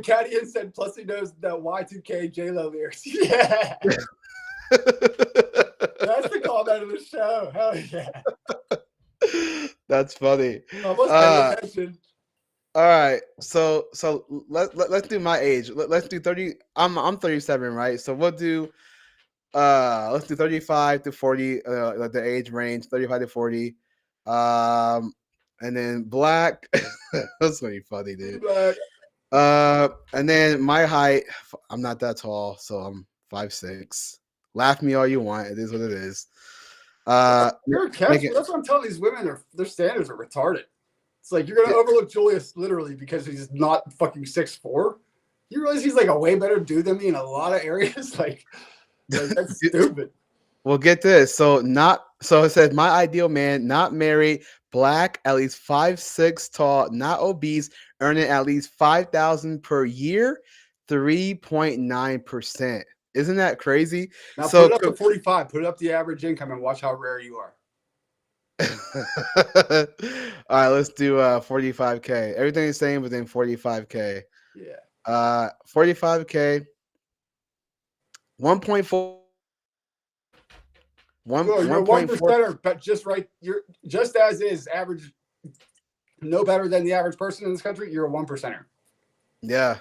Cadian said, plus he knows the Y2K J-Lo lyrics. Yeah. That's the callback of the show. Hell yeah. That's funny. All right, so let's do my age. Let's do 30. I'm 37, right? So we'll do let's do 35 to 40, like the age range, 35 to 40. And then black. That's gonna be funny, dude. Black. And then my height, I'm not that tall, so I'm 5'6". Laugh me all you want. It is what it is. You're a catch. That's what I'm telling these women. Their standards are retarded. It's like you're gonna overlook Julius literally because he's not fucking 6'4". You realize he's like a way better dude than me in a lot of areas. Like that's stupid. Well, get this. So it says my ideal man, not married, black, at least 5'6" tall, not obese, earning at least $5,000 per year, 3.9%. Isn't that crazy? Now put it up to 45. Put it up the average income and watch how rare you are. All right, let's do 45K. Everything is same within 45K. Yeah. 45K. 1.4. You're 1%, but just right. You're just as is average. No better than the average person in this country. You're a 1%er. Yeah,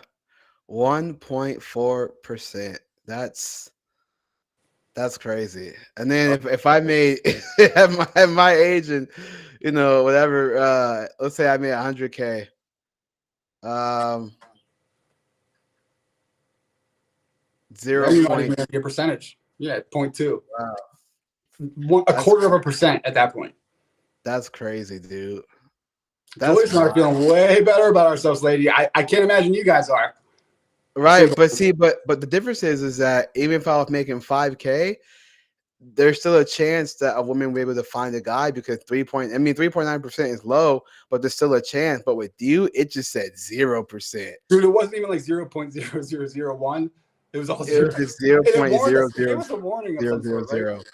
1.4%. That's crazy. And then if I made at my age and whatever, let's say I made 100K. 0. You're not even gonna get a percentage. Yeah, 0.2. Wow. A quarter of a percent at that point. That's crazy, dude. Julius and I are feeling way better about ourselves, lady. I can't imagine you guys are. Right, but see, but the difference is that even if I was making $5K, there's still a chance that a woman will be able to find a guy because 3.9% is low, but there's still a chance. But with you, it just said 0%. Dude, it wasn't even like 0.0001. It was all zero. It was just 0.000000. It was a warning of some sort, right? It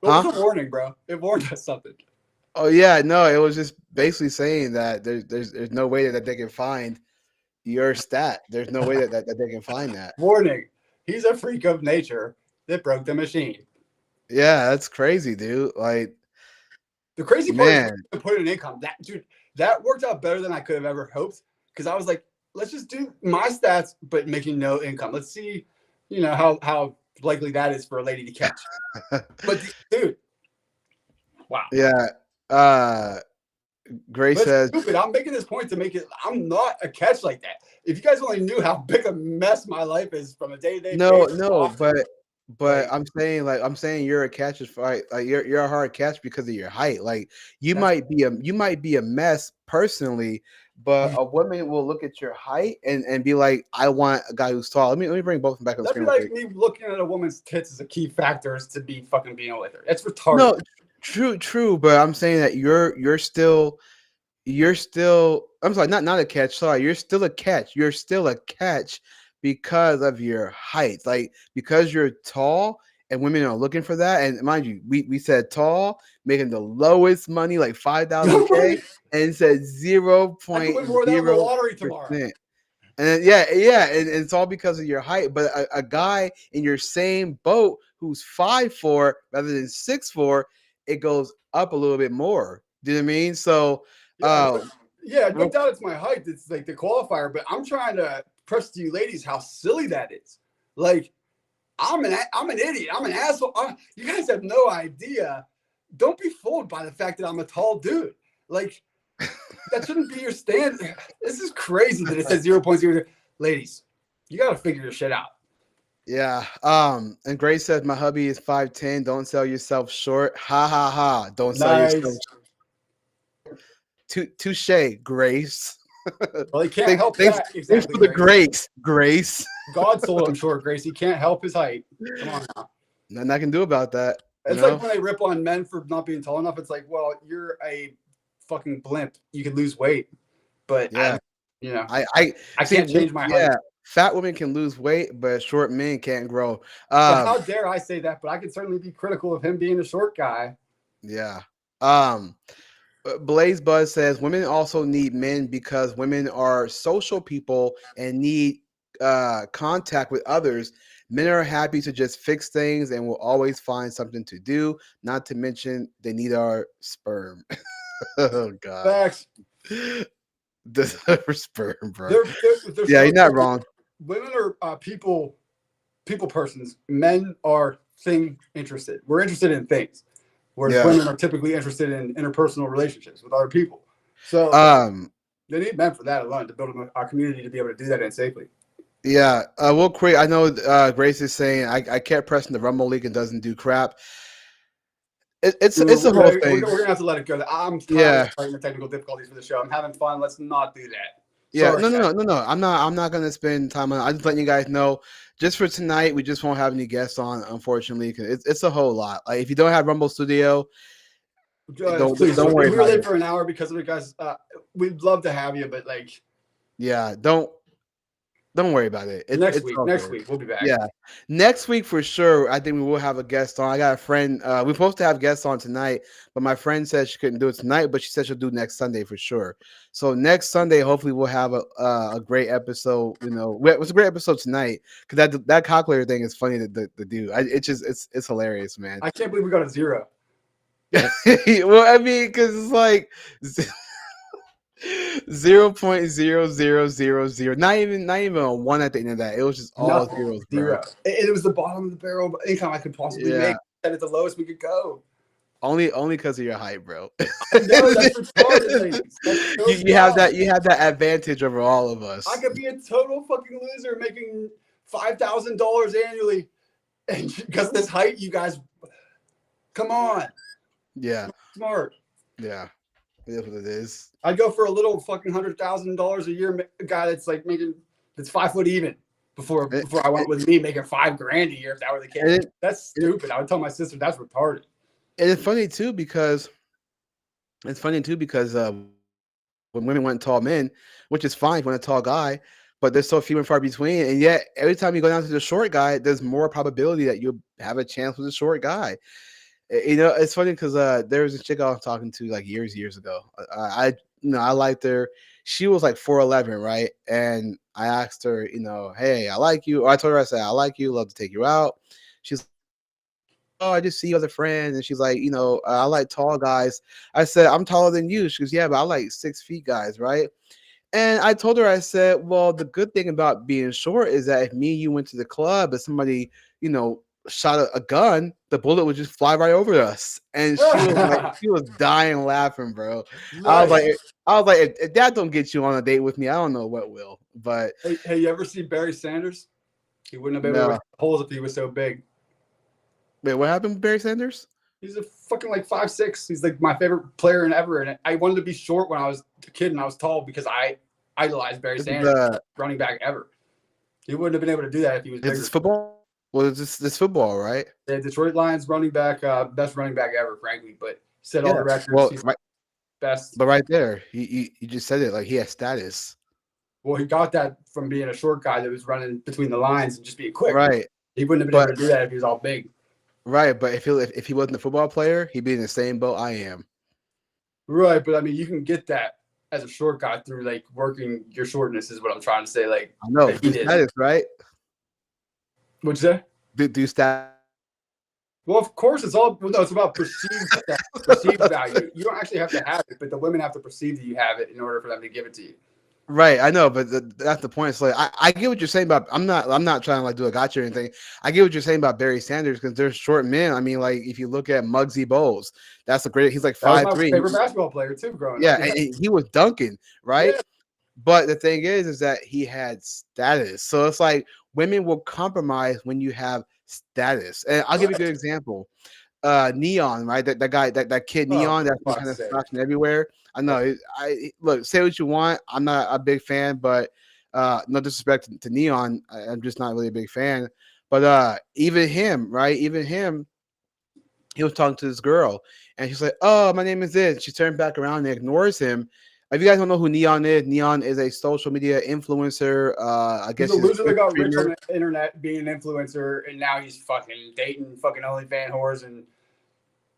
Huh? was a warning, bro. It warned us something. Oh yeah, no, it was just basically saying that there's no way that they can find your stat. There's no way that they can find that. Warning. He's a freak of nature that broke the machine. Yeah, that's crazy, dude. Like the crazy part man. is to put in income. That worked out better than I could have ever hoped. Because I was like, let's just do my stats, but making no income. Let's see, how likely that is for a lady to catch. But dude, wow. Yeah. Grace says, stupid. I'm making this point to make it. I'm not a catch like that. If you guys only knew how big a mess my life is from a day-to-day. No, but I'm saying you're a catch like you're a hard catch because of your height. Like you might be a mess personally, but a woman will look at your height and be like, I want a guy who's tall. Let me bring both of them back on the screen. That'd be like me looking at a woman's tits as a key factor as to be fucking being with her. That's retarded. No, true, but I'm saying that you're still I'm sorry, not a catch. Sorry, you're still a catch. You're still a catch because of your height. Like because you're tall and women are looking for that. And mind you, we said tall, making the lowest money, like 5,000K, and it said 0.0%. And yeah, and it's all because of your height. But a guy in your same boat who's 5'4" rather than 6'4", it goes up a little bit more. Do you know what I mean? So no doubt it's my height. It's like the qualifier, but I'm trying to press to you ladies how silly that is. Like, I'm an idiot. I'm an asshole. You guys have no idea. Don't be fooled by the fact that I'm a tall dude. Like, that shouldn't be your standard. This is crazy that it says 0.0. Ladies, you got to figure your shit out. Yeah. And Grace says, my hubby is 5'10". Don't sell yourself short. Ha ha ha. Don't sell yourself short. Touche, Grace. Well, he can't help that. Thanks for the Grace. God sold him short, Grace. He can't help his height. Come on now. Nothing I can do about that. It's like when they rip on men for not being tall enough. It's like, well, you're a fucking blimp. You can lose weight, but yeah, I can't change my height. Fat women can lose weight, but short men can't grow. But how dare I say that? But I can certainly be critical of him being a short guy. Yeah. Blaze Buzz says women also need men because women are social people and need contact with others. Men are happy to just fix things and will always find something to do. Not to mention they need our sperm. Oh God. Facts. The sperm, bro. You're not wrong. Women are people persons. Men are thing interested. We're interested in things. Whereas women are typically interested in interpersonal relationships with other people. So they need men for that alone to build our community to be able to do that in safely. Yeah. Real quick, I know Grace is saying I kept pressing the Rumble link and doesn't do crap. It's a whole thing. We're gonna have to let it go. I'm tired of fighting the technical difficulties for the show. I'm having fun. Let's not do that. Yeah, sorry, no. I'm not gonna spend time on it. I'm just letting you guys know. Just for tonight, we just won't have any guests on, unfortunately, because it's a whole lot. Like if you don't have Rumble Studio, don't worry about it. We were late for an hour because of it, guys. We'd love to have you, but don't worry about it. Next week we'll be back. Yeah, next week for sure. I think we will have a guest on. I got a friend. We're supposed to have guests on tonight, but my friend said she couldn't do it tonight. But she said she'll do next Sunday for sure. So next Sunday, hopefully, we'll have a great episode. It was a great episode tonight because that calculator thing is funny to do. It's hilarious, man. I can't believe we got a 0. Well, I mean, because it's like 0.0000, not even a 1 at the end of that. It was just all zeros, bro. It was the bottom of the barrel income I could possibly make. And at the lowest we could go. Only because of your height, bro. No, that's retarded. You have that advantage over all of us. I could be a total fucking loser making $5,000 annually, and because of this height, you guys, come on. Yeah. Smart. Yeah. It is what it is. I'd go for a little fucking $100,000 a year guy that's like that's 5 foot even before I went with me making $5,000 a year. If that were the case, that's stupid. I would tell my sister that's retarded. And it's funny too because when women want tall men, which is fine if you want a tall guy, but there's so few and far between. And yet every time you go down to the short guy, there's more probability that you'll have a chance with a short guy. You know, it's funny because there was a chick I was talking to like years ago. I liked her. She was like 4'11", right? And I asked her, hey, I like you. Or I told her, I said, I like you, love to take you out. She's, oh, I just see you as a friend. And she's like, I like tall guys. I said, I'm taller than you. She goes, yeah, but I like 6 feet guys, right? And I told her, I said, well, the good thing about being short is that if me and you went to the club and somebody, shot a gun, the bullet would just fly right over us. And she was dying laughing, bro. Nice. I was like, if that don't get you on a date with me, I don't know what will. But hey, you ever see Barry Sanders? He wouldn't have been able to hit holes if he was so big. Wait, what happened with Barry Sanders? He's a fucking like 5'6". He's like my favorite player in ever. And I wanted to be short when I was a kid and I was tall because I idolized Barry Sanders, running back ever. He wouldn't have been able to do that if he was bigger. Is this football? Well, it's this football, right? Yeah, Detroit Lions running back, best running back ever, frankly. But set all the records. Well, best. But right there, you just said it, like he has status. Well, he got that from being a short guy that was running between the lines and just being quick. Right. He wouldn't have been able to do that if he was all big. Right, but if he wasn't a football player, he'd be in the same boat I am. Right, but I mean, you can get that as a short guy through like working your shortness is what I'm trying to say. Like, I know status, right? What'd you say? Do stat. Well, of course, it's about perceived value. You don't actually have to have it, but the women have to perceive that you have it in order for them to give it to you. Right, I know, but that's the point. It's like I get what you're saying about. I'm not trying to like do a gotcha or anything. I get what you're saying about Barry Sanders because they're short men. I mean, like if you look at Muggsy Bogues, that's a great. He's like 5'3". Favorite basketball player too, growing up. Yeah, and he was dunking, right? Yeah. But the thing is that he had status. So it's like women will compromise when you have status. And I'll give you a good example. Neon, right? That guy, that kid Neon, that's kind of flashing everywhere. I know. I look, say what you want. I'm not a big fan, but no disrespect to Neon. I'm just not really a big fan. But even him, right? Even him, he was talking to this girl, and she's like, "Oh, my name is this." She turned back around and ignores him. If you guys don't know who Neon is a social media influencer. I guess he's a loser that got rich on the internet being an influencer, and now he's fucking dating fucking OnlyFans whores. And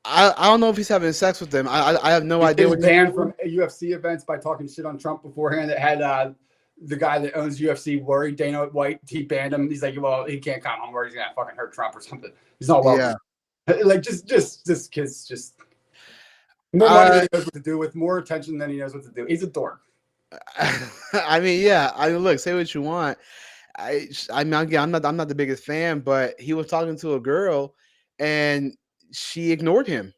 I don't know if he's having sex with them. I have no idea. He was banned from UFC events by talking shit on Trump beforehand. That had the guy that owns UFC worried, Dana White. He banned him. He's like, well, he can't come on where he's gonna fucking hurt Trump or something. He's not welcome. Yeah. Like just this kid's just. More money than he knows what to do with, more attention than he knows what to do. He's a dork. I mean, yeah. I mean, look, say what you want. I mean, again, I'm not the biggest fan, but he was talking to a girl, and she ignored him.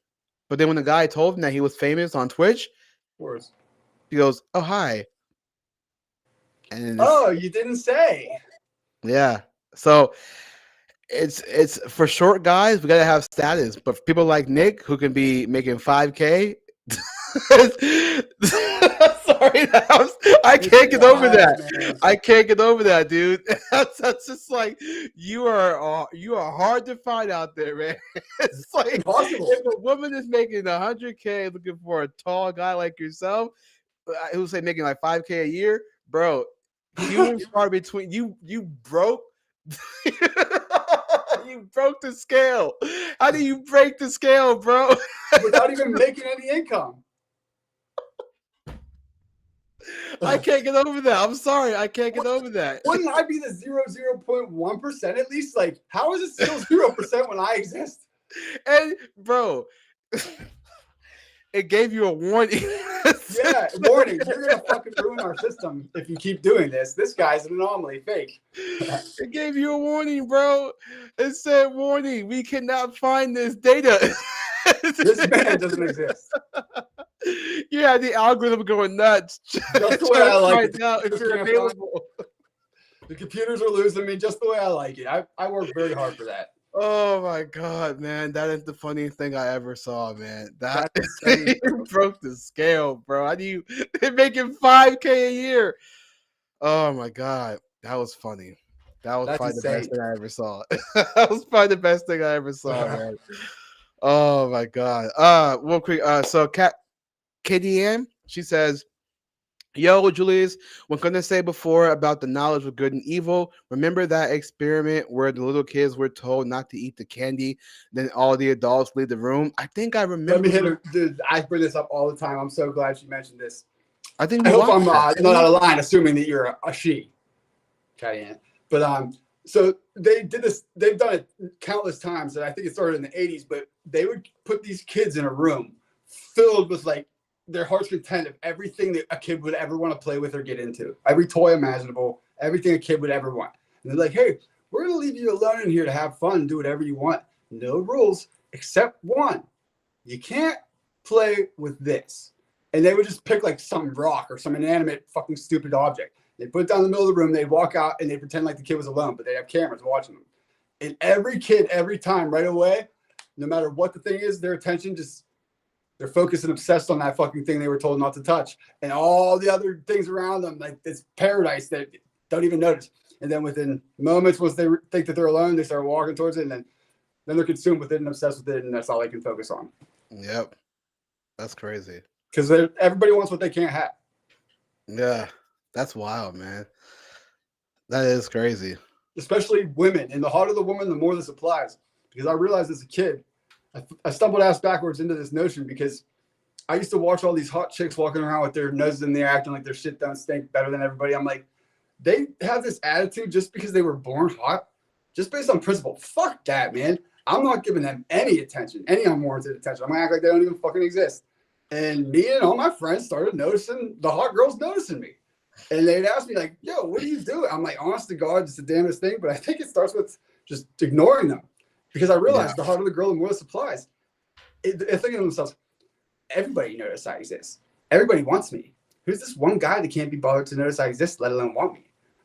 But then when the guy told him that he was famous on Twitch, of course, he goes, "Oh, hi." And you didn't say. Yeah. So it's for short guys, we gotta have status. But for people like Nick who can be making $5K, sorry, I can't get over that. Man. I can't get over that, dude. That's just like you are hard to find out there, man. It's like impossible. If a woman is making $100K looking for a tall guy like yourself, who's say making like $5K a year, bro, you are between you broke. You broke the scale. How do you break the scale, bro? Without even making any income. I can't get over that. I'm sorry. I can't get over that. Wouldn't I be the 0.1% at least? Like, how is it still 0% when I exist? And, bro, it gave you a warning. Yeah, warning. You're going to fucking ruin our system if you keep doing this. This guy's an anomaly. Fake. It gave you a warning, bro. It said, warning, we cannot find this data. This man doesn't exist. Yeah, the algorithm going nuts. That's the way I like right now. If you're available. The computers are losing me just the way I like it. I work very hard for that. Oh my god, man. That is the funniest thing I ever saw, man. That That's insane, it broke the scale, bro. How do you they're making 5K a year? Oh my god. That was funny. That was That's probably the best insane. thing I ever saw. That was probably the best thing I ever saw, man. Oh my god. Real quick. So Katie Ann, she says, yo, Julius, what I'm gonna say before about the knowledge of good and evil. Remember that experiment where the little kids were told not to eat the candy, then all the adults leave the room? I think I remember. Let me hit her, dude. I bring this up all the time. I'm so glad she mentioned this. I think I we hope I'm watched that. not out of line, assuming that you're a she, Cheyenne. But so they did this. They've done it countless times, and I think it started in the '80s. But they would put these kids in a room filled with like their heart's content of everything that a kid would ever want to play with or get into, every toy imaginable, everything a kid would ever want. And they're like, "Hey, we're gonna leave you alone in here to have fun, do whatever you want. No rules except one: you can't play with this." And they would just pick like some rock or some inanimate fucking stupid object. They'd put it down in the middle of the room, they'd walk out and they'd pretend like the kid was alone, but they'd have cameras watching them. And every kid, every time, right away, no matter what the thing is, their attention just, they're focused and obsessed on that fucking thing they were told not to touch. And all the other things around them, like this paradise that don't even notice. And then within moments, once they think that they're alone, they start walking towards it, and then they're consumed with it and obsessed with it, and that's all they can focus on. Yep. That's crazy. Because everybody wants what they can't have. Yeah. That's wild, man. That is crazy. Especially women. And the hotter the woman, the more this applies. Because I realized as a kid, I stumbled ass backwards into this notion because I used to watch all these hot chicks walking around with their noses in the air, acting like their shit don't stink better than everybody. I'm like, they have this attitude just because they were born hot, just based on principle. Fuck that, man. I'm not giving them any attention, any unwarranted attention. I'm going to act like they don't even fucking exist. And me and all my friends started noticing the hot girls noticing me. And they'd ask me, like, yo, what do you do? I'm like, honest to God, it's the damnedest thing. But I think it starts with just ignoring them. Because I realized the harder the girl, the more the supplies. They're thinking to themselves, everybody notices I exist. Everybody wants me. Who's this one guy that can't be bothered to notice I exist, let alone want me?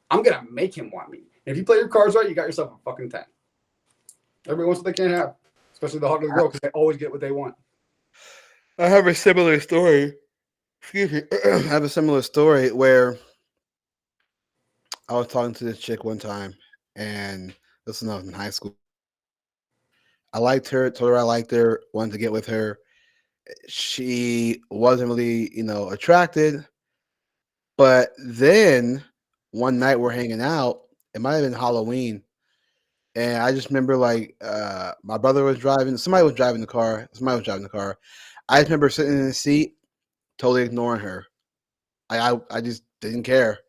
I'm going to make him want me. And if you play your cards right, you got yourself a fucking 10. Everybody wants what they can't have. Especially the harder the girl, because they always get what they want. I have a similar story. Excuse me. I have a similar story where I was talking to this chick one time, and this was when I was in high school. I liked her, told her I liked her, wanted to get with her. She wasn't really, attracted. But then one night we're hanging out. It might have been Halloween. And I just remember my brother was driving. Somebody was driving the car. I just remember sitting in the seat, totally ignoring her. I just didn't care,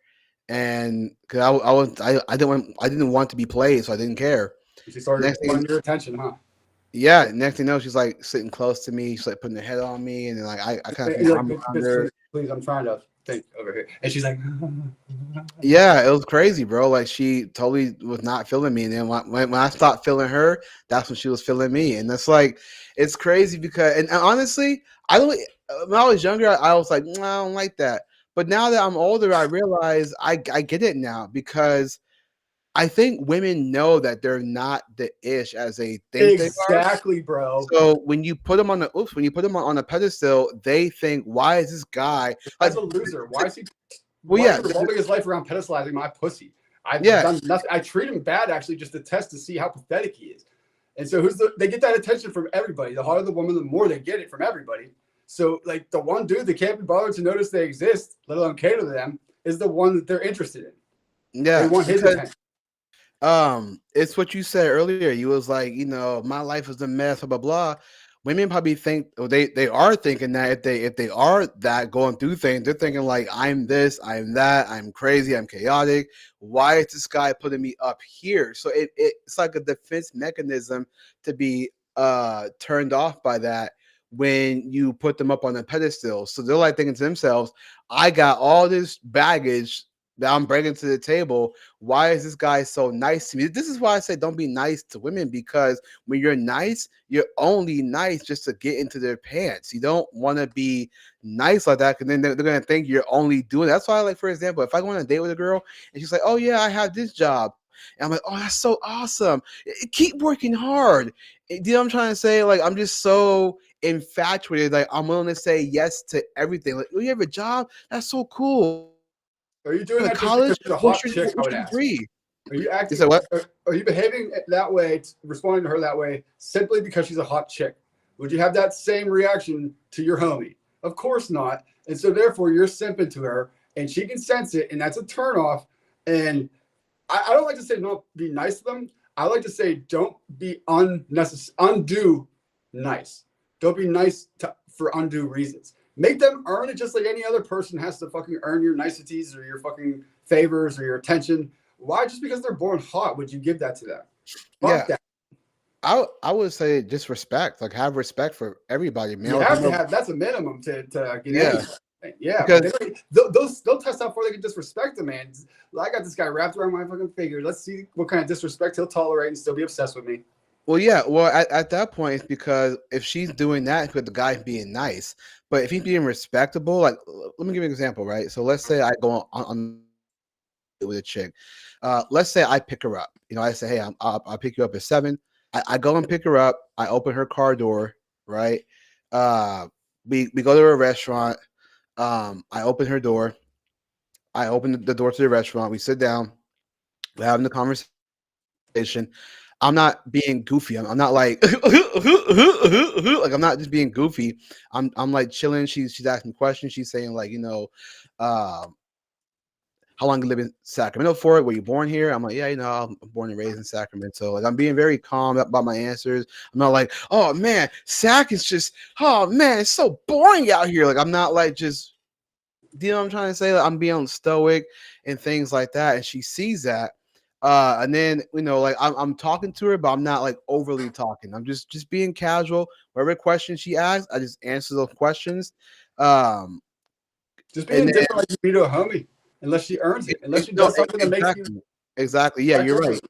and because I didn't want to be played, so I didn't care. She started wanting your attention, huh? Yeah. Next thing you know, she's like sitting close to me. She's like putting her head on me, and then I kind of please, I'm trying to think over here, and she's like, yeah, it was crazy, bro. Like she totally was not feeling me, and then when I stopped feeling her, that's when she was feeling me, and that's like it's crazy because and honestly, when I was younger, I was like, I don't like that. But now that I'm older, I realize I get it now because I think women know that they're not the ish as they think exactly, they are. Bro. So when you put them on a pedestal, they think, why is this guy as a loser? Why is he? Revolving his life around pedestalizing my pussy. I've done nothing. I treat him bad actually just to test to see how pathetic he is. And so they get that attention from everybody. The harder the woman, the more they get it from everybody. So like the one dude that can't be bothered to notice they exist, let alone cater to them, is the one that they're interested in. Yeah. They want his attention. It's what you said earlier. You was like, my life is a mess, blah blah blah. Women probably think they are thinking that if they are that going through things, they're thinking like I'm this, I'm that, I'm crazy, I'm chaotic. Why is this guy putting me up here? So it's like a defense mechanism to be turned off by that when you put them up on a pedestal. So they're like thinking to themselves, I got all this baggage that I'm bringing to the table. Why is this guy so nice to me? This is why I say don't be nice to women, because when you're nice, you're only nice just to get into their pants. You don't want to be nice like that, because then they're going to think you're only doing it. That's why, like, for example, if I go on a date with a girl and she's like, oh, yeah, I have this job. And I'm like, oh, that's so awesome. Keep working hard. Do you know what I'm trying to say? Like, I'm just so infatuated. Like, I'm willing to say yes to everything. Like, oh, you have a job? That's so cool. Are you doing that college? just because you're a hot chick? I would ask. Are you acting? You what? Are you behaving that way, responding to her that way, simply because she's a hot chick? Would you have that same reaction to your homie? Of course not. And so therefore, you're simping to her, and she can sense it, and that's a turnoff. And I don't like to say don't be nice to them. I like to say don't be undue nice. Don't be nice for undue reasons. Make them earn it just like any other person has to fucking earn your niceties or your fucking favors or your attention. Why? Just because they're born hot, would you give that to them? Fuck that. I would say just respect. Like, have respect for everybody. You have to have. That's a minimum to get anything. Yeah, because they'll test how far they can disrespect the man. I got this guy wrapped around my fucking finger. Let's see what kind of disrespect he'll tolerate and still be obsessed with me. Well, yeah. Well, at that point, it's because if she's doing that, with the guy being nice, but if he's being respectable, like, let me give you an example, right? So let's say I go on with a chick. Let's say I pick her up. You know, I say, hey, I'll pick you up at 7. I go and pick her up. I open her car door, right? We go to a restaurant. I open her door. I open the door to the restaurant. We sit down. We're having the conversation. I'm not being goofy. I'm not like like I'm not just being goofy. I'm like chilling. She's asking questions. She's saying, like, you know, how long you live in Sacramento for? Were you born here? I'm like, yeah, you know, I'm born and raised in Sacramento. Like, I'm being very calm about my answers. I'm not like, oh man, Sac is just, oh man, it's so boring out here. Like, I'm not like just, do you know what I'm trying to say? Like, I'm being stoic and things like that. And she sees that. And then, you know, like I'm talking to her, but I'm not like overly talking. I'm just being casual. Whatever question she asks, I just answer those questions. Just being different, like you be to a homie, unless she earns it, unless she does something that makes you. Exactly. Yeah, you're right.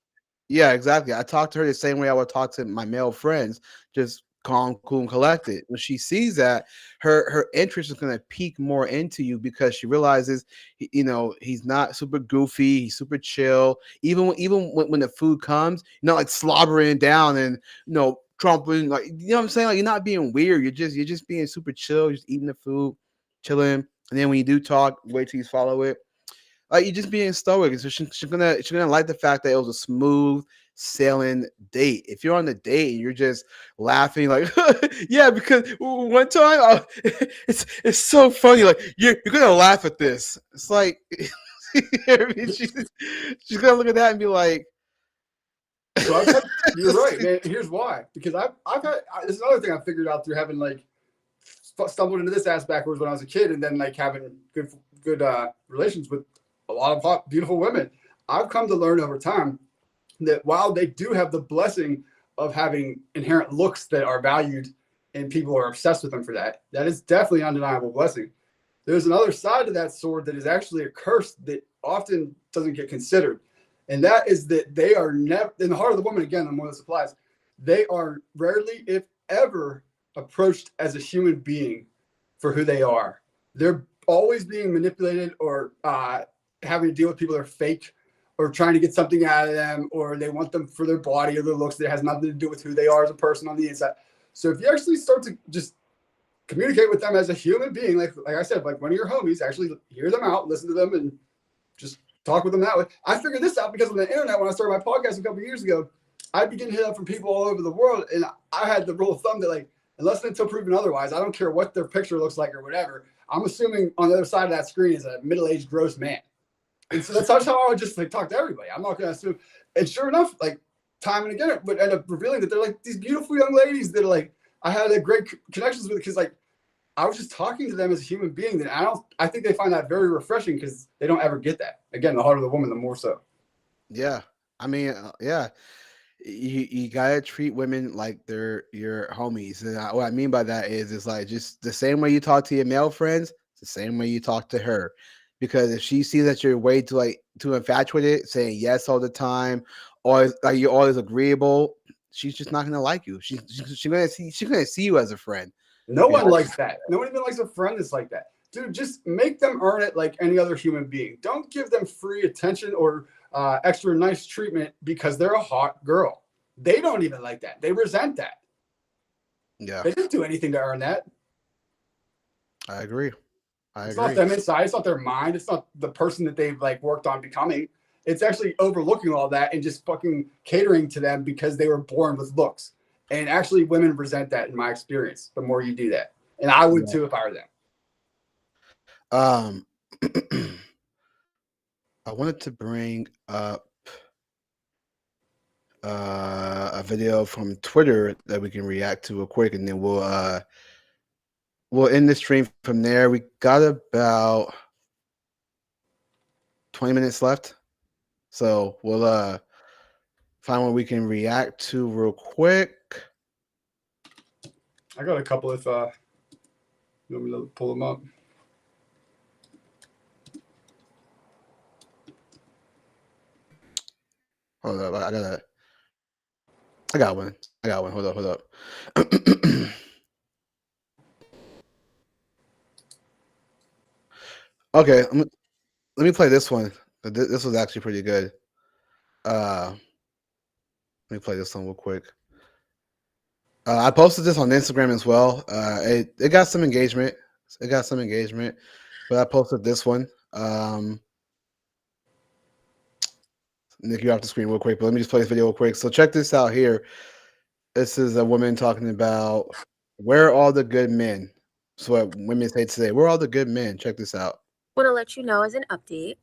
Yeah, exactly. I talk to her the same way I would talk to my male friends, just calm, cool, and collected. When she sees that, her interest is going to peak more into you, because she realizes, you know, he's not super goofy, he's super chill. Even when the food comes, you're not like slobbering down and, you know, trumping, like, you know what I'm saying? Like, you're not being weird. You're just being super chill, just eating the food, chilling. And then when you do talk, wait till you follow it. Like, you're just being stoic. So she's gonna like the fact that it was a smooth sailing date. If you're on the date and you're just laughing, like, yeah, because one time it's so funny. Like, you're gonna laugh at this. It's like, I mean, she's gonna look at that and be like, so you're right, man. Here's why. Because I've had this is another thing I figured out through having like stumbled into this ass backwards when I was a kid, and then like having good relations with a lot of hot, beautiful women. I've come to learn over time that while they do have the blessing of having inherent looks that are valued and people are obsessed with them for that, that is definitely an undeniable blessing. There's another side to that sword that is actually a curse that often doesn't get considered. And that is that they are never, in the heart of the woman, again, the more this applies, they are rarely, if ever, approached as a human being for who they are. They're always being manipulated or having to deal with people that are fake or trying to get something out of them, or they want them for their body or their looks that has nothing to do with who they are as a person on the inside. So if you actually start to just communicate with them as a human being, like I said, like one of your homies, actually hear them out, listen to them, and just talk with them that way. I figured this out because on the internet, when I started my podcast a couple of years ago, I'd be getting hit up from people all over the world, and I had the rule of thumb that, like, unless and until proven otherwise, I don't care what their picture looks like or whatever. I'm assuming on the other side of that screen is a middle-aged gross man. And so that's how I would just like talk to everybody. I'm not going to assume. And sure enough, like time and again, it would end up revealing that they're like these beautiful young ladies that are like, I had a great connections with, because like I was just talking to them as a human being. That I think they find that very refreshing, because they don't ever get that. Again, the harder the woman, the more so. Yeah. I mean, yeah. You gotta treat women like they're your homies. And what I mean by that is, it's like just the same way you talk to your male friends, it's the same way you talk to her. because if she sees that you're way too infatuated, saying yes all the time, or like you're always agreeable, she's just not gonna like you. She's gonna see you as a friend. No one likes that. No one even likes a friend that's like that. Dude, just make them earn it like any other human being. Don't give them free attention or extra nice treatment because they're a hot girl. They don't even like that. They resent that. Yeah. They didn't do anything to earn that. I agree. It's not them inside. It's not their mind. It's not the person that they've like worked on becoming. It's actually overlooking all that and just fucking catering to them because they were born with looks. And actually, women resent that in my experience. The more you do that, and I would too if I were them. I wanted to bring up a video from Twitter that we can react to real quick, and then we'll end the stream from there. We got about 20 minutes left, so we'll find what we can react to real quick. I got a couple if you want me to pull them up. Hold up, I got one. Hold up. Okay, let me play this one. This was actually pretty good. Let me play this one real quick. I posted this on Instagram as well. It got some engagement. But I posted this one. Nick, you're off the screen real quick, but let me just play this video real quick. So check this out here. This is a woman talking about where are all the good men. So what women say today, where are all the good men? Check this out. Want to let you know as an update,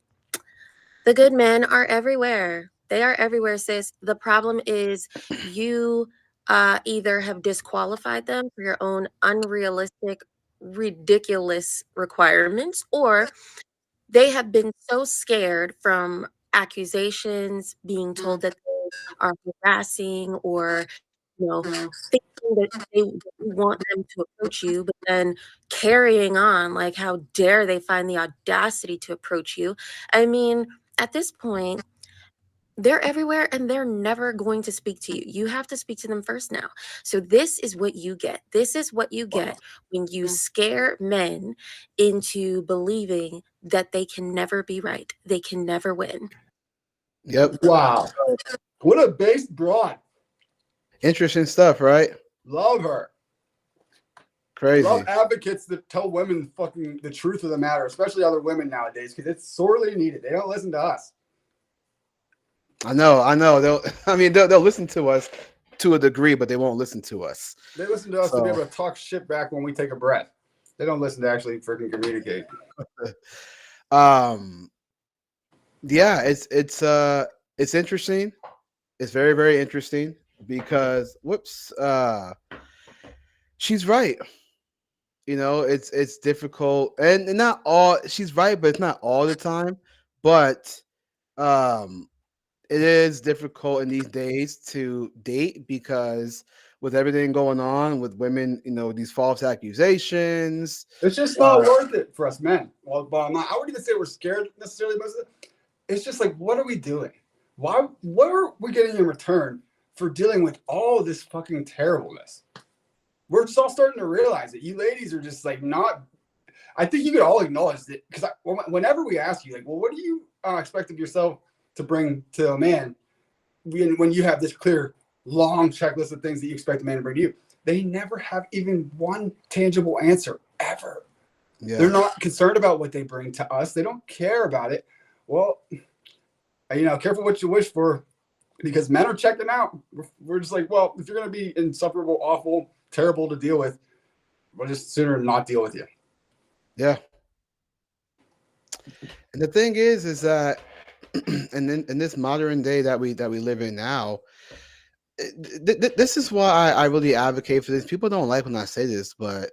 the good men are everywhere. They are everywhere, sis. The problem is you either have disqualified them for your own unrealistic, ridiculous requirements, or they have been so scared from accusations, being told that they are harassing, or thinking that they want them to approach you, but then carrying on like, how dare they find the audacity to approach you? I mean, at this point, they're everywhere and they're never going to speak to you. You have to speak to them first now. So this is what you get. This is what you get when you scare men into believing that they can never be right. They can never win. Yep. Wow. What a base broad. Interesting stuff, right? Love her. Crazy. Love advocates that tell women fucking the truth of the matter, especially other women nowadays, because it's sorely needed. They don't listen to us. I know. They'll listen to us to a degree, but they won't listen to us. They listen to us to be able to talk shit back when we take a breath. They don't listen to actually freaking communicate. Yeah, it's interesting. It's very, very interesting because she's right. It's difficult, and not all. She's right, but it's not all the time. But it is difficult in these days to date because with everything going on with women, these false accusations. It's just not worth it for us men. Well, I wouldn't even say we're scared necessarily. It's just like, what are we doing? What are we getting in return for dealing with all this fucking terribleness? We're just all starting to realize it. You ladies are just like not. I think you could all acknowledge that, because whenever we ask you, like, well, what do you expect of yourself to bring to a man when you have this clear, long checklist of things that you expect a man to bring to you? They never have even one tangible answer, ever. Yeah. They're not concerned about what they bring to us. They don't care about it. Well, careful what you wish for, because men are checking out. We're just like, well, if you're going to be insufferable, awful, terrible to deal with, we'll just sooner not deal with you. Yeah. And the thing is that in this modern day that we live in now, this is why I really advocate for this. People don't like when I say this, but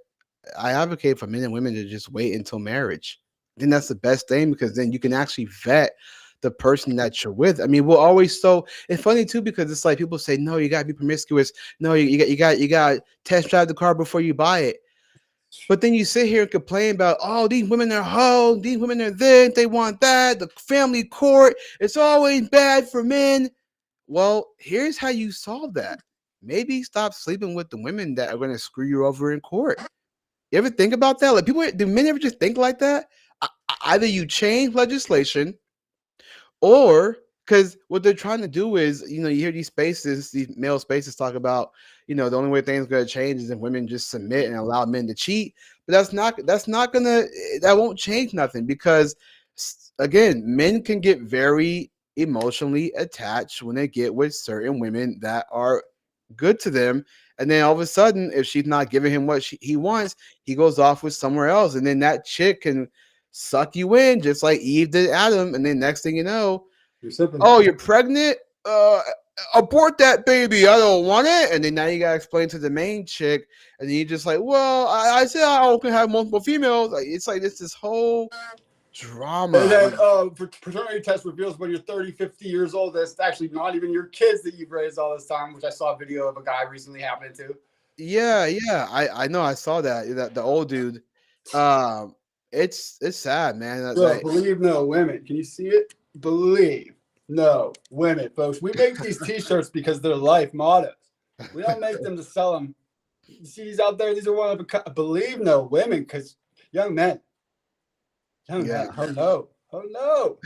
I advocate for men and women to just wait until marriage. I think that's the best thing, because then you can actually vet the person that you're with. I mean, it's funny too, because it's like people say, no, you gotta be promiscuous. No, you got test drive the car before you buy it. But then you sit here and complain about, oh, these women are hoes, these women are this, they want that, the family court, it's always bad for men. Well, here's how you solve that. Maybe stop sleeping with the women that are going to screw you over in court. You ever think about that? Like, people, do men ever just think like that? Either you change legislation, or because what they're trying to do is, you hear these spaces, these male spaces talk about, the only way things going to change is if women just submit and allow men to cheat. But that won't change nothing, because again, men can get very emotionally attached when they get with certain women that are good to them. And then all of a sudden, if she's not giving him what he wants, he goes off with somewhere else. And then that chick can suck you in just like Eve did Adam. And then next thing you know, oh, you're pregnant? Abort that baby. I don't want it. And then now you gotta explain to the main chick, and then you're just like, well, I said I can have multiple females. Like, it's like this whole drama. And then paternity test reveals when you're 30, 50 years old, that's actually not even your kids that you've raised all this time, which I saw a video of a guy recently happening to. Yeah. I know. I saw that the old dude. It's sad, man. Look, believe no women. Can you see it? Believe no women, folks. We make these T-shirts because they're life mottos. We don't make them to sell them. You see these out there? These are one of a believe no women, because young men. Man, oh no.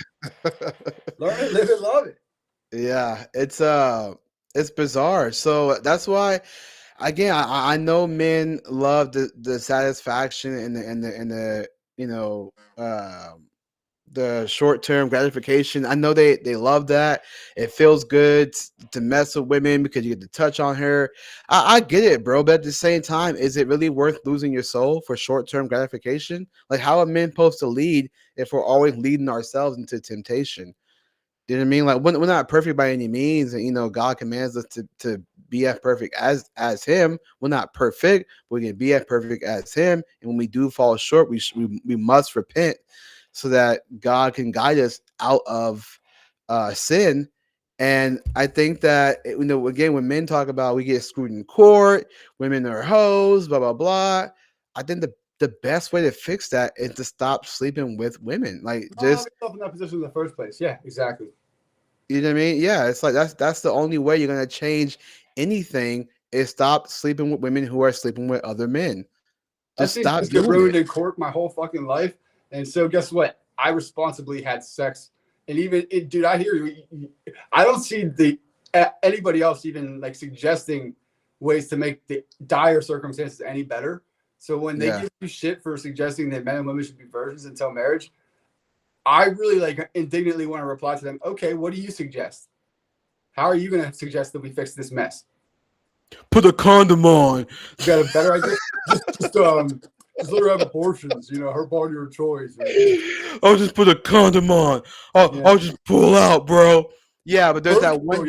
Learn it, live it, love it. Yeah, it's bizarre. So that's why, again, I know men love the satisfaction and the short-term gratification. I know they love that. It feels good to mess with women because you get to touch on her. I get it, bro. But at the same time, is it really worth losing your soul for short-term gratification? Like, how are men supposed to lead if we're always leading ourselves into temptation? You know what I mean? Like, we're not perfect by any means, and God commands us to be as perfect as Him. We're not perfect, but we can be as perfect as Him. And when we do fall short, we must repent, so that God can guide us out of sin. And I think that, again, when men talk about we get screwed in court, women are hoes, blah blah blah. I think the best way to fix that is to stop sleeping with women. Like, just yourself in that position in the first place. Yeah, exactly. You know what I mean? Yeah, it's like that's the only way you're gonna change anything, is stop sleeping with women who are sleeping with other men. Just stop get ruined it. in court my whole fucking life. And so guess what? I responsibly had sex. And even dude, I hear you. I don't see anybody else even like suggesting ways to make the dire circumstances any better. So when they give you shit for suggesting that men and women should be virgins until marriage, I really like indignantly want to reply to them. Okay, what do you suggest? How are you going to suggest that we fix this mess? Put a condom on. You got a better idea? Just let her have abortions. Her body, her choice. I'll just put a condom on. I'll just pull out, bro. Yeah, but there's that one.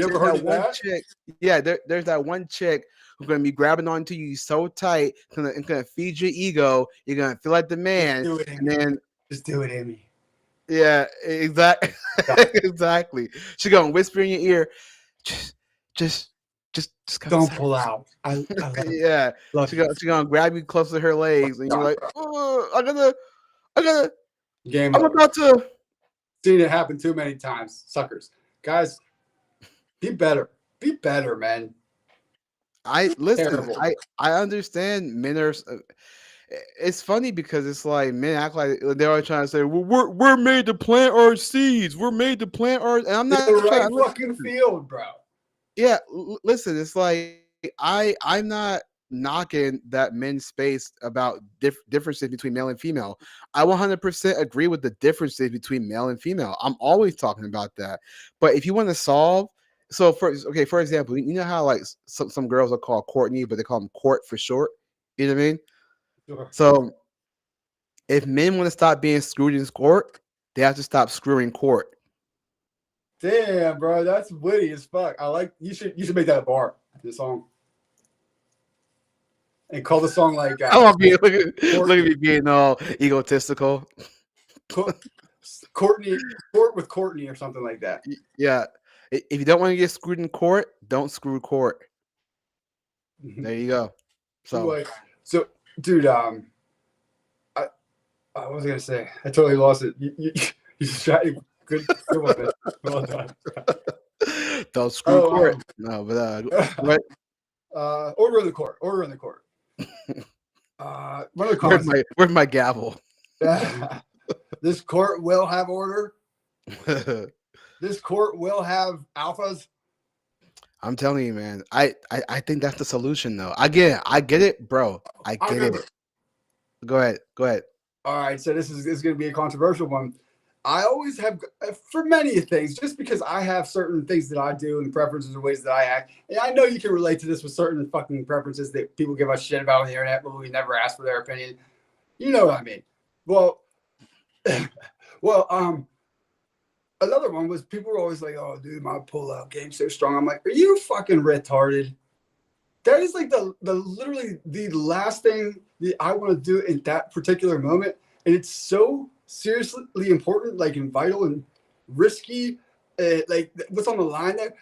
Chick. Yeah, there's that one chick who's gonna be grabbing onto you so tight, and gonna feed your ego. You're gonna feel like the man, just do it, Amy. Yeah, exactly. Exactly. She's gonna whisper in your ear, just don't pull out. Yeah. She's gonna grab you close to her legs, and you're like, oh, I'm about to. Seen it happen too many times, suckers. Guys, be better. Be better, man. I understand men are. It's funny because it's like men act like they're always trying to say, well, we're made to plant our seeds. We're made to plant our. And I'm not the right fucking field, bro. Yeah, listen. It's like I'm not knocking that men's space about differences between male and female. I 100% agree with the differences between male and female. I'm always talking about that. But if you want to solve, so for example, you know how like some girls are called Courtney, but they call them Court for short. You know what I mean? Sure. So if men want to stop being screwed in court, they have to stop screwing court. Damn, bro, that's witty as fuck. I like you should make that a bar. The song. And call the song like look at me being all egotistical. Court with Courtney or something like that. Yeah. If you don't want to get screwed in court, don't screw court. There you go. So dude, What was I gonna say? I totally lost it. You tried. Good one, man. Well done. Don't screw court. No, but what? Order in the court. Order in the court. One of the cons. Where's my gavel? This court will have order. This court will have alphas. I'm telling you, man. I think that's the solution, though. I get it, bro. I get it. Go ahead. All right, so this is going to be a controversial one. I always have, for many things, just because I have certain things that I do and preferences and ways that I act. And I know you can relate to this with certain fucking preferences that people give us shit about on the internet, but we never ask for their opinion. You know what I mean? Well, another one was people were always like, "Oh, dude, my pull-out game's so strong." I'm like, "Are you fucking retarded?" That is like the literally the last thing that I want to do in that particular moment, and it's so seriously important, like, and vital and risky, like what's on the line there.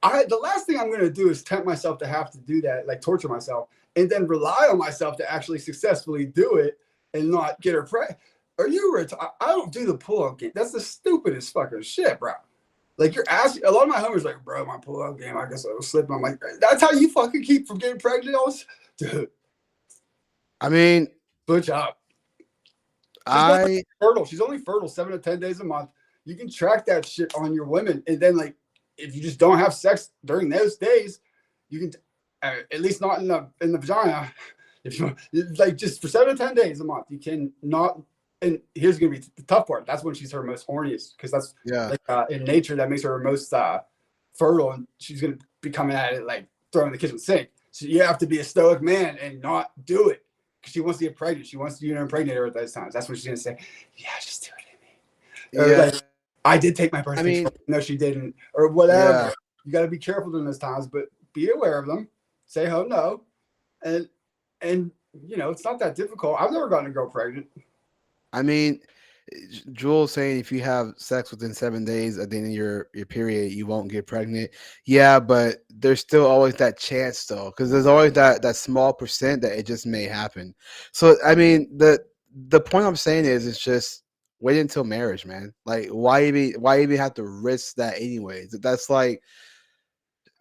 The last thing I'm going to do is tempt myself to have to do that, like torture myself, and then rely on myself to actually successfully do it and not get her pregnant. Are you retarded? I don't do the pull-out game. That's the stupidest fucking shit, bro. Like, you're asking, a lot of my homies like, "Bro, my pull-out game, I guess I'll slip." I'm like, that's how you fucking keep from getting pregnant? Dude. I mean, good job. She's only fertile 7 to 10 days a month. You can track that shit on your women, and then, like, if you just don't have sex during those days, you can at least not in the vagina. If you like, just for 7 to 10 days a month, you can not. And here's gonna be the tough part. That's when she's her most horniest, because that's like, in nature that makes her most fertile, and she's gonna be coming at it like throwing the kitchen sink. So you have to be a stoic man and not do it, because she wants to get pregnant. She wants you to impregnate her at those times. That's when she's gonna say, "Yeah, just do it in me." Or like, "I did take my birth control." No, she didn't, or whatever. Yeah. You got to be careful during those times, but be aware of them. Say no, and you know, it's not that difficult. I've never gotten a girl pregnant. I mean, Joel's saying if you have sex within 7 days at the end of your period, you won't get pregnant. Yeah, but there's still always that chance, though, because there's always that small percent that it just may happen. So, I mean, the point I'm saying is, it's just wait until marriage, man. Like, why even have to risk that anyways? That's like,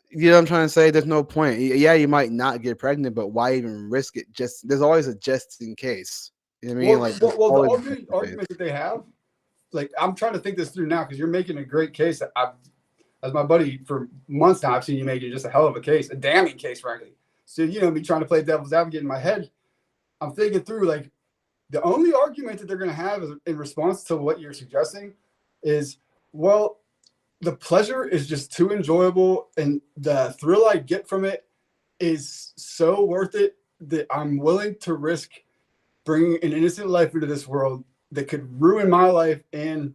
you know what I'm trying to say? There's no point. Yeah, you might not get pregnant, but why even risk it? Just there's always a just in case. You know what I mean? Well, the argument that they have, like, I'm trying to think this through now, because you're making a great case. As my buddy for months now, I've seen you make it just a hell of a case, a damning case, frankly. So, you know, me trying to play devil's advocate in my head, I'm thinking through, like, the only argument that they're going to have is in response to what you're suggesting is, well, the pleasure is just too enjoyable, and the thrill I get from it is so worth it that I'm willing to risk bringing an innocent life into this world that could ruin my life and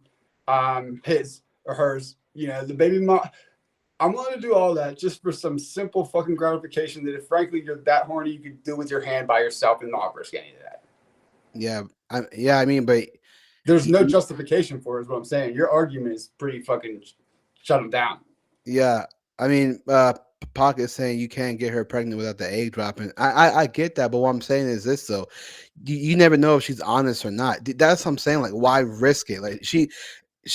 his or hers. You know, the baby mom. I'm willing to do all that just for some simple fucking gratification that, if frankly you're that horny, you could do with your hand by yourself and not risk any of that. Yeah, I mean, but there's no justification for it, is what I'm saying. Your argument is pretty fucking shut them down. Yeah, I mean, Pocket is saying you can't get her pregnant without the egg dropping. I get that, but what I'm saying is this, though. You never know if she's honest or not. That's what I'm saying. Like, why risk it? Like, she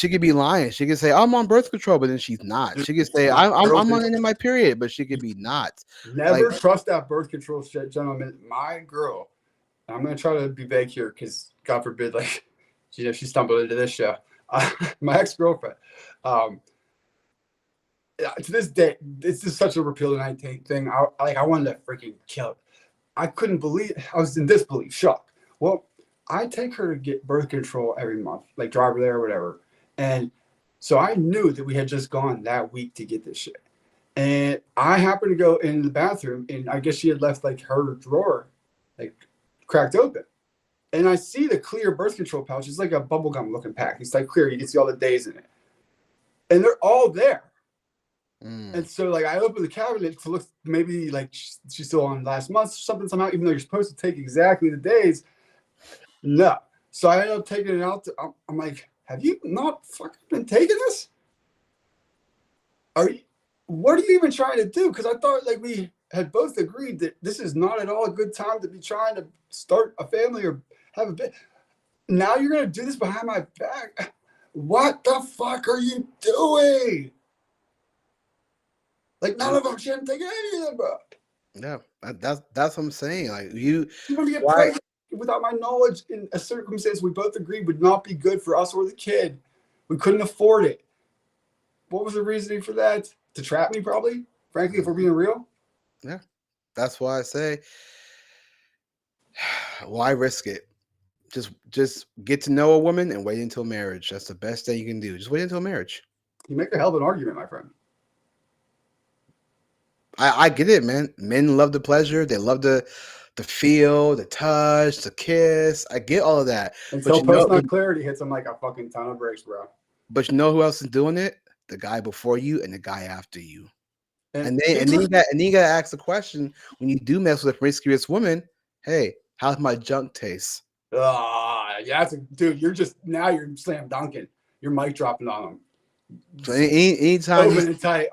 could be lying. She could say, "I'm on birth control," but then she's not. She could say, I'm on in my period, but she could be not. Never trust that birth control shit, gentlemen. My girl, I'm going to try to be vague here, because God forbid, like, she stumbled into this show. My ex-girlfriend, to this day, this is such a repeal and thing. I wanted to freaking kill it. I couldn't believe, I was in disbelief, shock. Well, I take her to get birth control every month, like drive her there or whatever. And so I knew that we had just gone that week to get this shit. And I happened to go in the bathroom, and I guess she had left like her drawer like cracked open. And I see the clear birth control pouch. It's like a bubblegum looking pack. It's like clear. You can see all the days in it. And they're all there. And so, like, I opened the cabinet to look, maybe like she's still on last month or something somehow, even though you're supposed to take exactly the days. No. So I ended up taking it out. I'm like, have you not fucking been taking this? What are you even trying to do? Because I thought, like, we had both agreed that this is not at all a good time to be trying to start a family or have a bit. now you're gonna do this behind my back. What the fuck are you doing? Like none of them shouldn't think any of them, bro. Yeah, that's what I'm saying. Like you gonna get why pregnant without my knowledge in a circumstance we both agreed would not be good for us or the kid. We couldn't afford it. What was the reasoning for that? To trap me, probably. Frankly, if we're being real. Yeah, that's why I say, why risk it? Just get to know a woman and wait until marriage. That's the best thing you can do. Just wait until marriage. You make a hell of an argument, my friend. I get it, man. Men love the pleasure. They love the feel, the touch, the kiss. I get all of that. Until post-nut clarity hits them like a fucking ton of bricks, bro. But you know who else is doing it? The guy before you and the guy after you. And then you gotta ask the question when you do mess with a promiscuous woman, hey, how's my junk taste? Yeah, dude, you're slam dunking. You're mic dropping on them. So anytime open and tight.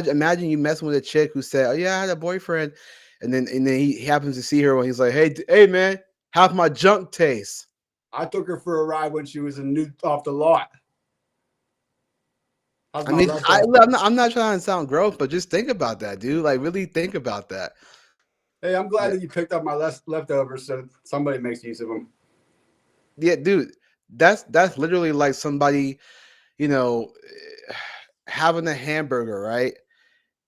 Imagine you messing with a chick who said, "Oh yeah, I had a boyfriend," and then he happens to see her when he's like, "Hey man, how's my junk taste?" I took her for a ride when she was off the lot. I mean, I'm not trying to sound gross, but just think about that, dude. Like, really think about that. Hey, I'm glad that you picked up my leftovers, so somebody makes use of them. Yeah, dude, that's literally like somebody, having a hamburger, right?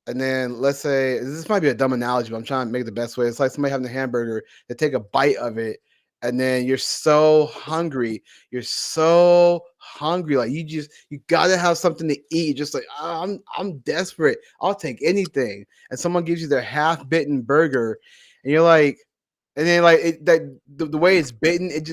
And then let's say this might be a dumb analogy, but I'm trying to make the best way. It's like somebody having a hamburger, they take a bite of it, and then you're so hungry. Like you gotta have something to eat. Just like I'm desperate. I'll take anything. And someone gives you their half-bitten burger, and you're like, and then like the way it's bitten, it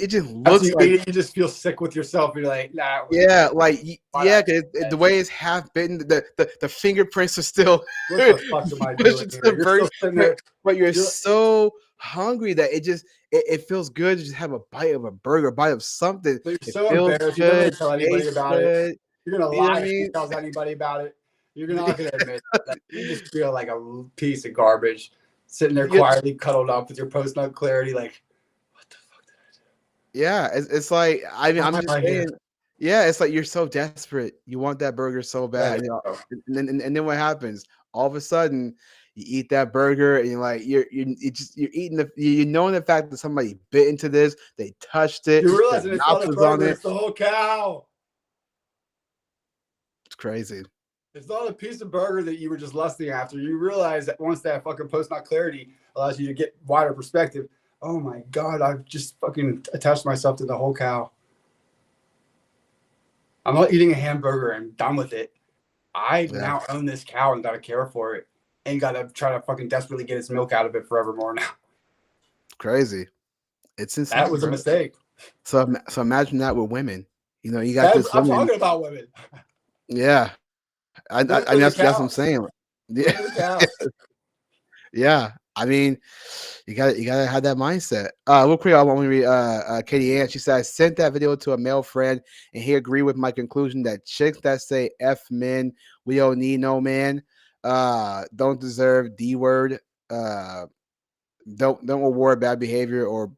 just looks like you just feel sick with yourself. You're like, nah. Yeah, like because the way it's half bitten, the fingerprints are still. What the fuck am I doing? But you're so hungry that it feels good to just have a bite of a burger, a bite of something. But you're so embarrassed. You're not gonna tell anybody about it. You're gonna lie if you tell anybody about it. You're not gonna admit that. You just feel like a piece of garbage. Sitting there quietly cuddled up with your post-nut clarity, like, what the fuck did I do? Yeah, it's like I'm just saying. Yeah, it's like you're so desperate. You want that burger so bad, and then what happens? All of a sudden, you eat that burger, and you're like you're eating you knowing the fact that somebody bit into this, they touched it, you're realizing it's not a burger, it's the whole cow. It's crazy. It's not a piece of burger that you were just lusting after. You realize that once that fucking post-nut clarity allows you to get wider perspective, oh my God, I've just fucking attached myself to the whole cow. I'm not eating a hamburger and done with it. I now own this cow and got to care for it and got to try to fucking desperately get its milk out of it forevermore now. Crazy. It's insane. That was a mistake. So imagine that with women. You got this woman. I'm talking about women. Yeah. I that's what I'm saying. Yeah. Yeah. I mean, you gotta have that mindset. Real quick, I want to read Katie Ann. She said, I sent that video to a male friend and he agreed with my conclusion that chicks that say F men, we don't need no man, don't deserve D word, don't reward bad behavior or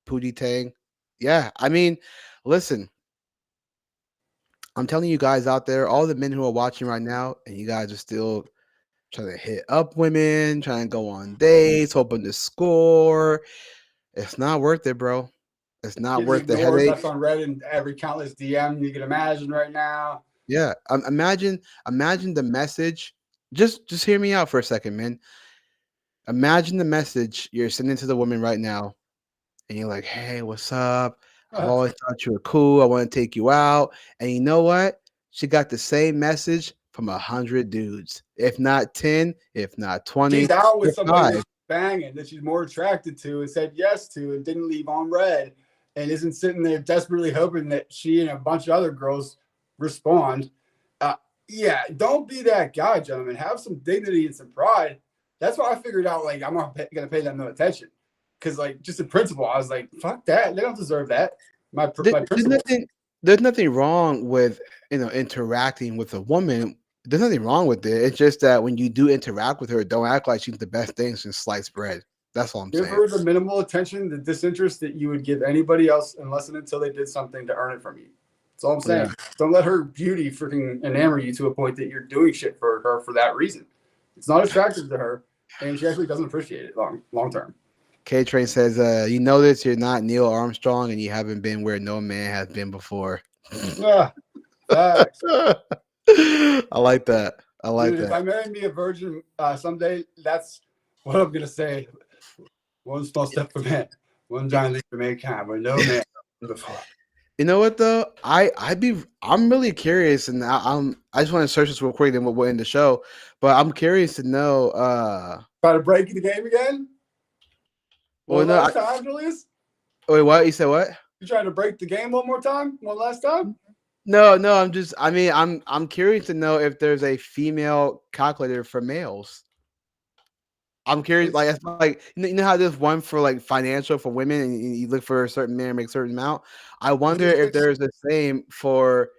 pootie tang. Yeah, I mean, listen. I'm telling you guys out there, all the men who are watching right now, and you guys are still trying to hit up women, trying to go on dates, hoping to score. It's not worth it, bro. It's not worth the headache. That's on Reddit and every countless DM you can imagine right now. Yeah, imagine the message. Just hear me out for a second, man. Imagine the message you're sending to the woman right now, and you're like, "Hey, what's up? I've always thought you were cool. I want to take you out." And you know what? She got the same message from 100 dudes, if not 10, if not 20. She's out with somebody that's banging that she's more attracted to and said yes to and didn't leave on red and isn't sitting there desperately hoping that she and a bunch of other girls respond. Yeah, don't be that guy, gentlemen. Have some dignity and some pride. That's why I figured out, like, I'm not going to pay them no attention. Because, like, just in principle, I was like, fuck that. They don't deserve that. My principle. There's nothing wrong with, interacting with a woman. There's nothing wrong with it. It's just that when you do interact with her, don't act like she's the best thing since sliced bread. That's all I'm Give saying. her the minimal attention, the disinterest that you would give anybody else, unless and until they did something to earn it from you. That's all I'm saying. Yeah. Don't let her beauty freaking enamor you to a point that you're doing shit for her for that reason. It's not attractive to her, and she actually doesn't appreciate it long term. K Train says, you notice you're not Neil Armstrong and you haven't been where no man has been before. Yeah, facts. I like that. I like Dude, that. if I marry me a virgin someday, that's what I'm gonna say. One small step for man, one giant leap for mankind, but no man before. You know what though? I'm really curious, and I just want to search this real quick, then we'll end the show. But I'm curious to know. Try to break the game again. Well, One no, last time, Julius. Wait, what? You said what? You trying to break the game one more time? One last time? No. I'm curious to know if there's a female calculator for males. I'm curious, like it's like you know how there's one for like financial for women, and you look for a certain man, make a certain amount. I wonder if there's the same for.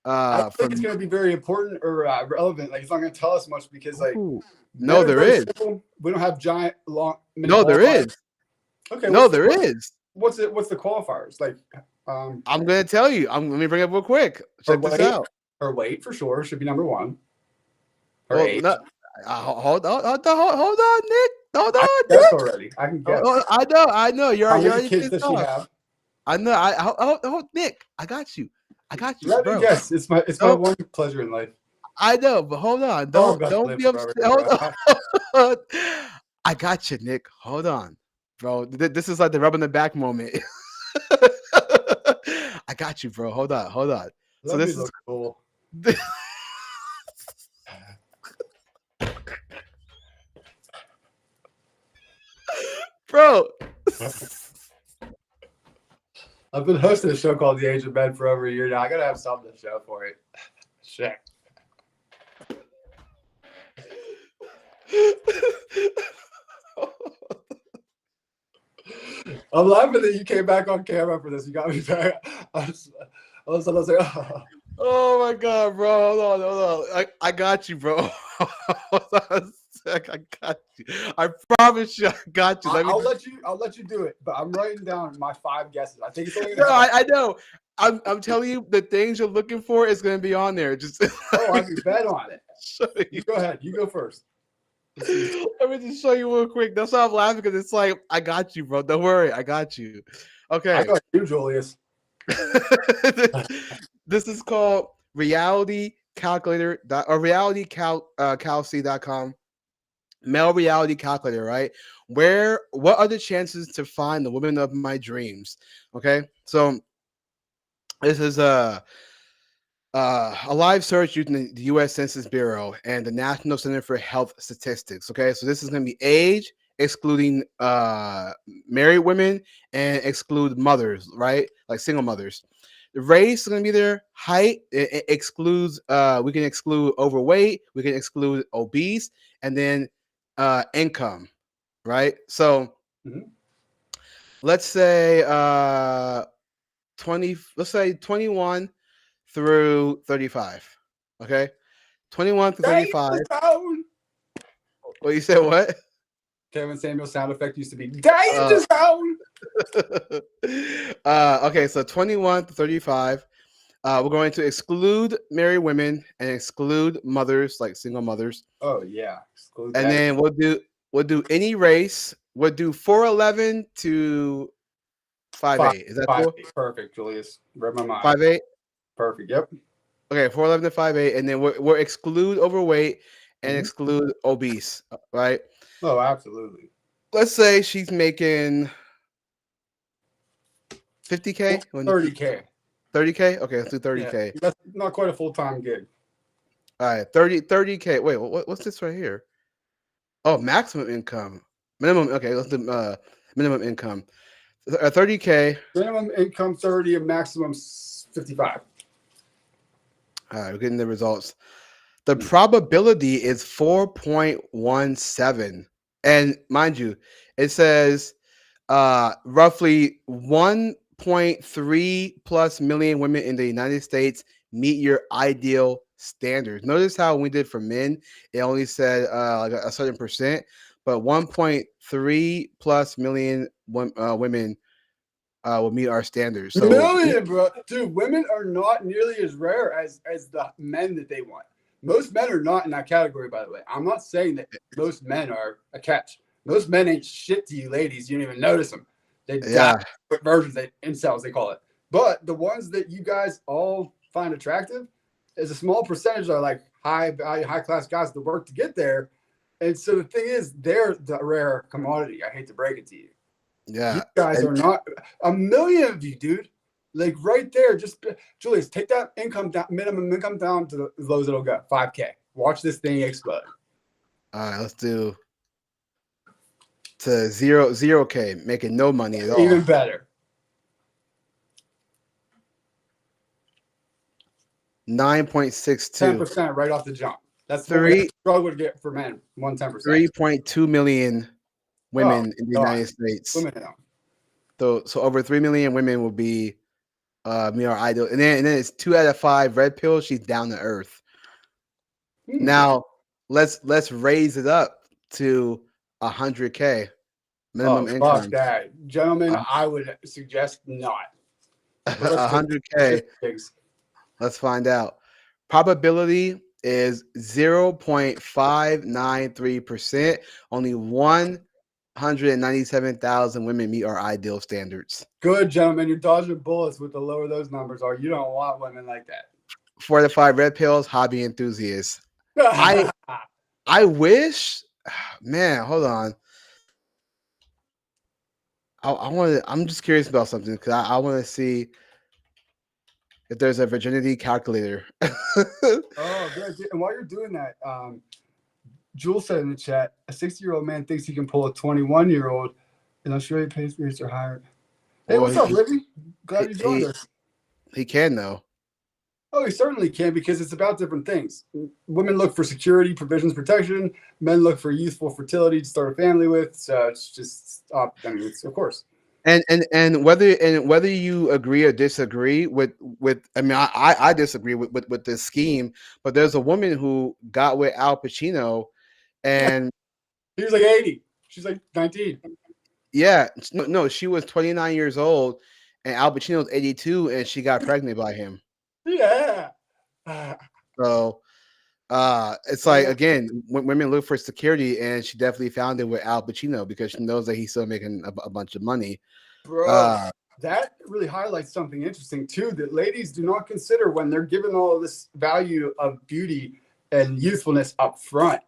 I think it's going to be very important or relevant. Like it's not going to tell us much because like no, there is. Simple. We don't have giant long. No, there is. Okay. No, there is. What's the qualifiers like? I'm gonna tell you. Let me bring it up real quick. Check this out. Or weight for sure should be number one. Or well, no, hold on, Nick. Hold on. Guess already. I can guess. I know. You're already kids does she have? I know. Hold, Nick. I got you. Let me guess. It's my one pleasure in life. I know, but hold on. Don't be upset. Hold on. I got you, Nick. Hold on, bro. This is like the rub on the back moment. I got you, bro. Hold on. So this is cool. Bro. I've been hosting a show called The Age of Men for over a year now. I gotta have something to show for it. Shit. I'm laughing that you came back on camera for this. You got me back. I was like, oh my god, bro. Hold on. I got you, bro. I got you. I promise you, I got you. I'll let you do it, but I'm writing down my 5 guesses. I think it's only. No, I know. I'm telling you, the things you're looking for is going to be on there. Just I can bet on it. You go ahead. You go first. Let me just show you real quick. That's why I'm laughing because it's like I got you, bro. Don't worry, I got you. Okay. I got you, Julius. This is called Reality Calculator or realitycalc.com. Male reality calculator, right? What are the chances to find the woman of my dreams? Okay, so this is a live search using the U.S. Census Bureau and the National Center for Health Statistics. Okay, so this is going to be age excluding married women and exclude mothers, right? Like single mothers. The race is going to be there. Height it excludes. We can exclude overweight. We can exclude obese, and then income, right? So let's say 21 through 35. Okay, 21 through 35. Well, you said what? Kevin Samuel sound effect used to be danger zone. Okay, so 21 to 35. We're going to exclude married women and exclude mothers, like single mothers. Oh yeah, exclude and then we'll do any race. We'll do 4'11" to 5'8". Is that cool? Perfect, Julius. Read my mind. 5'8". Perfect. Yep. Okay, 4'11" to 5'8", and then we'll exclude overweight and exclude obese, right? Oh, absolutely. Let's say she's making $50K, 30K. 30K. Okay, let's do 30K. Yeah, that's not quite a full-time gig. All right, 30K. Wait, what's this right here? Oh, maximum income, minimum. Okay, let's do minimum income. 30K. Minimum income 30 and maximum 55. All right, we're getting the results. The probability is 4.17, and mind you, it says roughly 1.3 plus million women in the United States meet your ideal standards. Notice how we did for men, it only said like a certain percent, but 1.3 plus million women will meet our standards. So Million, bro. Dude, women are not nearly as rare as the men that they want. Most men are not in that category, by the way. I'm not saying that most men are a catch. Most men ain't shit to you ladies. You don't even notice them. They versions, incels, they call it. But the ones that you guys all find attractive is a small percentage are like high value, high class guys that work to get there. And so the thing is, they're the rare commodity. I hate to break it to you. yeah, You guys are not a million of you, dude. Like right there, just Julius, take that income down, minimum income down to the lowest it'll go, 5K. Watch this thing explode. All right, let's do to 0K, making no money at all. Even better. 9.62. 10% right off the jump. That's what Three we struggle to get for men. 10%. 3.2 million women in the United States. Women know. So over 3 million women will be meet our ideal. And then it's 2 out of 5 red pills. She's down to earth. Now let's raise it up to 100K minimum income. Fuck that. Gentlemen, I would suggest not. 100K. Let's find out. Probability is 0.593%. Only 197,000 women meet our ideal standards. Good, gentlemen. You're dodging bullets with the lower those numbers are. You don't want women like that. 4 to 5 red pills, hobby enthusiasts. I wish, man, hold on. I'm just curious about something because I want to see if there's a virginity calculator. Oh, good. And while you're doing that, Jules said in the chat, a 60-year-old man thinks he can pull a 21-year-old, and Australia pays rates are higher. Hey, what's up, Libby? Glad you joined us. He can, though. Oh, he certainly can, because it's about different things. Women look for security, provisions, protection. Men look for youthful fertility to start a family with. So it's just, I mean, it's, of course. And whether you agree or disagree with I mean, I disagree with this scheme, but there's a woman who got with Al Pacino, and he was like 80. She's like 19. Yeah, no, she was 29 years old, and Al Pacino was 82, and she got pregnant by him. Yeah. So, it's like, again, women look for security, and she definitely found it with Al Pacino because she knows that he's still making a bunch of money. Bro, that really highlights something interesting too that ladies do not consider when they're given all of this value of beauty and youthfulness up front.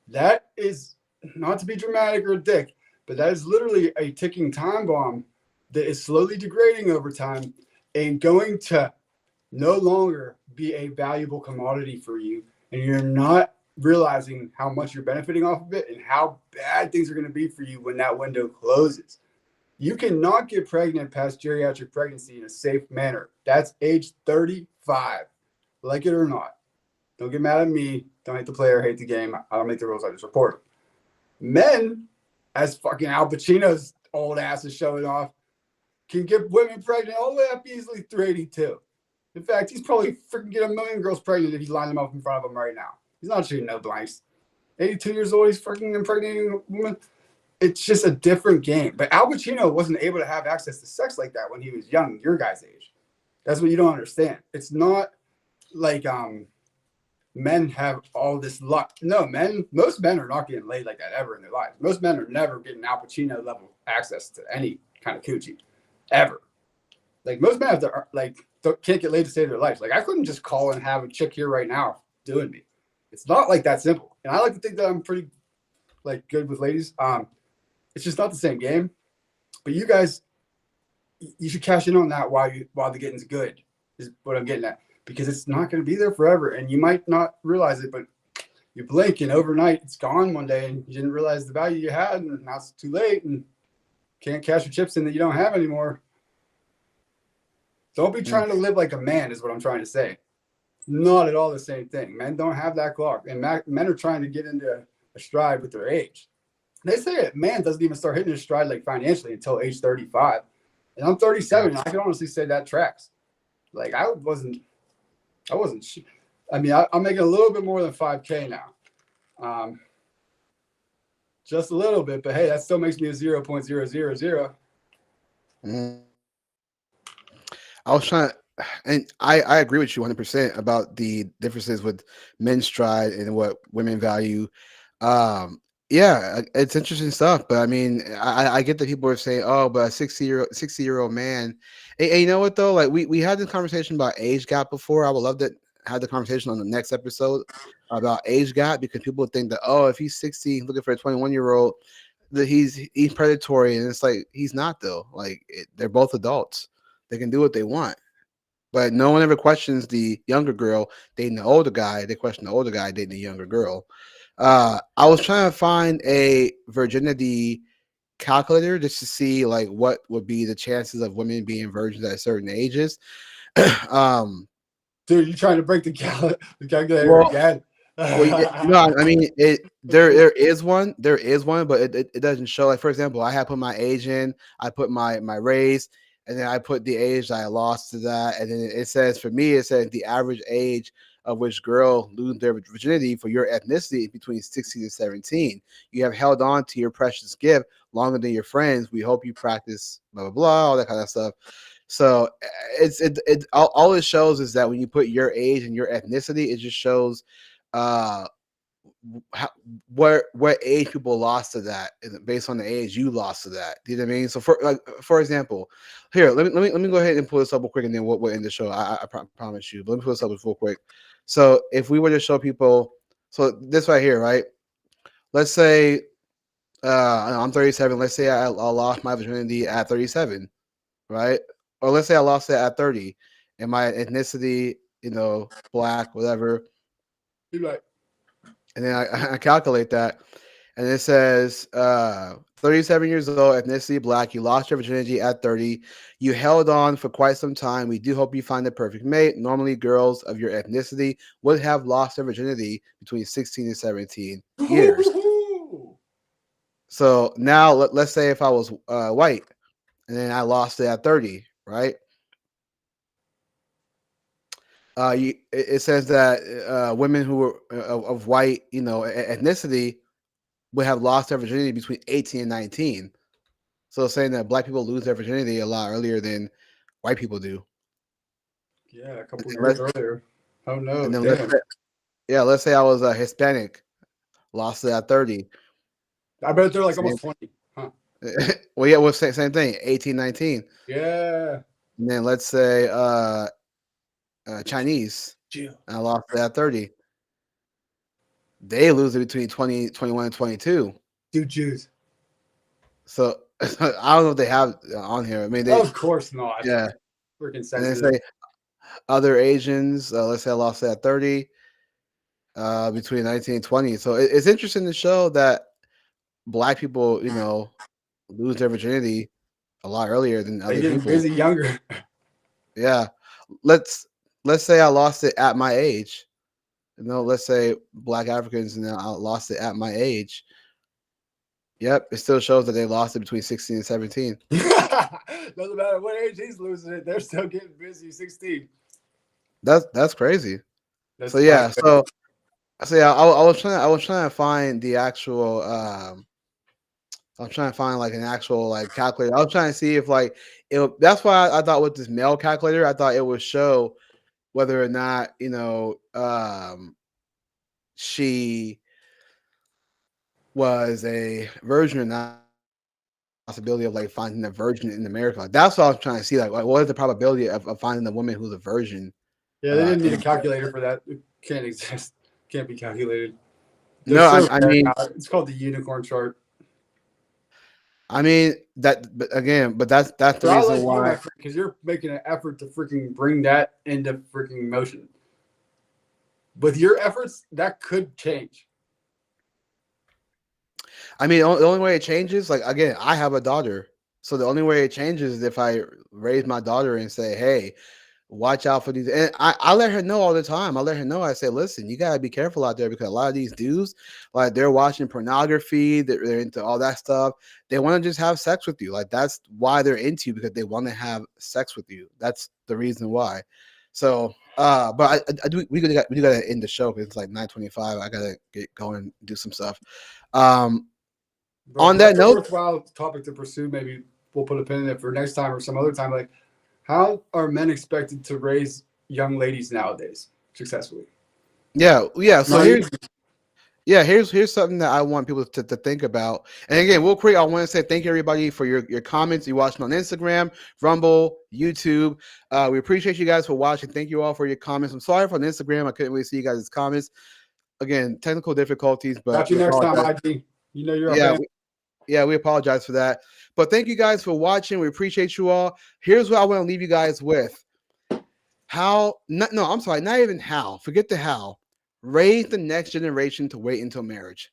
That is not to be dramatic or a dick, but that is literally a ticking time bomb that is slowly degrading over time and going to no longer be a valuable commodity for you. And you're not realizing how much you're benefiting off of it and how bad things are going to be for you when that window closes. You cannot get pregnant past geriatric pregnancy in a safe manner. That's age 35, like it or not. Don't get mad at me. Don't hate the player, hate the game. I don't make the rules. I just report them. Men, as fucking Al Pacino's old ass is showing off, can get women pregnant all the way up easily through 82. In fact, he's probably freaking get 1 million girls pregnant if he lined them up in front of him right now. He's not shooting no blanks. 82 years old, he's freaking impregnating a woman. It's just a different game. But Al Pacino wasn't able to have access to sex like that when he was young, your guys' age. That's what you don't understand. It's not like men have all this luck. No, most men are not getting laid like that ever in their lives. Most men are never getting Al Pacino level access to any kind of coochie, ever. Like most men have to, can't get laid to save their lives. Like I couldn't just call and have a chick here right now doing me. It's not like that simple. And I like to think that I'm pretty good with ladies. It's just not the same game. But you guys, you should cash in on that while the getting's good, is what I'm getting at. Because it's not going to be there forever. And you might not realize it, but you blink and overnight it's gone one day and you didn't realize the value you had, and now it's too late and can't cash your chips in that you don't have anymore. Don't be trying to live like a man is what I'm trying to say. Not at all the same thing. Men don't have that clock. And men are trying to get into a stride with their age. They say that man doesn't even start hitting his stride financially until age 35. And I'm 37, and I can honestly say that tracks. Like I wasn't. I'm making a little bit more than 5K now. Just a little bit, but hey, that still makes me a 0.000. Mm. I was trying, and I agree with you 100% about the differences with men's stride and what women value. Yeah, it's interesting stuff. But I mean, I get that people are saying, "Oh, but a 60-year-old man." And you know what though? Like we had this conversation about age gap before. I would love to have the conversation on the next episode about age gap because people think that, oh, if he's 60 looking for a 21-year-old, that he's predatory, and it's like he's not though. Like they're both adults. They can do what they want. But no one ever questions the younger girl dating the older guy. They question the older guy dating the younger girl. I was trying to find a virginity calculator just to see like what would be the chances of women being virgins at certain ages. um, Dude, you trying to break the calculator well, again? no, I mean there is one, but it doesn't show. Like for example, I had put my age in, I put my race, and then I put the age that I lost to that, and then it says for me, it says the average age of which girl lose their virginity for your ethnicity is between 16 and 17. You have held on to your precious gift longer than your friends. We hope you practice blah blah blah, all that kind of stuff. So it all it shows is that when you put your age and your ethnicity, it just shows uh how, what age people lost to that based on the age you lost to that. Do you know what I mean? So for example, here let me go ahead and pull this up real quick, and then we'll end the show. I promise you. But let me pull this up real quick. So if we were to show people, so this right here, right? Let's say I'm 37. Let's say I lost my virginity at 37, right? Or let's say I lost it at 30, and my ethnicity, black, whatever. You're like, And then I calculate that, and it says 37 years old, ethnicity black. You lost your virginity at 30. You held on for quite some time. We do hope you find the perfect mate. Normally, girls of your ethnicity would have lost their virginity between 16 and 17 years. So now let's say if I was white, and then I lost it at 30, right? It says that women who were of white, ethnicity would have lost their virginity between 18 and 19. So it's saying that black people lose their virginity a lot earlier than white people do. yeah, a couple years earlier. Oh no, And then damn. let's say I was a Hispanic, lost it at 30. I bet they're like almost 20. Huh? Well, yeah, well, same thing, 18, 19. Yeah. And then let's say Chinese, and I lost it at 30. They lose it between 20, 21, and 22. Dude, Jews. So I don't know if they have on here. I mean, Of course not. yeah. Freaking And then sensitive. say other Asians, let's say I lost it at 30, between 19 and 20. So it's interesting to show that black people, lose their virginity a lot earlier than They other getting people. busy younger. Yeah. Let's say I lost it at my age. Let's say black Africans, and I lost it at my age. Yep, it still shows that they lost it between 16 and 17. Doesn't matter what age he's losing it, they're still getting busy. 16. That's crazy. That's So yeah, so yeah, I was trying to find the actual I'm trying to find like an actual like calculator. I was trying to see if like that's why I thought with this male calculator, I thought it would show whether or not, she was a virgin or not. Possibility of like finding a virgin in America. Like, that's what I was trying to see. Like what is the probability of finding a woman who's a virgin? yeah, they didn't need a calculator for that. It can't exist. Can't be calculated. No, I mean, it's called the unicorn chart. I mean but that's the reason why. Because you're making an effort to freaking bring that into freaking motion. With your efforts, that could change. I mean, the only way it changes, like again, I have a daughter, so the only way it changes is if I raise my daughter and say, "Hey, watch out for these." And I let her know all the time. I let her know. I say, "Listen, you gotta be careful out there because a lot of these dudes, like they're watching pornography, they're into all that stuff. They want to just have sex with you. Like that's why they're into you because they want to have sex with you. That's the reason why." So, but we do gotta end the show because it's like 9:25. I gotta get going and do some stuff. Bro, On that that's a note, worthwhile topic to pursue. Maybe we'll put a pin in it for next time or some other time. Like, how are men expected to raise young ladies nowadays successfully? yeah. So Not here's easy. here's something that I want people to think about. And again, real quick, I want to say thank you everybody for your comments. You watching on Instagram, Rumble, YouTube. We appreciate you guys for watching. Thank you all for your comments. I'm sorry for on Instagram. I couldn't really see you guys' comments. Again, technical difficulties, but Got you we next time, apologize. IG. You know you're a Yeah, fan. we apologize for that. But thank you guys for watching. We appreciate you all. Here's what I want to leave you guys with. I'm sorry, not even how. Forget the how. Raise the next generation to wait until marriage.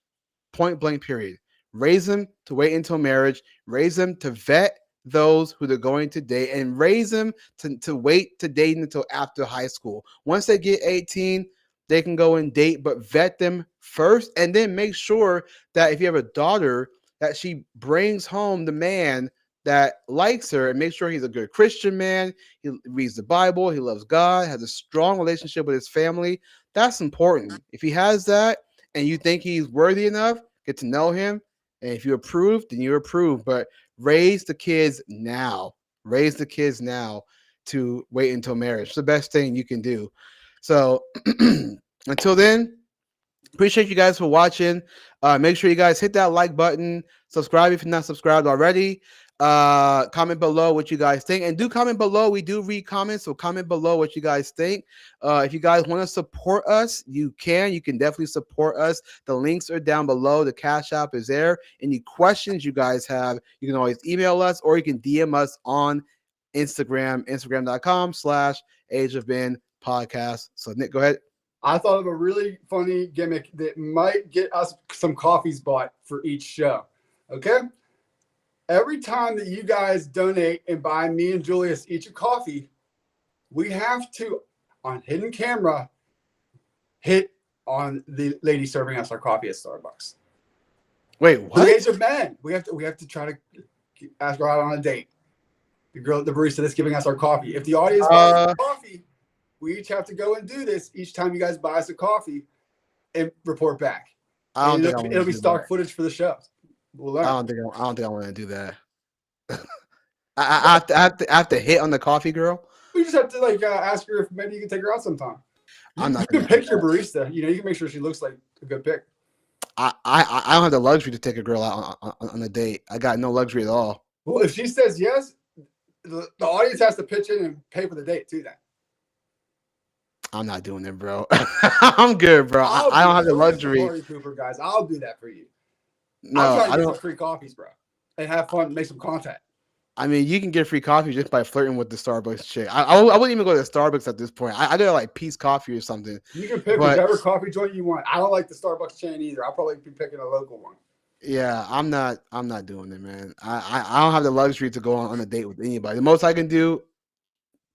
Point blank, period. Raise them to wait until marriage. Raise them to vet those who they're going to date, and raise them to wait to date until after high school. Once they get 18, they can go and date, but vet them first, and then make sure that if you have a daughter, that she brings home the man that likes her, and make sure he's a good Christian man. He reads the Bible, he loves God, has a strong relationship with his family. That's important. If he has that and you think he's worthy enough, get to know him. And if you approve, then you approve. But raise the kids now. Raise the kids now to wait until marriage. It's the best thing you can do. So until then, appreciate you guys for watching. Make sure you guys hit that like button. Subscribe if you're not subscribed already. Comment below what you guys think, and do comment below. We do read comments, so comment below what you guys think. If you guys want to support us, you can definitely support us. The links are down below. The Cash App is there. Any questions you guys have, you can always email us, or you can DM us on instagram.com/Age of Ben podcast. So Nick, go ahead. I thought of a really funny gimmick that might get us some coffees bought for each show. Okay? Every time that you guys donate and buy me and Julius each a coffee, we have to, on hidden camera, hit on the lady serving us our coffee at Starbucks. Wait, The what? Age of Men. We have to try to ask her out on a date. The barista that's giving us our coffee. If the audience buys coffee, we each have to go and do this each time you guys buy us a coffee and report back. It'll be stock footage for the show. We'll learn. I don't think I want to do that. I have to hit on the coffee girl. We just have to ask her if maybe you can take her out sometime. I'm not. You can pick your barista. You can make sure she looks like a good pick. I don't have the luxury to take a girl out on a date. I got no luxury at all. Well, if she says yes, the audience has to pitch in and pay for the date too. Then I'm not doing it, bro. I'm good, bro. I don't have the luxury. Party pooper, guys. I'll do that for you. No, I'll try to I get don't. some free coffees, bro, and have fun, make some content. I mean, you can get free coffee just by flirting with the Starbucks chick. I wouldn't even go to Starbucks at this point. I go to like Peace Coffee or something. You can pick whichever coffee joint you want. I don't like the Starbucks chain either. I'll probably be picking a local one. Yeah, I'm not doing it, man. I don't have the luxury to go on a date with anybody. The most I can do,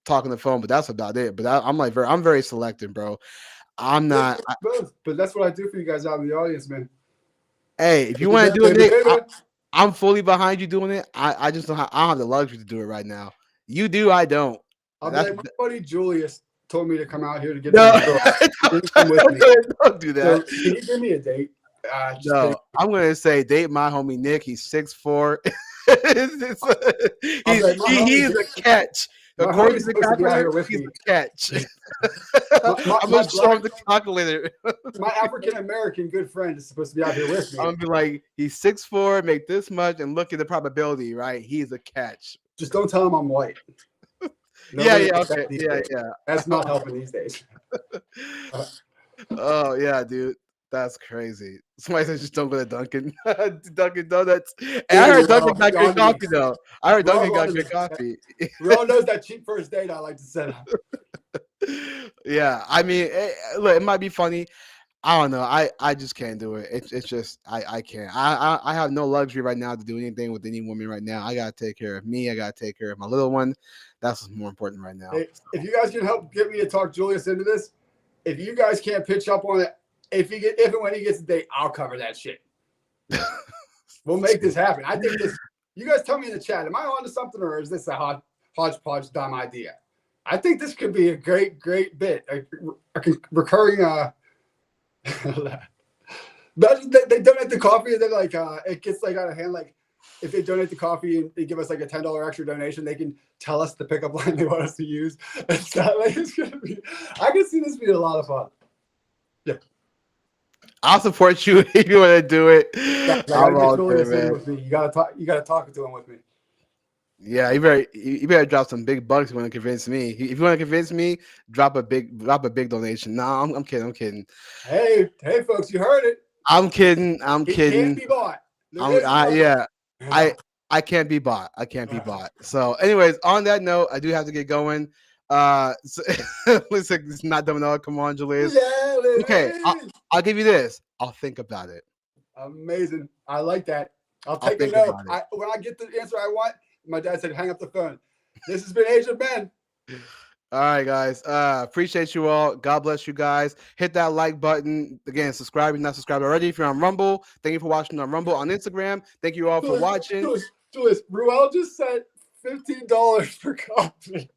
talk on the phone, but that's about it. But I'm very selective, bro. I'm not. But that's what I do for you guys out in the audience, man. Hey, if you want to do it, I'm fully behind you doing it. I just don't have the luxury to do it right now. You do, I don't. I'll be like, my buddy Julius told me to come out here to get no, come with me. Don't do that. So, can you give me a date? No, I'm gonna say date my homie Nick. He's 6'4". He's a catch. According to the calculator, he's a catch. I'm gonna show him the calculator. My African American good friend is supposed to be out here with me. I'm gonna be like, he's 6'4", make this much, and look at the probability, right? He's a catch. Just don't tell him I'm white. Okay. That's not helping these days. Oh yeah, dude. That's crazy. Somebody says just don't go to Dunkin'. Dunkin' Donuts. And I heard Dunkin' got good coffee, though. I heard Dunkin' got good coffee. We all knows that cheap first date I like to set up. Yeah, I mean, look, it might be funny. I don't know. I just can't do it. It's just I can't. I have no luxury right now to do anything with any woman right now. I gotta take care of me. I gotta take care of my little one. That's what's more important right now. Hey, if you guys can help get me to talk Julius into this, if you guys can't pitch up on it, if and when he gets a date, I'll cover that shit. We'll make this happen. I think this. You guys tell me in the chat. Am I onto something, or is this a hodgepodge dumb idea? I think this could be a great bit, a recurring. They donate the coffee and then like it gets like out of hand. Like if they donate the coffee and they give us like a $10 extra donation, they can tell us the pickup line they want us to use. It's not like it's gonna be. I can see this being a lot of fun. Yeah, I'll support you if you want to do it. I I'm gotta all get Julius good, in man. with me. You gotta talk. You gotta talk to him with me. Yeah, you better drop some big bucks if you want to convince me. If you want to convince me, drop a big donation. No, I'm kidding. I'm kidding. Hey, folks, you heard it. I'm kidding. He can't be bought. Yeah, I can't be bought. I can't be bought. So, anyways, on that note, I do have to get going. So, listen, it's not Domino. Come on, Julius. Okay, I'll give you this. I'll think about it. Amazing. I like that. I'll take a note. When I get the answer I want, my dad said, hang up the phone. This has been Age of Men. All right, guys. Appreciate you all. God bless you guys. Hit that like button. Again, subscribe if you're not subscribed already. If you're on Rumble, thank you for watching on Rumble. On Instagram, thank you all for watching. Julius, Ruel just said $15 for coffee.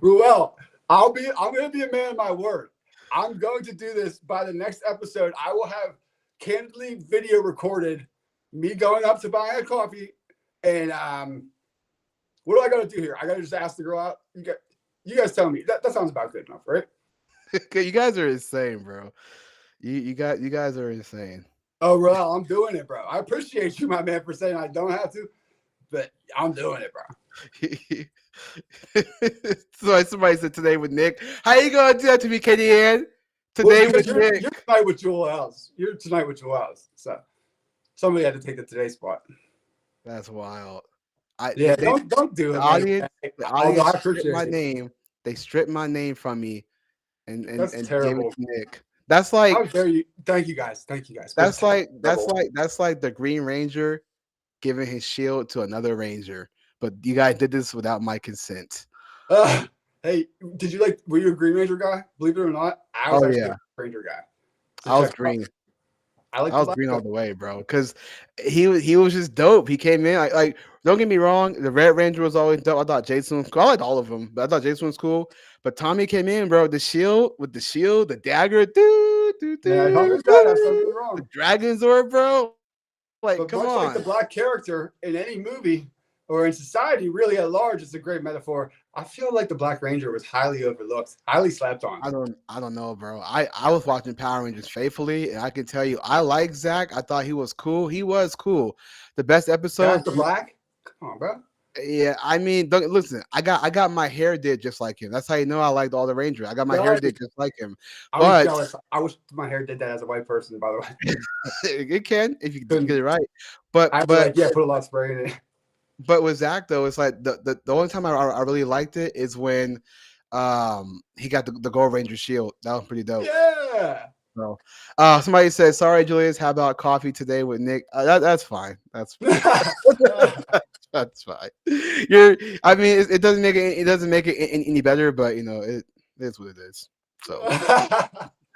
Ruel, I'm gonna be a man of my word. I'm going to do this by the next episode. I will have candidly video recorded me going up to buy a coffee, and what do I got to do here? I got to just ask the girl out. You guys tell me. That sounds about good enough, right? You guys are insane, bro. You guys are insane. Oh, Ruel, I'm doing it, bro. I appreciate you, my man, for saying I don't have to, but I'm doing it, bro. So somebody said today with Nick. How you gonna do that to me, Katie Ann? Today with Nick. You're tonight with Julius. You're tonight with Julius. So somebody had to take the today spot. That's wild. Don't do it. The audience stripped my name. They stripped my name from me, and that's and terrible. gave it to Nick. That's like. How dare you? Thank you guys. That's like the Green Ranger giving his shield to another Ranger. But you guys did this without my consent. Hey, were you a Green Ranger guy? Believe it or not, I was actually a Ranger guy. So I was green. I was green all the way, bro. Because he was just dope. He came in like don't get me wrong, the Red Ranger was always dope. I thought Jason was cool. I liked all of them, but I thought Jason was cool. But Tommy came in, bro. The shield, the dagger, the Dragon Zord, bro. Like, but come much on. Like the black character in any movie or in society, really at large, it's a great metaphor. I feel like the Black Ranger was highly overlooked, highly slept on. I don't know, bro. I was watching Power Rangers faithfully, and I can tell you, I like Zach. I thought he was cool. He was cool. The best episode. Zach the Black? Come on, bro. Yeah, I mean, listen. I got my hair did just like him. That's how you know I liked all the Ranger. I got my hair did just like him. I was jealous. I wish my hair did that as a white person. By the way, it can if you get it right. But put a lot of spray in it. But with Zach though, it's like the only time I really liked it is when he got the Gold Ranger shield. That was pretty dope. Yeah. So, somebody said, "Sorry, Julius. How about coffee today with Nick?" That's fine. That's that's fine. I mean, it doesn't make it any better, but you know, it is what it is. So.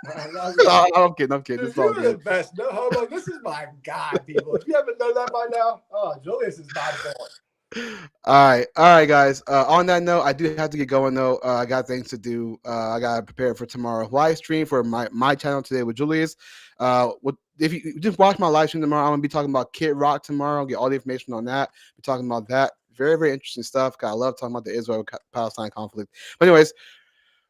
I'm kidding. Dude, you're the best. No homo. This is my guy, people. If you haven't known that by now, Julius is not born. All right, guys. On that note, I do have to get going though. I got things to do. I got to prepare for tomorrow's live stream for my channel today with Julius. If you just watch my live stream tomorrow, I'm gonna be talking about Kid Rock tomorrow. Get all the information on that. Be talking about that. Very, very interesting stuff. I love talking about the Israel-Palestine conflict. But anyways.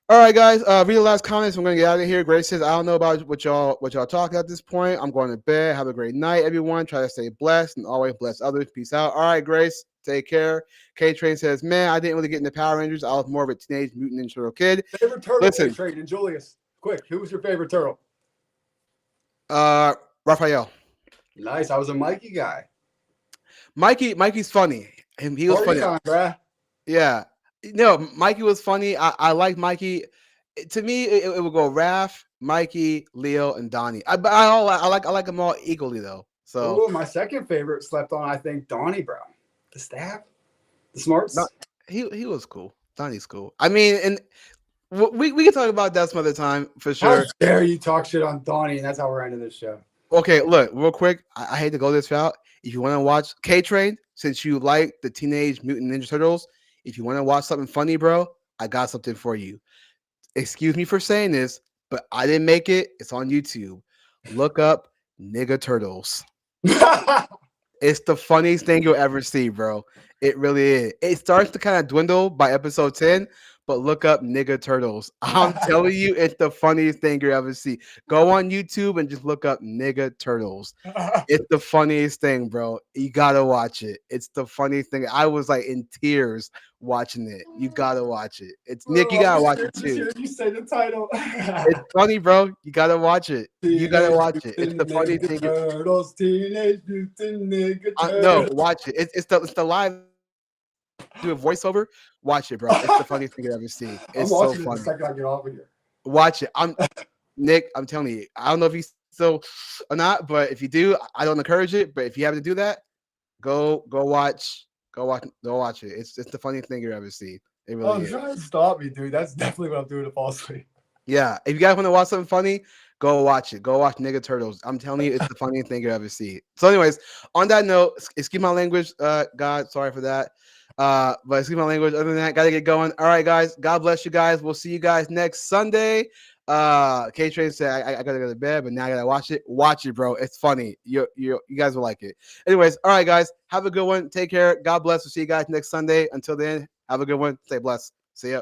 All right, guys. Read the last comments. I'm gonna get out of here. Grace says, "I don't know about what y'all talking at this point. I'm going to bed. Have a great night, everyone. Try to stay blessed and always bless others. Peace out." All right, Grace. Take care. K Train says, "Man, I didn't really get into Power Rangers. I was more of a Teenage Mutant Ninja Turtle kid." Favorite turtle? Listen, Train and Julius. Quick, who was your favorite turtle? Raphael. Nice. I was a Mikey guy. Mikey's funny. He was funny. Bruh. Yeah. No, Mikey was funny. I like Mikey. To me, it would go Raph, Mikey, Leo, and Donnie. I like them all equally though. So my second favorite slept on, I think, Donnie, bro. The staff, the smarts. He was cool. Donnie's cool. I mean, and we can talk about that some other time for sure. How dare you talk shit on Donnie? And that's how we're ending this show. Okay, look, real quick. I hate to go this route. If you want to watch K-Train, since you like the Teenage Mutant Ninja Turtles, if you want to watch something funny, bro, I got something for you. Excuse me for saying this, but I didn't make it. It's on YouTube. Look up Nigga Turtles. It's the funniest thing you'll ever see, bro. It really is. It starts to kind of dwindle by episode 10, but look up Nigga Turtles. I'm telling you, it's the funniest thing you'll ever see. Go on YouTube and just look up Nigga Turtles. It's the funniest thing, bro. You gotta watch it. It's the funniest thing. I was like in tears watching it. You gotta watch it. It's Nick. You gotta watch it too. You say the title. It's funny, bro. You gotta watch it. You gotta watch it. It's the funny thing. Turtles, Teenage Mutant Ninja Turtles. No, watch it. It's the live do a voiceover. Watch it, bro. It's the funniest thing you ever see. It's so I'm watching it the funny. second I get off of here. Watch it. Nick. I'm telling you. I don't know if he's still or not, but if you do, I don't encourage it. But if you have to do that, go watch it. It's the funniest thing you ever see. It really is. Trying to stop me, dude. That's definitely what I'm doing to fall asleep. Yeah. If you guys want to watch something funny, go watch it. Go watch Nigga Turtles. I'm telling you, it's the funniest thing you ever see. So, anyways, on that note, excuse my language, God, sorry for that. But excuse my language. Other than that, gotta get going. All right, guys. God bless you guys. We'll see you guys next Sunday. K-Train said I gotta go to bed, but now I gotta watch it. Watch it, bro. It's funny. You guys will like it. Anyways, all right, guys. Have a good one. Take care. God bless. We'll see you guys next Sunday. Until then, have a good one. Stay blessed. See ya.